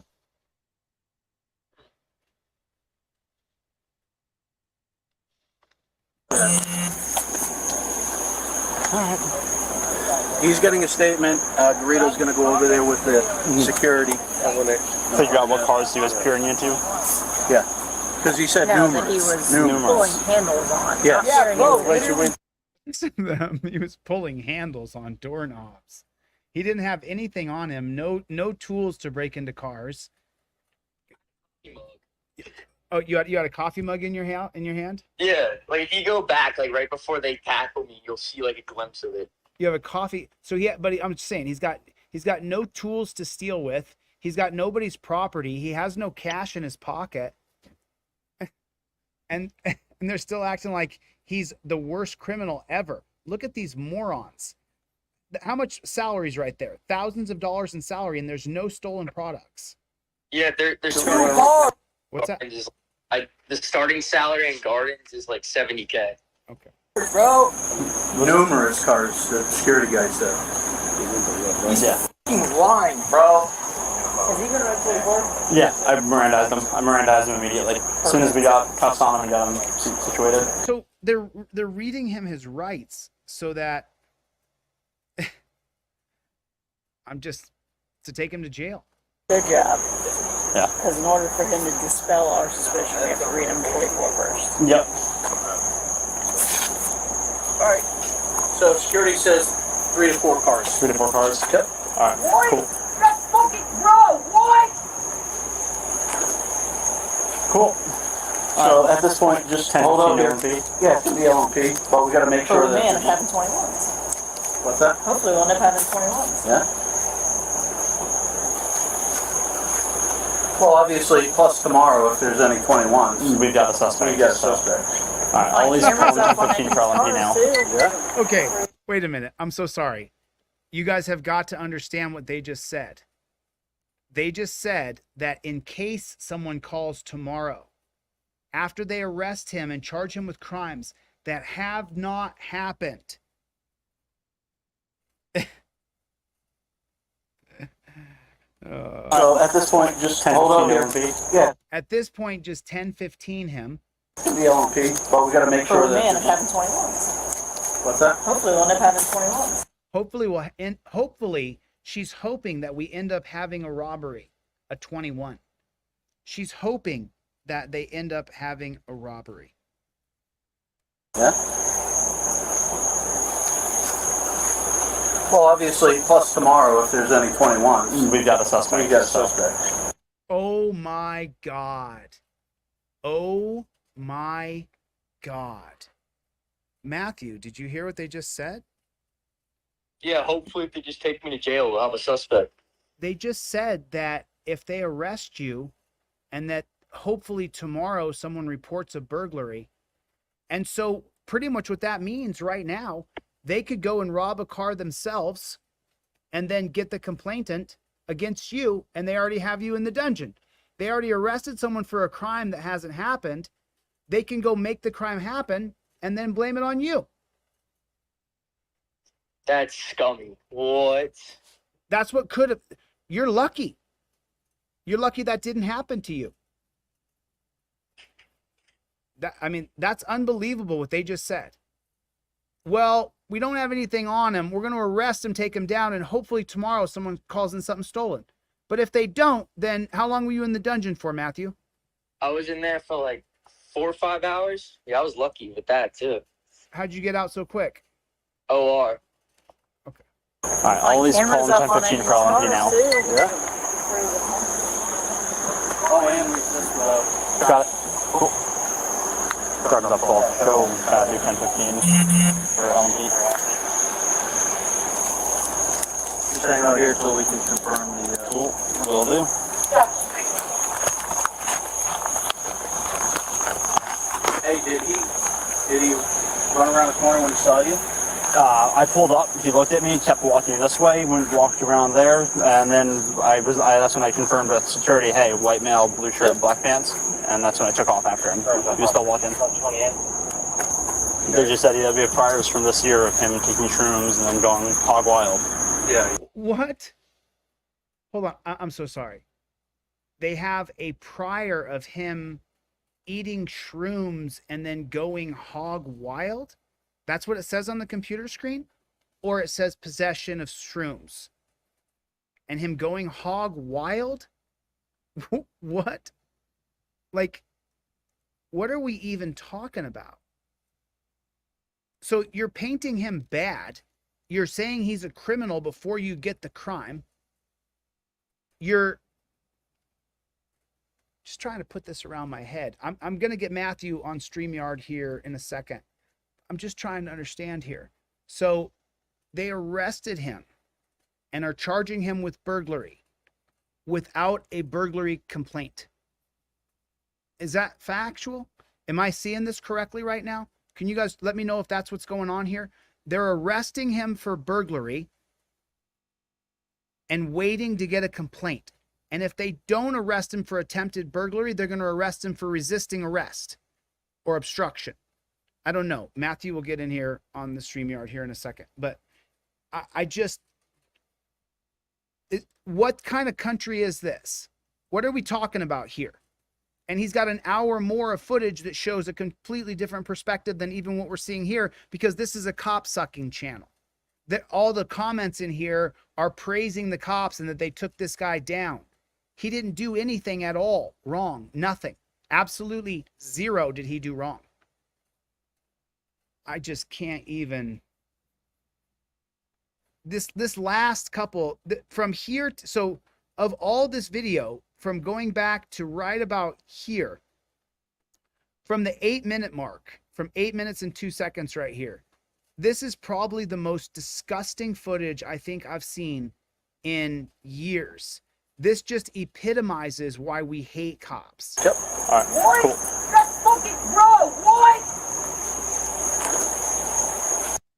He's getting a statement. Dorito's going to go over there with the security. Figure out what cars he was peering into. Yeah. Because he said No, that he numerous. was Numerous. pulling handles on. Yeah. Steering wheel. Right, you win. Listen to them. He was pulling handles on doorknobs. He didn't have anything on him. No tools to break into cars. Oh, you had a coffee mug in your hand? Yeah, like if you go back, like right before they tackle me, you'll see like a glimpse of it. You have a coffee. So but I'm just saying he's got no tools to steal with. He's got nobody's property. He has no cash in his pocket. And they're still acting like he's the worst criminal ever. Look at these morons. How much salary's right there? Thousands of dollars in salary, and there's no stolen products. Yeah, there's What's that? The starting salary in Gardens is like $70K. Okay. Bro, Numerous cars, the security guy said. Yeah. fucking lying, bro. Is he gonna report court? Yeah, I Mirandized him immediately. As soon as we got cuffs on him and got him situated. So they're reading him his rights so that to take him to jail. Good job. Yeah. Because in order for him to dispel our suspicion, we have to read him 44 first. Yep. All right. So security says 3 to 4 cars. 3 to 4 cars? Yep. All right, What? cool. That's fucking bro, what? Cool. So at this point, just 10 Hold on 15 here. LMP. Yeah, it's gonna be LMP, but we gotta make Oh sure man, I'm that. having 21s. What's that? Hopefully we'll end up having 21s. Yeah. Well, obviously, plus tomorrow if there's any 21s. We've got a suspect. We got a suspect. All right, I'll leave Cameras it up on 15 for these LMP now. cars, too. Yeah. Okay, wait a minute. I'm so sorry. You guys have got to understand what they just said. They just said that in case someone calls tomorrow, after they arrest him and charge him with crimes that have not happened. So at this point, just 10 Hold on 15 here. LMP. Yeah, At this point, just 10-15 him. it's gonna be LMP, but we gotta make sure Oh man, I'm that. having 21s. What's that? Hopefully we'll end up having 21s. Hopefully, she's hoping that we end up having a robbery, a 21. She's hoping that they end up having a robbery. Yeah. Well, obviously, plus tomorrow if there's any 21s. We've got a suspect. We got a suspect. Oh my God. Oh my God. Matthew, did you hear what they just said? Yeah, hopefully if they just take me to jail, we'll have a suspect. They just said that if they arrest you and that hopefully tomorrow someone reports a burglary. And so pretty much what that means right now, they could go and rob a car themselves and then get the complainant against you, and they already have you in the dungeon. They already arrested someone for a crime that hasn't happened. They can go make the crime happen and then blame it on you. That's scummy. What? That's what could have. You're lucky. You're lucky that didn't happen to you. That's unbelievable what they just said. Well, we don't have anything on him. We're going to arrest him, take him down, and hopefully tomorrow someone calls in something stolen. But if they don't, then how long were you in the dungeon for, Matthew? I was in there for like 4 or 5 hours. Yeah, I was lucky with that too. How'd you get out so quick? OR. All right, I'll leave Cameras Paul up on 10 15 these for LMP cars, now. too. Yeah. Oh, and this, Got it. Cool. Starting up, Paul. Go do 10 15 for LMP. just hang out here till we can confirm the. Cool. Will do. Hey, did he run around the corner when he saw you? I pulled up, he looked at me, kept walking this way, walked around there, and then that's when I confirmed with security, hey, white male, blue shirt, black pants, and that's when I took off after him. He was still walking. They just said there'd be priors from this year of him taking shrooms and then going hog wild. Yeah. What? Hold on. I'm so sorry. They have a prior of him eating shrooms and then going hog wild? That's what it says on the computer screen? Or it says possession of shrooms and him going hog wild? What? Like, what are we even talking about? So you're painting him bad. You're saying he's a criminal before you get the crime. You're just trying to put this around my head. I'm going to get Matthew on StreamYard here in a second. I'm just trying to understand here. So they arrested him and are charging him with burglary without a burglary complaint. Is that factual? Am I seeing this correctly right now? Can you guys let me know if that's what's going on here? They're arresting him for burglary and waiting to get a complaint. And if they don't arrest him for attempted burglary, they're going to arrest him for resisting arrest or obstruction. I don't know. Matthew will get in here on the StreamYard here in a second. But what kind of country is this? What are we talking about here? And he's got an hour more of footage that shows a completely different perspective than even what we're seeing here, because this is a cop sucking channel. That all the comments in here are praising the cops and that they took this guy down. He didn't do anything at all wrong. Nothing. Absolutely zero did he do wrong. I just can't even. This last couple from here. So of all this video, from going back to right about here, from the 8-minute mark, from 8 minutes and 2 seconds right here, this is probably the most disgusting footage I think I've seen in years. This just epitomizes why we hate cops. Yep. All right. What? Cool. That's fucking bro. What?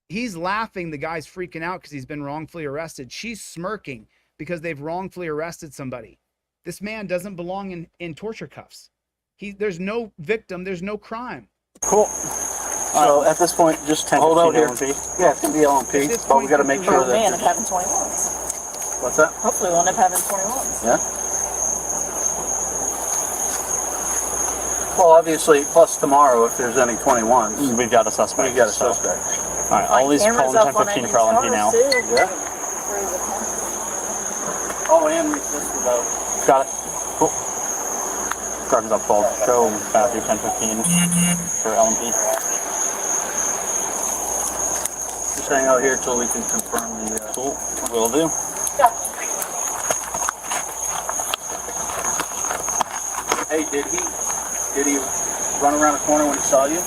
He's laughing. The guy's freaking out because he's been wrongfully arrested. She's smirking because they've wrongfully arrested somebody. This man doesn't belong in torture cuffs. There's no victim. There's no crime. Cool. So at this point, just 10 Hold out here. LMP. Yeah, it's gonna be LMP, but we gotta make sure Oh man, that. if having 21s. What's that? Hopefully we'll end up having 21s. Yeah. Well, obviously, plus tomorrow, if there's any 21s, We've got a suspect. we got a so- suspect. All right, I'll at least call him 10:15 for LMP now. Yeah. Oh, and resist without. Got it. Cool. Charges up 12. Show Matthew 10:15 for LMP. Just hang out here till we can confirm the. Cool. Will do. Hey, did he run around the corner when he saw you?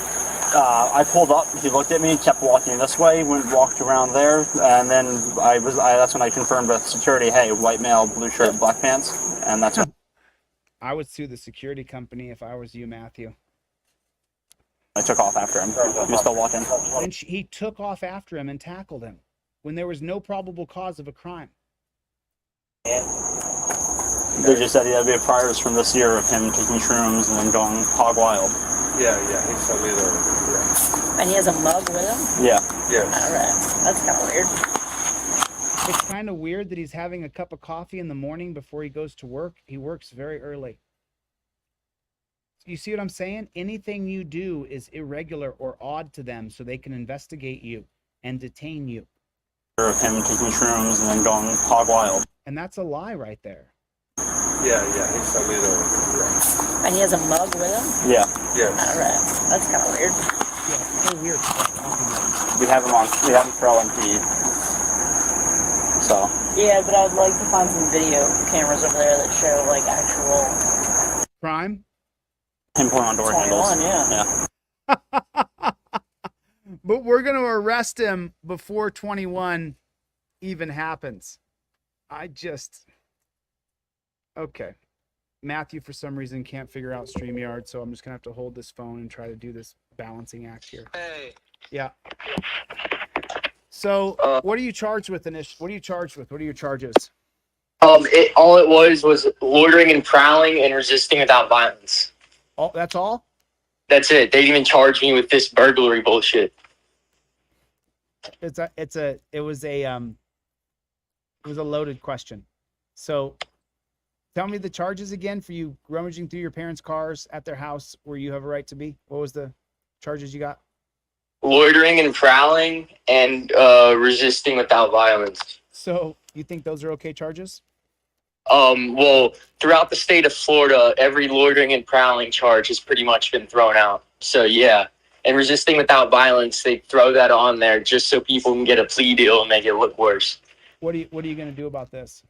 I pulled up. He looked at me, kept walking this way, walked around there, and then that's when I confirmed with security, hey, white male, blue shirt, black pants, and that's when I would sue the security company if I was you, Matthew. I took off after him. He was still walking. And he took off after him and tackled him when there was no probable cause of a crime. They just said he had to be a priors from this year of him taking shrooms and then going hog wild. Yeah, he told me that. And he has a mug with him? Yeah. Alright. That's kind of weird. It's kind of weird that he's having a cup of coffee in the morning before he goes to work. He works very early. You see what I'm saying? Anything you do is irregular or odd to them so they can investigate you and detain you. Of him taking shrooms and then going hog wild. And that's a lie right there. Yeah, he told me that. And he has a mug with him? Yeah. Alright. That's kind of weird. Yeah, it's so weird. We have him for LMP. So. Yeah, but I'd like to find some video cameras over there that show like actual crime. Him pulling on door handles. 21, yeah. But we're going to arrest him before 21 even happens. Okay. Matthew, for some reason, can't figure out StreamYard, so I'm just going to have to hold this phone and try to do this balancing act here. Hey. Yeah. So, what are you charged with, Anish? What are you charged with? What are your charges? All it was loitering and prowling and resisting without violence. Oh, that's all? That's it. They didn't even charge me with this burglary bullshit. It was a loaded question. So, tell me the charges again for you rummaging through your parents' cars at their house where you have a right to be. What was the charges you got? Loitering and prowling and resisting without violence. So, you think those are okay charges? Well, throughout the state of Florida, every loitering and prowling charge has pretty much been thrown out. So, yeah. And resisting without violence, they throw that on there just so people can get a plea deal and make it look worse. What are you going to do about this?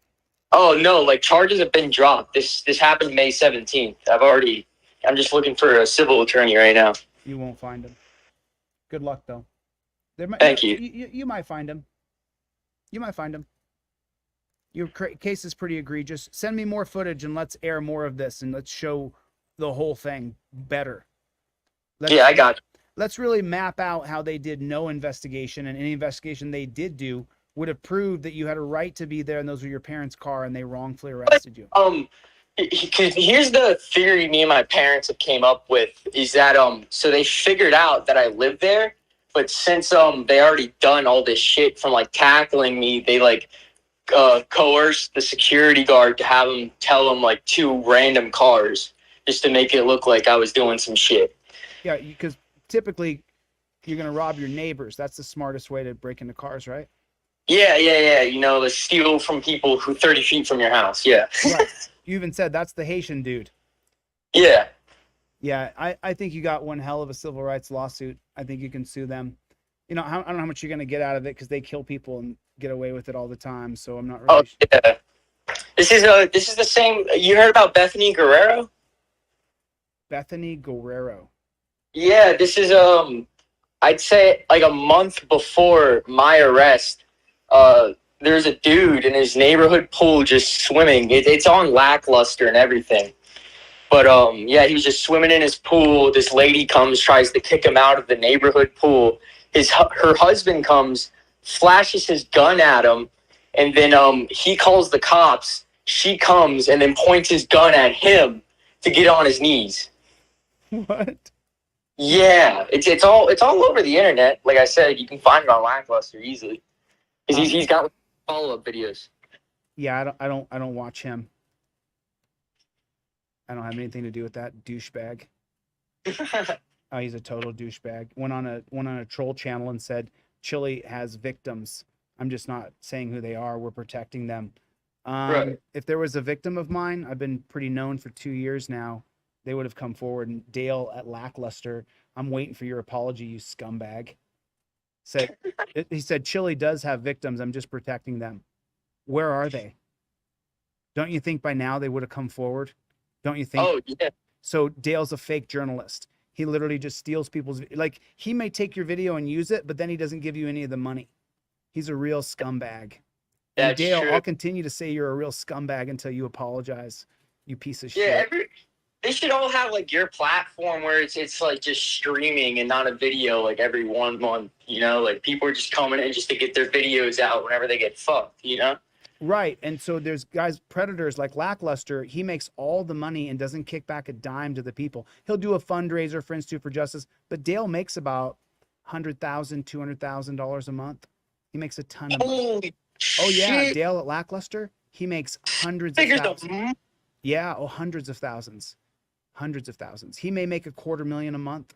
Oh, no, charges have been dropped. This happened May 17th. I'm just looking for a civil attorney right now. You won't find him. Good luck, though. Thank you. You might find him. You might find him. Your case is pretty egregious. Send me more footage and let's air more of this and let's show the whole thing better. I got you. Let's really map out how they did no investigation, and any investigation they did do would have proved that you had a right to be there and those were your parents' car and they wrongfully arrested you. Here's the theory me and my parents have came up with is that so they figured out that I lived there, but since they already done all this shit from tackling me, they coerced the security guard to have him tell them 2 random cars just to make it look like I was doing some shit. Yeah, because typically you're going to rob your neighbors. That's the smartest way to break into cars, right? Yeah. To steal from people who 30 feet from your house. Yeah. Right. You even said that's the Haitian dude. Yeah. Yeah, I think you got one hell of a civil rights lawsuit. I think you can sue them. You know, I don't know how much you're going to get out of it because they kill people and get away with it all the time. So I'm not really. Oh yeah, this is the same. You heard about Bethany Guerrero? Bethany Guerrero. Yeah, this is I'd say like a month before my arrest. There's a dude in his neighborhood pool just swimming. It's on Lackluster and everything. But yeah, he was just swimming in his pool. This lady comes, tries to kick him out of the neighborhood pool. Her husband comes, flashes his gun at him, and then he calls the cops. She comes and then points his gun at him to get on his knees. What? Yeah, it's all over the internet. Like I said, you can find it on Lackluster easily because he's got follow-up videos. Yeah, I don't watch him. I don't have anything to do with that douchebag. Oh, he's a total douchebag. Went on a troll channel and said Chille has victims. I'm just not saying who they are. We're protecting them. Right. If there was a victim of mine, I've been pretty known for 2 years now. They would have come forward. And Dale at Lackluster, I'm waiting for your apology, you scumbag. He said Chille does have victims. I'm just protecting them. Where are they? Don't you think by now they would have come forward? Don't you think? Oh yeah. So Dale's a fake journalist. He literally just steals people's, like, he may take your video and use it, but then he doesn't give you any of the money. He's a real scumbag. And That's Dale, true. I'll continue to say you're a real scumbag until you apologize, you piece of Yeah, shit. they should all have like your platform where it's like just streaming and not a video like every 1 month, you know? Like people are just coming in just to get their videos out whenever they get fucked, you know? Right. And so there's guys, predators like Lackluster, he makes all the money and doesn't kick back a dime to the people. He'll do a fundraiser for Institute for Justice, but Dale makes about $100,000, $200,000 a month. He makes a ton of money. Holy Oh yeah, shit. Dale at Lackluster, he makes hundreds of Figures thousands. Yeah, hundreds of thousands. Hundreds of thousands. He may make $250,000 a month.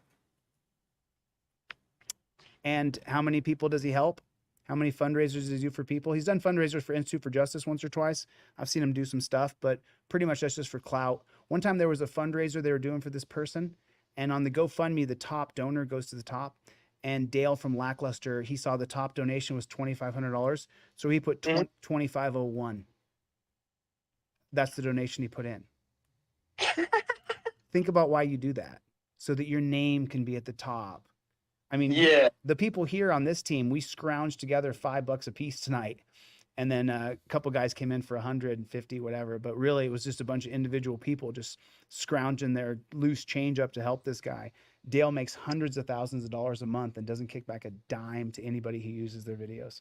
And how many people does he help? How many fundraisers does he do for people? He's done fundraisers for Institute for Justice once or twice. I've seen him do some stuff, but pretty much that's just for clout. One time there was a fundraiser they were doing for this person, and on the GoFundMe, the top donor goes to the top. And Dale from Lackluster, he saw the top donation was $2,500, so he put 2501. That's the donation he put in. Think about why you do that, so that your name can be at the top. I mean, Yeah. the people here on this team, we scrounged together $5 a piece tonight. And then a couple guys came in for 150, whatever. But really, it was just a bunch of individual people just scrounging their loose change up to help this guy. Dale makes hundreds of thousands of dollars a month and doesn't kick back a dime to anybody who uses their videos.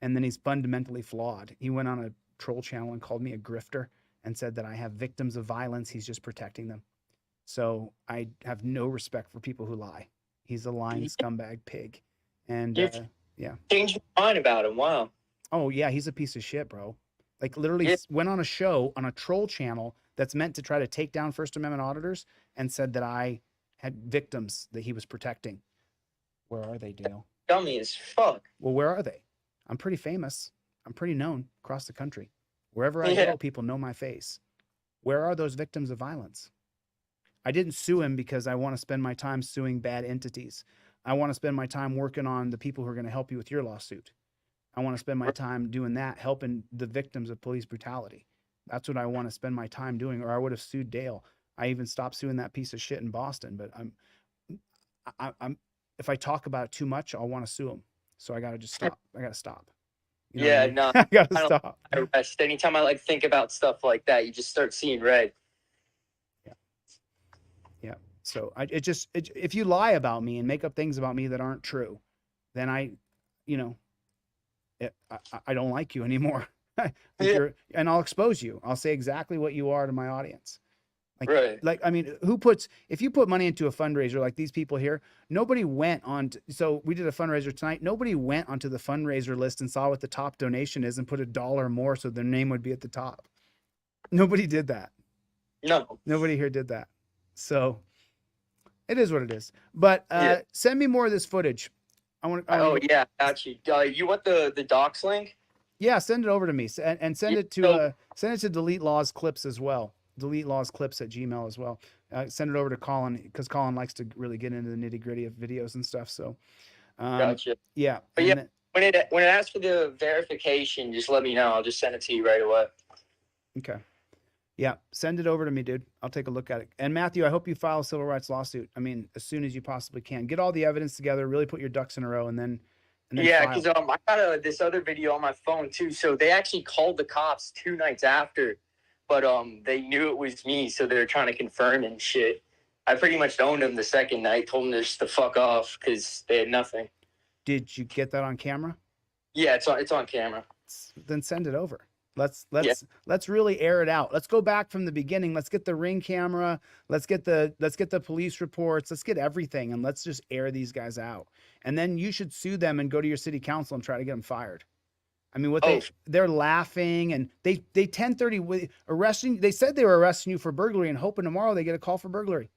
And then he's fundamentally flawed. He went on a troll channel and called me a grifter and said that I have victims of violence. He's just protecting them. So I have no respect for people who lie. He's a lying scumbag pig. And yeah. Changed my mind about him. Wow. Oh yeah, he's a piece of shit, bro. Like literally went on a show on a troll channel that's meant to try to take down First Amendment auditors and said that I had victims that he was protecting. Where are they, Dale? Dummy as fuck. Well, where are they? I'm pretty famous. I'm pretty known across the country. Wherever I go, people know my face. Where are those victims of violence? I didn't sue him because I want to spend my time suing bad entities. I want to spend my time working on the people who are going to help you with your lawsuit. I want to spend my time doing that, helping the victims of police brutality. That's what I want to spend my time doing, or I would have sued Dale. I even stopped suing that piece of shit in Boston, but I'm if I talk about it too much, I'll want to sue him. So I got to just stop. I got to stop. You know what I mean? No. I got to I stop. arrest. Anytime I like think about stuff like that, you just start seeing red. Yeah. So if you lie about me and make up things about me that aren't true, then I don't like you anymore. And I'll expose you. I'll say exactly what you are to my audience. Like, I mean, if you put money into a fundraiser like these people here, nobody went on. So we did a fundraiser tonight. Nobody went onto the fundraiser list and saw what the top donation is and put $1 more so their name would be at the top. Nobody did that. No. Nobody here did that. So it is what it is. But send me more of this footage. Yeah, got you. You want the docs link? Yeah, send it over to me and send it to Delete Laws Clips as well. Delete Laws Clips at Gmail as well. Send it over to Colin because Colin likes to really get into the nitty gritty of videos and stuff. So, Gotcha. yeah. But yeah, when it asks for the verification, just let me know. I'll just send it to you right away. Okay. Yeah, send it over to me, dude. I'll take a look at it. And Matthew, I hope you file a civil rights lawsuit. I mean, as soon as you possibly can. Get all the evidence together, really put your ducks in a row, and then Yeah, file. because I got this other video on my phone too. So they actually called the cops 2 nights after, but they knew it was me, so they're trying to confirm and shit. I pretty much owned them the second night, told them just to fuck off because they had nothing. Did you get that on camera? Yeah, it's on camera. Then send it over. Let's really air it out. Let's go back from the beginning. Let's get the Ring camera. Let's get the police reports. Let's get everything, and let's just air these guys out. And then you should sue them and go to your city council and try to get them fired. I mean, they're laughing, and they 1030 arresting. They said they were arresting you for burglary and hoping tomorrow they get a call for burglary.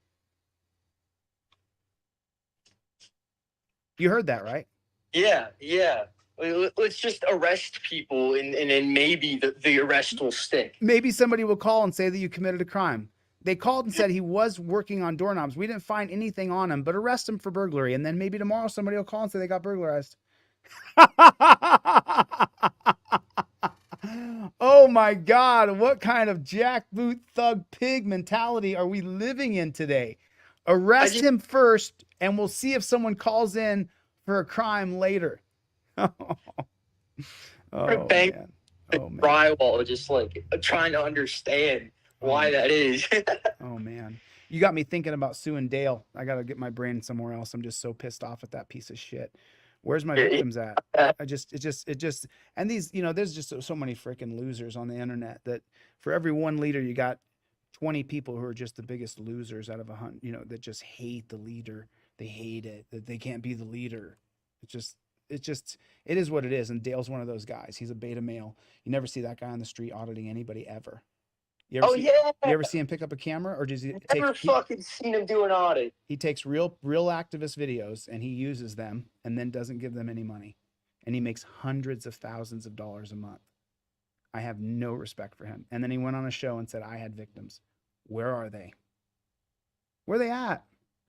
You heard that, right? Yeah. Let's just arrest people, and then maybe the arrest will stick. Maybe somebody will call and say that you committed a crime. They called and said he was working on doorknobs. We didn't find anything on him, but arrest him for burglary. And then maybe tomorrow somebody will call and say they got burglarized. Oh my God. What kind of jackboot thug pig mentality are we living in today? Arrest him first, and we'll see if someone calls in for a crime later. Drywall, just like trying to understand why that is. Oh man, you got me thinking about suing Dale. I gotta get my brain somewhere else. I'm just so pissed off at that piece of shit. Where's my victims at? It just, and these, there's just so many freaking losers on the internet that for every one leader, you got 20 people who are just the biggest losers out of 100, that just hate the leader. They hate it, that they can't be the leader. It is what it is. And Dale's one of those guys. He's a beta male. You never see that guy on the street auditing anybody ever. You ever see him pick up a camera, or does he fucking seen him do an audit? He takes real activist videos and he uses them and then doesn't give them any money. And he makes hundreds of thousands of dollars a month. I have no respect for him. And then he went on a show and said, I had victims. Where are they? Where are they at?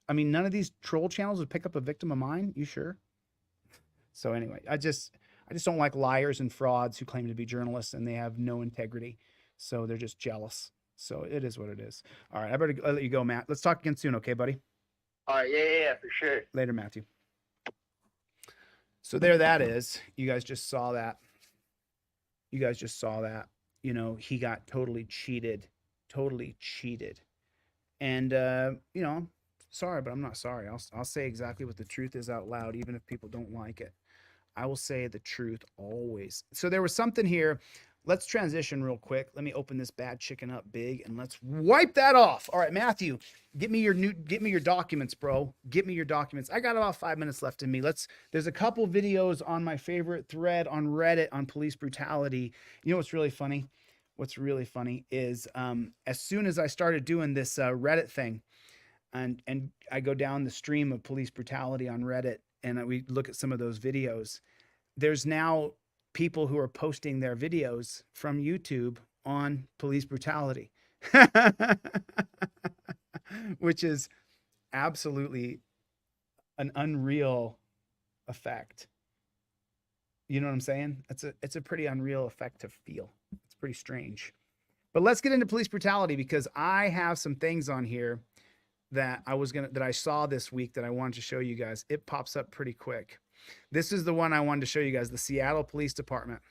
I mean, none of these troll channels would pick up a victim of mine. You sure? So anyway, I just don't like liars and frauds who claim to be journalists and they have no integrity. So they're just jealous. So it is what it is. All right, I better let you go, Matt. Let's talk again soon, okay, buddy? All right, yeah, for sure. Later, Matthew. So there that is. You guys just saw that. He got totally cheated. And, sorry, but I'm not sorry. I'll say exactly what the truth is out loud, even if people don't like it. I will say the truth always. So there was something here. Let's transition real quick. Let me open this bad chicken up big and let's wipe that off. All right, Matthew, get me your documents, bro. Get me your documents. I got about 5 minutes left in me. There's a couple videos on my favorite thread on Reddit on police brutality. You know what's really funny? What's really funny is as soon as I started doing this Reddit thing, and I go down the stream of police brutality on Reddit and we look at some of those videos, there's now people who are posting their videos from YouTube on police brutality, which is absolutely an unreal effect. You know what I'm saying? It's a pretty unreal effect to feel. It's pretty strange. But let's get into police brutality because I have some things on here that I saw this week that I wanted to show you guys. It pops up pretty quick. This is the one I wanted to show you guys. The Seattle Police Department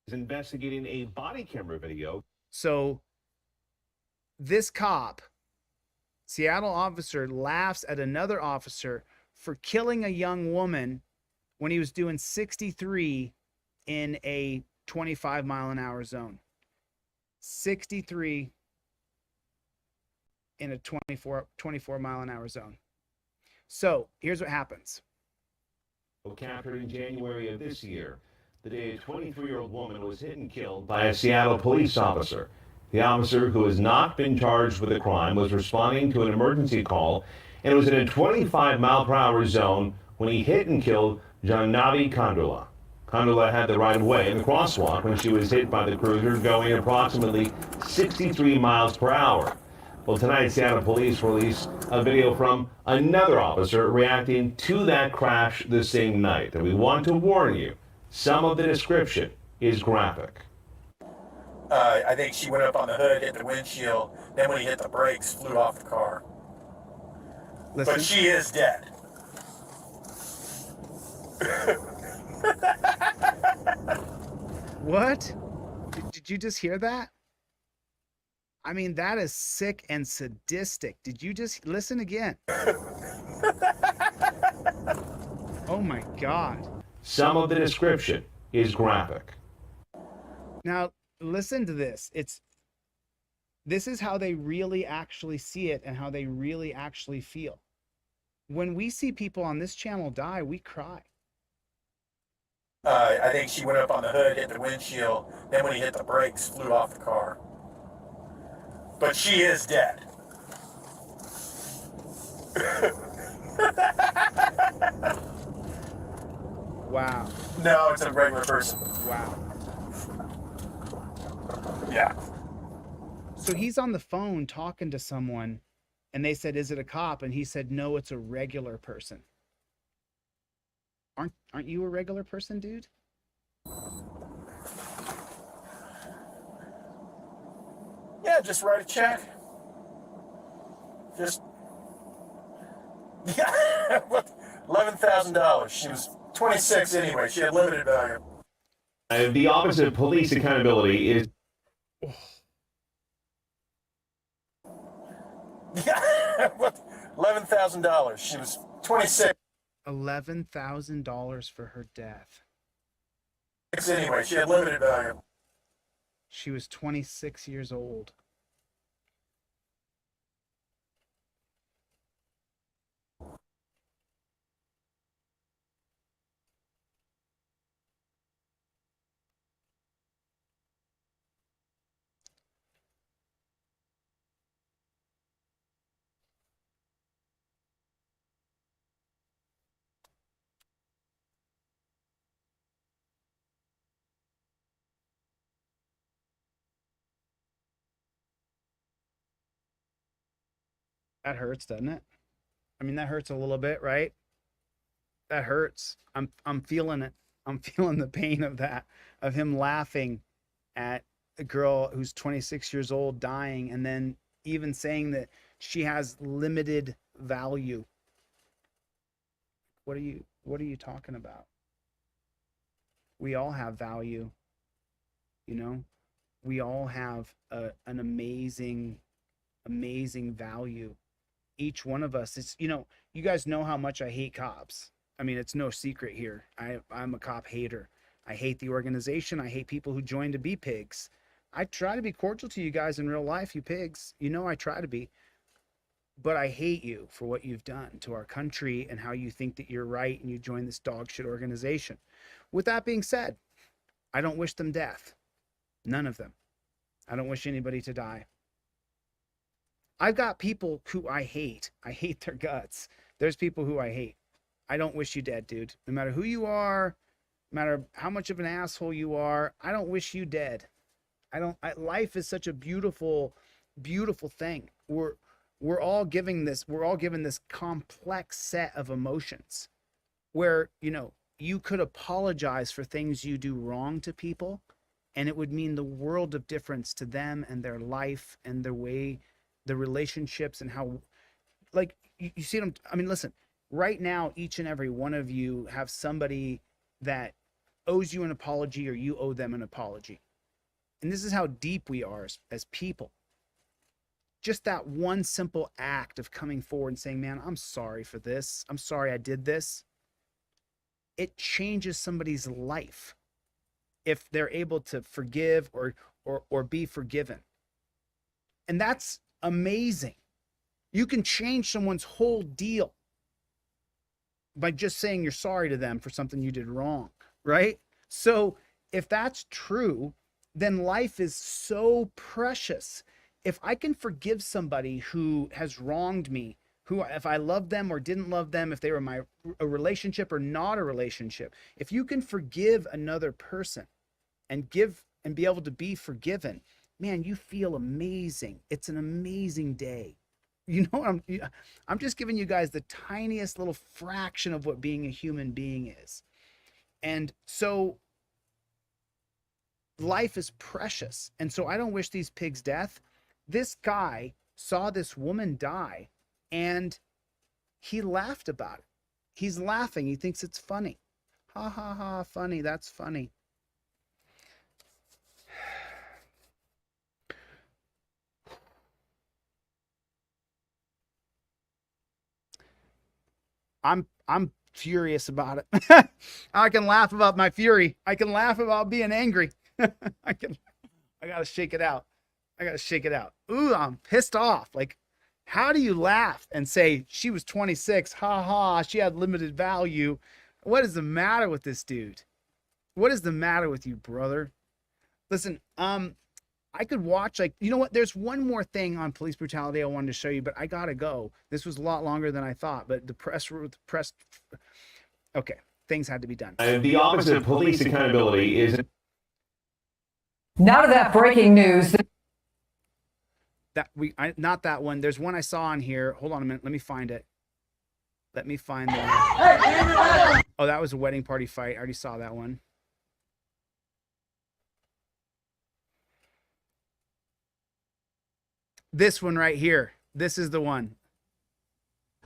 is investigating a body camera video. So this cop, Seattle officer, laughs at another officer for killing a young woman when he was doing 63 in a 25-mile-an-hour zone. 63 in a 24-mile-an-hour zone. So here's what happens. Captured in January of this year, the day a 23-year-old woman was hit and killed by a Seattle police officer. The officer, who has not been charged with the crime, was responding to an emergency call and was in a 25-mile-per-hour zone when he hit and killed Jannavi Kandula. Kandula had the right of way in the crosswalk when she was hit by the cruiser going approximately 63 miles per hour. Well, tonight, Seattle police released a video from another officer reacting to that crash the same night. And we want to warn you, some of the description is graphic. I think she went up on the hood, hit the windshield, then when he hit the brakes, flew off the car. Listen. But she is dead. What? Did you just hear that? I mean, that is sick and sadistic. Did you just listen again? Oh my God. Some of the description is graphic. Now, listen to this. This is how they really actually see it and how they really actually feel. When we see people on this channel die, we cry. I think she went up on the hood, hit the windshield, then when he hit the brakes, flew off the car. But she is dead. Wow. No, it's a regular person. Wow. Yeah. So he's on the phone talking to someone and they said, "Is it a cop?" And he said, "No, it's a regular person." Aren't you a regular person, dude? Yeah, just write a check. Just yeah, $11,000. She was 26 anyway. She had limited value. The Office of Police Accountability is Yeah, $11,000. She was 26 $11,000 for her death. anyway. She had limited value. She was 26 years old. That hurts, doesn't it? I mean, that hurts a little bit, right? That hurts. I'm feeling it. I'm feeling the pain of that, of him laughing at a girl who's 26 years old dying, and then even saying that she has limited value. What are you talking about? We all have value, you know? We all have an amazing value. Each one of us, it's, you guys know how much I hate cops. I mean, it's no secret here. I'm a cop hater. I hate the organization. I hate people who join to be pigs. I try to be cordial to you guys in real life, you pigs. You know I try to be. But I hate you for what you've done to our country and how you think that you're right and you join this dog shit organization. With that being said, I don't wish them death. None of them. I don't wish anybody to die. I've got people who I hate. I hate their guts. There's people who I hate. I don't wish you dead, dude. No matter who you are, no matter how much of an asshole you are, I don't wish you dead. Life is such a beautiful, beautiful thing. We're all given this complex set of emotions where, you could apologize for things you do wrong to people, and it would mean the world of difference to them and their life and their way, the relationships, and how, like, you see them. I mean, listen, right now, each and every one of you have somebody that owes you an apology or you owe them an apology. And this is how deep we are as people. Just that one simple act of coming forward and saying, "Man, I'm sorry for this. I'm sorry I did this." It changes somebody's life if they're able to forgive or be forgiven. And that's amazing. You can change someone's whole deal by just saying you're sorry to them for something you did wrong, right? So if that's true, then life is so precious. If I can forgive somebody who has wronged me, who, if I love them or didn't love them, if they were a relationship or not a relationship, if you can forgive another person and be able to be forgiven, man, you feel amazing. It's an amazing day. You know what I'm just giving you guys the tiniest little fraction of what being a human being is. And so life is precious. And so I don't wish these pigs death. This guy saw this woman die and he laughed about it. He's laughing. He thinks it's funny. Ha ha ha, funny. That's funny. I'm furious about it. I can laugh about my fury. I can laugh about being angry. I gotta shake it out. I gotta shake it out. Ooh, I'm pissed off. Like, how do you laugh and say she was 26? Ha ha, she had limited value. What is the matter with this dude? What is the matter with you, brother? Listen, I could watch, like, you know what? There's one more thing on police brutality I wanted to show you, but I gotta go. This was a lot longer than I thought, but the press, okay, things had to be done. The Office of Police Accountability is... Now to that breaking news. Not that one. There's one I saw on here. Hold on a minute. Let me find it. Let me find the... Oh, that was a wedding party fight. I already saw that one. This one right here. This is the one.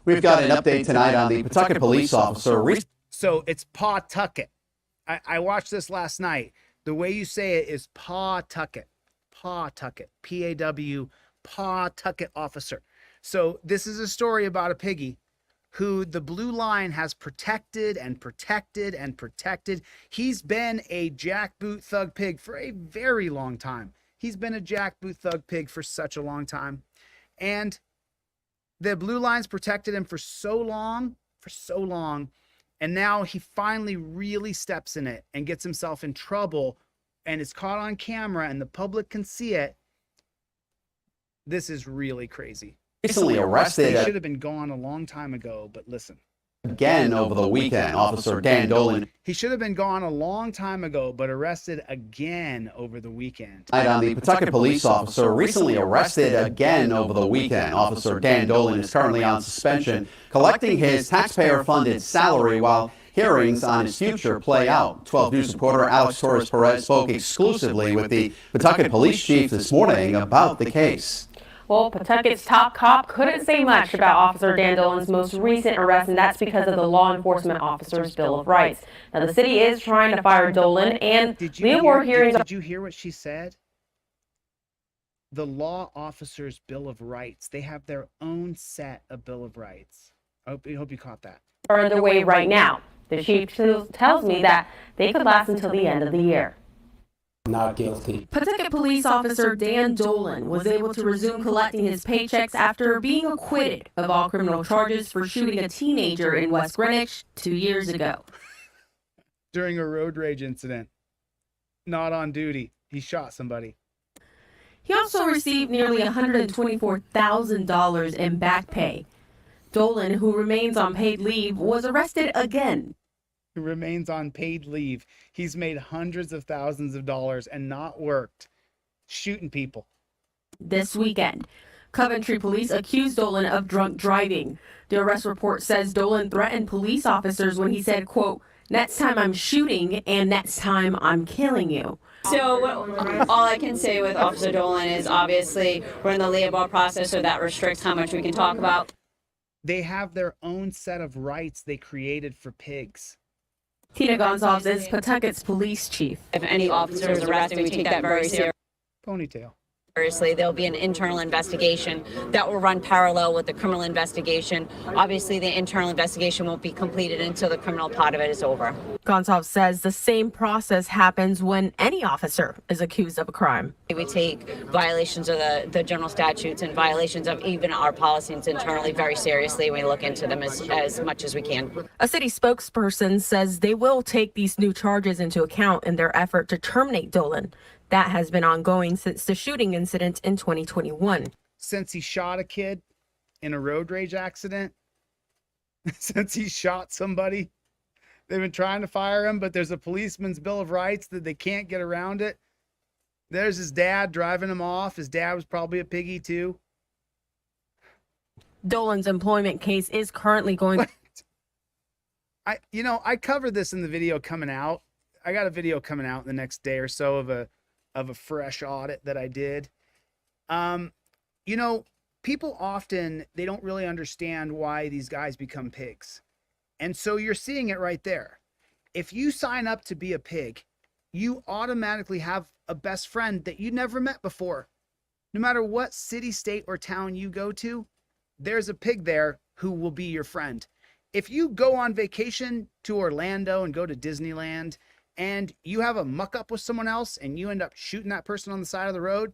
We've got an update tonight on the Pawtucket police officer. So it's Pawtucket. I watched this last night. The way you say it is Pawtucket. Pawtucket. P-A-W, Pawtucket officer. So this is a story about a piggy who the blue line has protected and protected and protected. He's been a jackboot thug pig for a very long time. He's been a jackboot thug pig for such a long time. And the blue line's protected him for so long. And now he finally really steps in it and gets himself in trouble and is caught on camera and the public can see it. This is really crazy. Recently arrested. He should have been gone a long time ago, but listen. Again over the weekend, Officer Dan Dolan. He should have been gone a long time ago, but arrested again over the weekend. Tonight on the Pawtucket police officer recently arrested again over the weekend. Officer Dan Dolan is currently on suspension, collecting his taxpayer-funded salary while hearings on his future play out. 12 News reporter Alex Torres Perez spoke exclusively with the Pawtucket police chief this morning about the case. Well, Pawtucket's top cop couldn't say much about Officer Dan Dolan's most recent arrest, and that's because of the Law Enforcement Officer's Bill of Rights. Now, the city is trying to fire Dolan, and the award hearings... Did you hear what she said? The Law Officer's Bill of Rights. They have their own set of Bill of Rights. I hope you caught that. ...are underway right now. The chief tells me that they could last until the end of the year. Not guilty. Pawtucket police officer Dan Dolan was able to resume collecting his paychecks after being acquitted of all criminal charges for shooting a teenager in West Greenwich 2 years ago. During a road rage incident. Not on duty. He shot somebody. He also received nearly $124,000 in back pay. Dolan, who remains on paid leave, was arrested again. Who remains on paid leave. He's made hundreds of thousands of dollars and not worked, shooting people. This weekend, Coventry police accused Dolan of drunk driving. The arrest report says Dolan threatened police officers when he said, quote, "Next time I'm shooting and next time I'm killing you." So all I can say with Officer Dolan is obviously we're in the labor process, so that restricts how much we can talk about. They have their own set of rights they created for pigs. Tina Gonzalez is Pawtucket's police chief. If any officer is arrested, we take that very seriously. Ponytail. There'll be an internal investigation that will run parallel with the criminal investigation. Obviously, the internal investigation won't be completed until the criminal part of it is over. Gonzalez says the same process happens when any officer is accused of a crime. We take violations of the general statutes and violations of even our policies internally very seriously. We look into them as much as we can. A city spokesperson says they will take these new charges into account in their effort to terminate Dolan. That has been ongoing since the shooting incident in 2021. Since he shot a kid in a road rage accident, since he shot somebody, they've been trying to fire him, but there's a policeman's Bill of Rights that they can't get around it. There's his dad driving him off. His dad was probably a piggy too. Dolan's employment case is currently going. I covered this in the video coming out. I got a video coming out in the next day or so of a fresh audit that I did. People often, they don't really understand why these guys become pigs. And so you're seeing it right there. If you sign up to be a pig, you automatically have a best friend that you never met before. No matter what city, state, or town you go to, there's a pig there who will be your friend. If you go on vacation to Orlando and go to Disneyland and you have a muck up with someone else and you end up shooting that person on the side of the road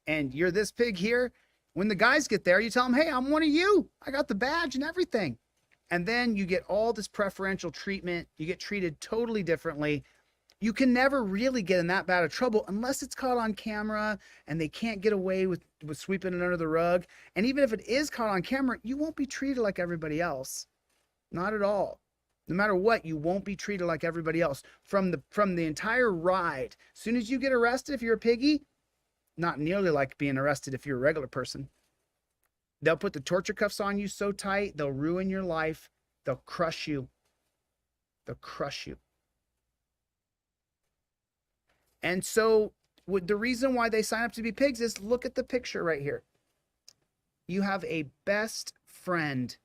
and you're this pig here, when the guys get there, you tell them, hey, I'm one of you. I got the badge and everything. And then you get all this preferential treatment. You get treated totally differently. You can never really get in that bad of trouble unless it's caught on camera and they can't get away with sweeping it under the rug. And even if it is caught on camera, you won't be treated like everybody else. Not at all. No matter what, you won't be treated like everybody else. From the entire ride, as soon as you get arrested, if you're a piggy, not nearly like being arrested if you're a regular person. They'll put the torture cuffs on you so tight, they'll ruin your life. They'll crush you. They'll crush you. And so the reason why they sign up to be pigs is look at the picture right here. You have a best friend,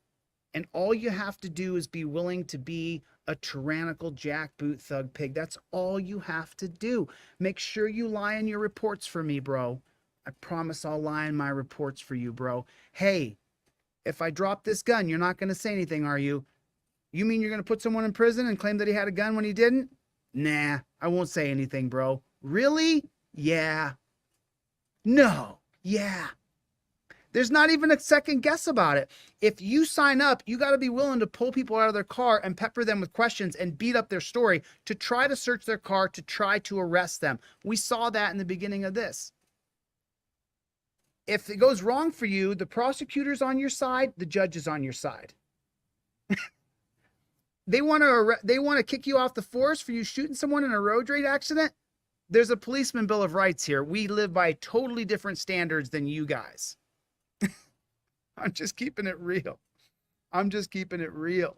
and all you have to do is be willing to be a tyrannical jackboot thug pig. That's all you have to do. Make sure you lie in your reports for me, bro. I promise I'll lie in my reports for you, bro. Hey, if I drop this gun, you're not going to say anything, are you? You mean you're going to put someone in prison and claim that he had a gun when he didn't? Nah, I won't say anything, bro. Really? Yeah. No. Yeah. There's not even a second guess about it. If you sign up, you got to be willing to pull people out of their car and pepper them with questions and beat up their story to try to search their car, to try to arrest them. We saw that in the beginning of this. If it goes wrong for you, the prosecutor's on your side, the judge is on your side. They want to kick you off the force for you shooting someone in a road rage accident. There's a policeman bill of rights here. We live by totally different standards than you guys. I'm just keeping it real. I'm just keeping it real.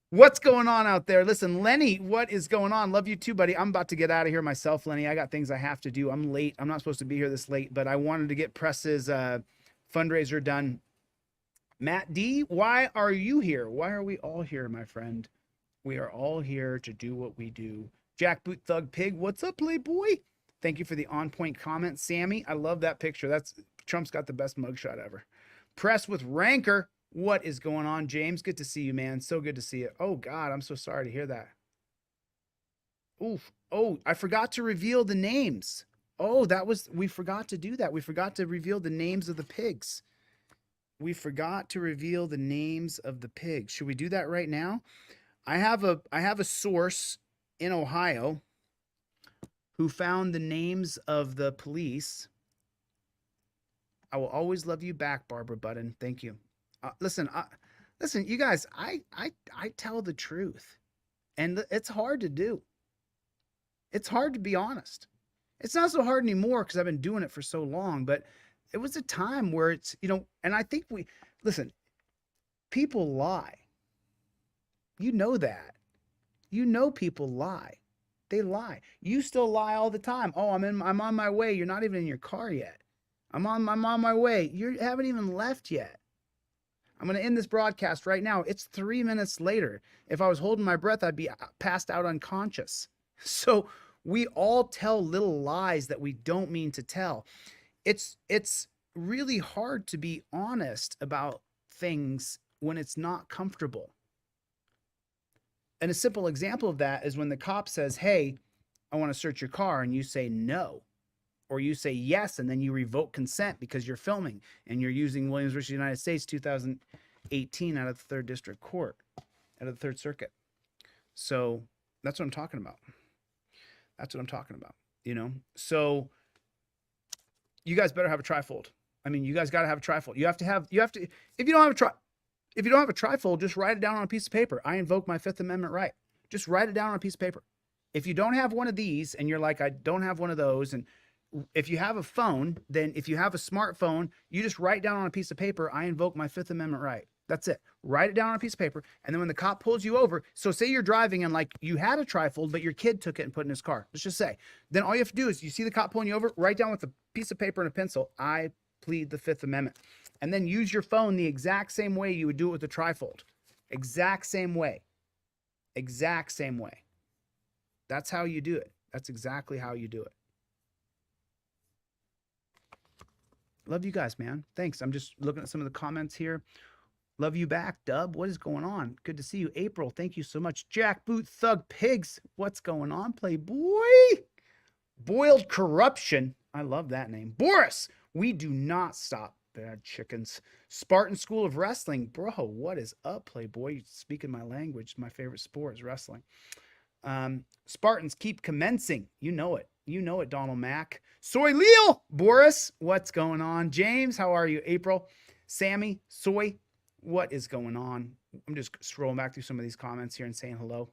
What's going on out there? Listen, Lenny, what is going on? Love you too, buddy. I'm about to get out of here myself, Lenny. I got things I have to do. I'm late. I'm not supposed to be here this late, but I wanted to get Press's fundraiser done. Matt D, why are you here? Why are we all here, my friend? We are all here to do what we do. Jackboot Thug Pig, what's up, Playboy? Thank you for the on-point comment, Sammy. I love that picture. Trump's got the best mugshot ever. Press with Rancor. What is going on, James? Good to see you, man. So good to see you. Oh, God, I'm so sorry to hear that. Oof. Oh, I forgot to reveal the names. Oh, we forgot to do that. We forgot to reveal the names of the pigs. We forgot to reveal the names of the pigs. Should we do that right now? I have a source in Ohio who found the names of the police. I will always love you back, Barbara Button. Thank you. Listen, you guys, I tell the truth, and it's hard to do. It's hard to be honest. It's not so hard anymore because I've been doing it for so long, but it was a time where it's, and I think people lie. You know that. People lie. They lie. You still lie all the time. Oh, I'm on my way. You're not even in your car yet. I'm on my way. You haven't even left yet. I'm going to end this broadcast right now. It's 3 minutes later. If I was holding my breath, I'd be passed out unconscious. So we all tell little lies that we don't mean to tell. It's really hard to be honest about things when it's not comfortable. And a simple example of that is when the cop says, hey, I want to search your car, and you say no. Or you say yes, and then you revoke consent because you're filming and you're using Williams versus United States 2018 out of the 3rd District Court, out of the 3rd Circuit. So that's what I'm talking about. That's what I'm talking about, So you guys better have a trifold. I mean, you guys got to have a trifold. If you don't have a trifold, just write it down on a piece of paper. I invoke my Fifth Amendment right. Just write it down on a piece of paper. If you don't have one of these and you're like, I don't have one of those, and if you have a phone, then if you have a smartphone, you just write down on a piece of paper, I invoke my Fifth Amendment right. That's it. Write it down on a piece of paper. And then when the cop pulls you over, so say you're driving and like you had a trifold, but your kid took it and put it in his car. Let's just say. Then all you have to do is you see the cop pulling you over, write down with a piece of paper and a pencil, I plead the Fifth Amendment. And then use your phone the exact same way you would do it with the trifold. Exact same way. Exact same way. That's how you do it. That's exactly how you do it. Love you guys, man. Thanks. I'm just looking at some of the comments here. Love you back, Dub. What is going on? Good to see you. April, thank you so much. Jackboot Thug Pigs. What's going on, Playboy? Boiled Corruption. I love that name. Boris, we do not stop bad chickens. Spartan School of Wrestling. Bro, what is up, Playboy? You're speaking my language. My favorite sport is wrestling. Spartans keep commencing. You know it. You know it, Donald Mack. Soy Leal. Boris, what's going on? James, how are you? April. Sammy, Soy, what is going on? I'm just scrolling back through some of these comments here and saying hello.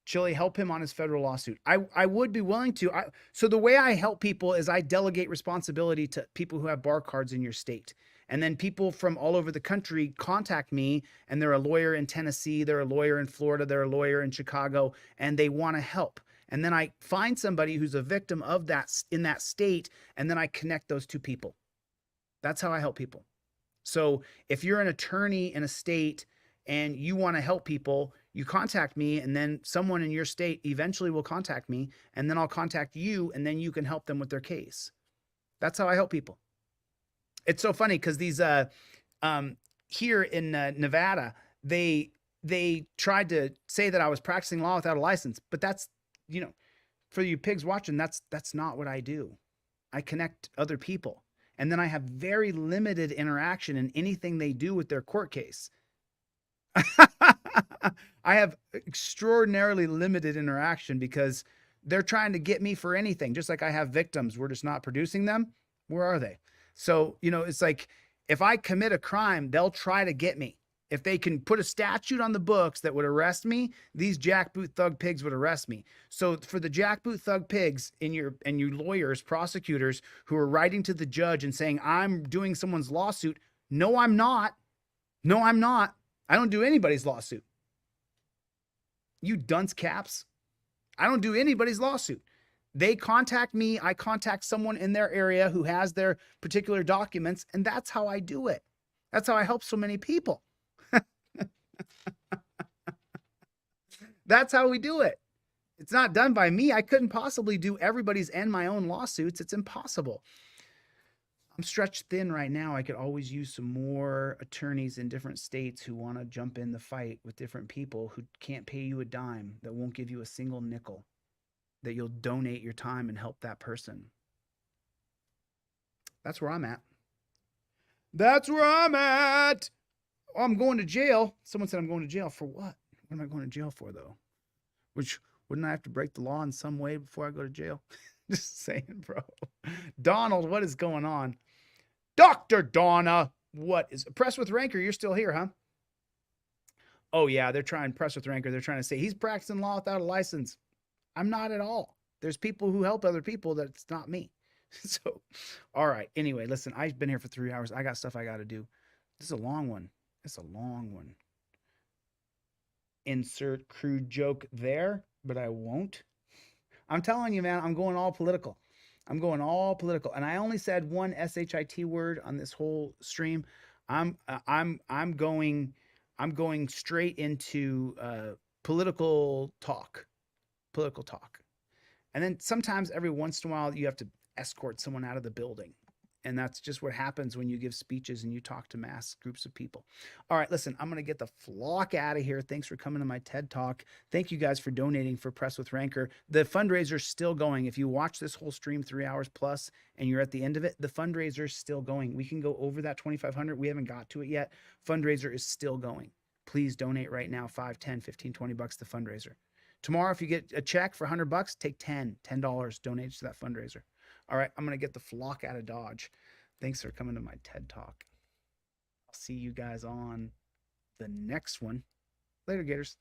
Chille, help him on his federal lawsuit. I would be willing to. So the way I help people is I delegate responsibility to people who have bar cards in your state. And then people from all over the country contact me, and they're a lawyer in Tennessee, they're a lawyer in Florida, they're a lawyer in Chicago, and they want to help. And then I find somebody who's a victim of that in that state, and then I connect those two people. That's how I help people. So if you're an attorney in a state and you want to help people, you contact me, and then someone in your state eventually will contact me, and then I'll contact you, and then you can help them with their case. That's how I help people. It's so funny because these here in Nevada, they tried to say that I was practicing law without a license, but that's, you know, for you pigs watching, that's not what I do. I connect other people, and then I have very limited interaction in anything they do with their court case. I have extraordinarily limited interaction because they're trying to get me for anything. Just like I have victims, we're just not producing them. Where are they? So, you know, it's like if I commit a crime, they'll try to get me. If they can put a statute on the books that would arrest me, these jackboot thug pigs would arrest me. So for the jackboot thug pigs and you lawyers, prosecutors who are writing to the judge and saying, I'm doing someone's lawsuit. No, I'm not. No, I'm not. I don't do anybody's lawsuit. You dunce caps. I don't do anybody's lawsuit. They contact me. I contact someone in their area who has their particular documents, and that's how I do it. That's how I help so many people. That's how we do it. It's not done by me. I couldn't possibly do everybody's and my own lawsuits. It's impossible. I'm stretched thin right now. I could always use some more attorneys in different states who want to jump in the fight with different people who can't pay you a dime, that won't give you a single nickel, that you'll donate your time and help that person. That's where I'm at. That's where I'm at. Oh, I'm going to jail. Someone said I'm going to jail for what? What am I going to jail for, though? Wouldn't I have to break the law in some way before I go to jail? Just saying, bro. Donald, what is going on? Dr. Donna, what is Press with Rancor? You're still here, huh? Oh, yeah, they're trying Press with Rancor. They're trying to say he's practicing law without a license. I'm not at all. There's people who help other people that it's not me. So, all right. Anyway, listen, I've been here for 3 hours. I got stuff I got to do. This is a long one. It's a long one. Insert crude joke there, but I won't. I'm telling you, man, I'm going all political. I'm going all political. And I only said one SHIT word on this whole stream. I'm going straight into political talk. Political talk. And then sometimes every once in a while you have to escort someone out of the building. And that's just what happens when you give speeches and you talk to mass groups of people. All right, listen, I'm going to get the flock out of here. Thanks for coming to my TED Talk. Thank you guys for donating for Press with Rancor. The fundraiser's still going. If you watch this whole stream 3 hours plus and you're at the end of it, the fundraiser's still going. We can go over that 2,500. We haven't got to it yet. Fundraiser is still going. Please donate right now, 5, 10, 15, 20 bucks to the fundraiser. Tomorrow, if you get a check for $100, take $10 donate to that fundraiser. All right, I'm going to get the flock out of Dodge. Thanks for coming to my TED Talk. I'll see you guys on the next one. Later, Gators.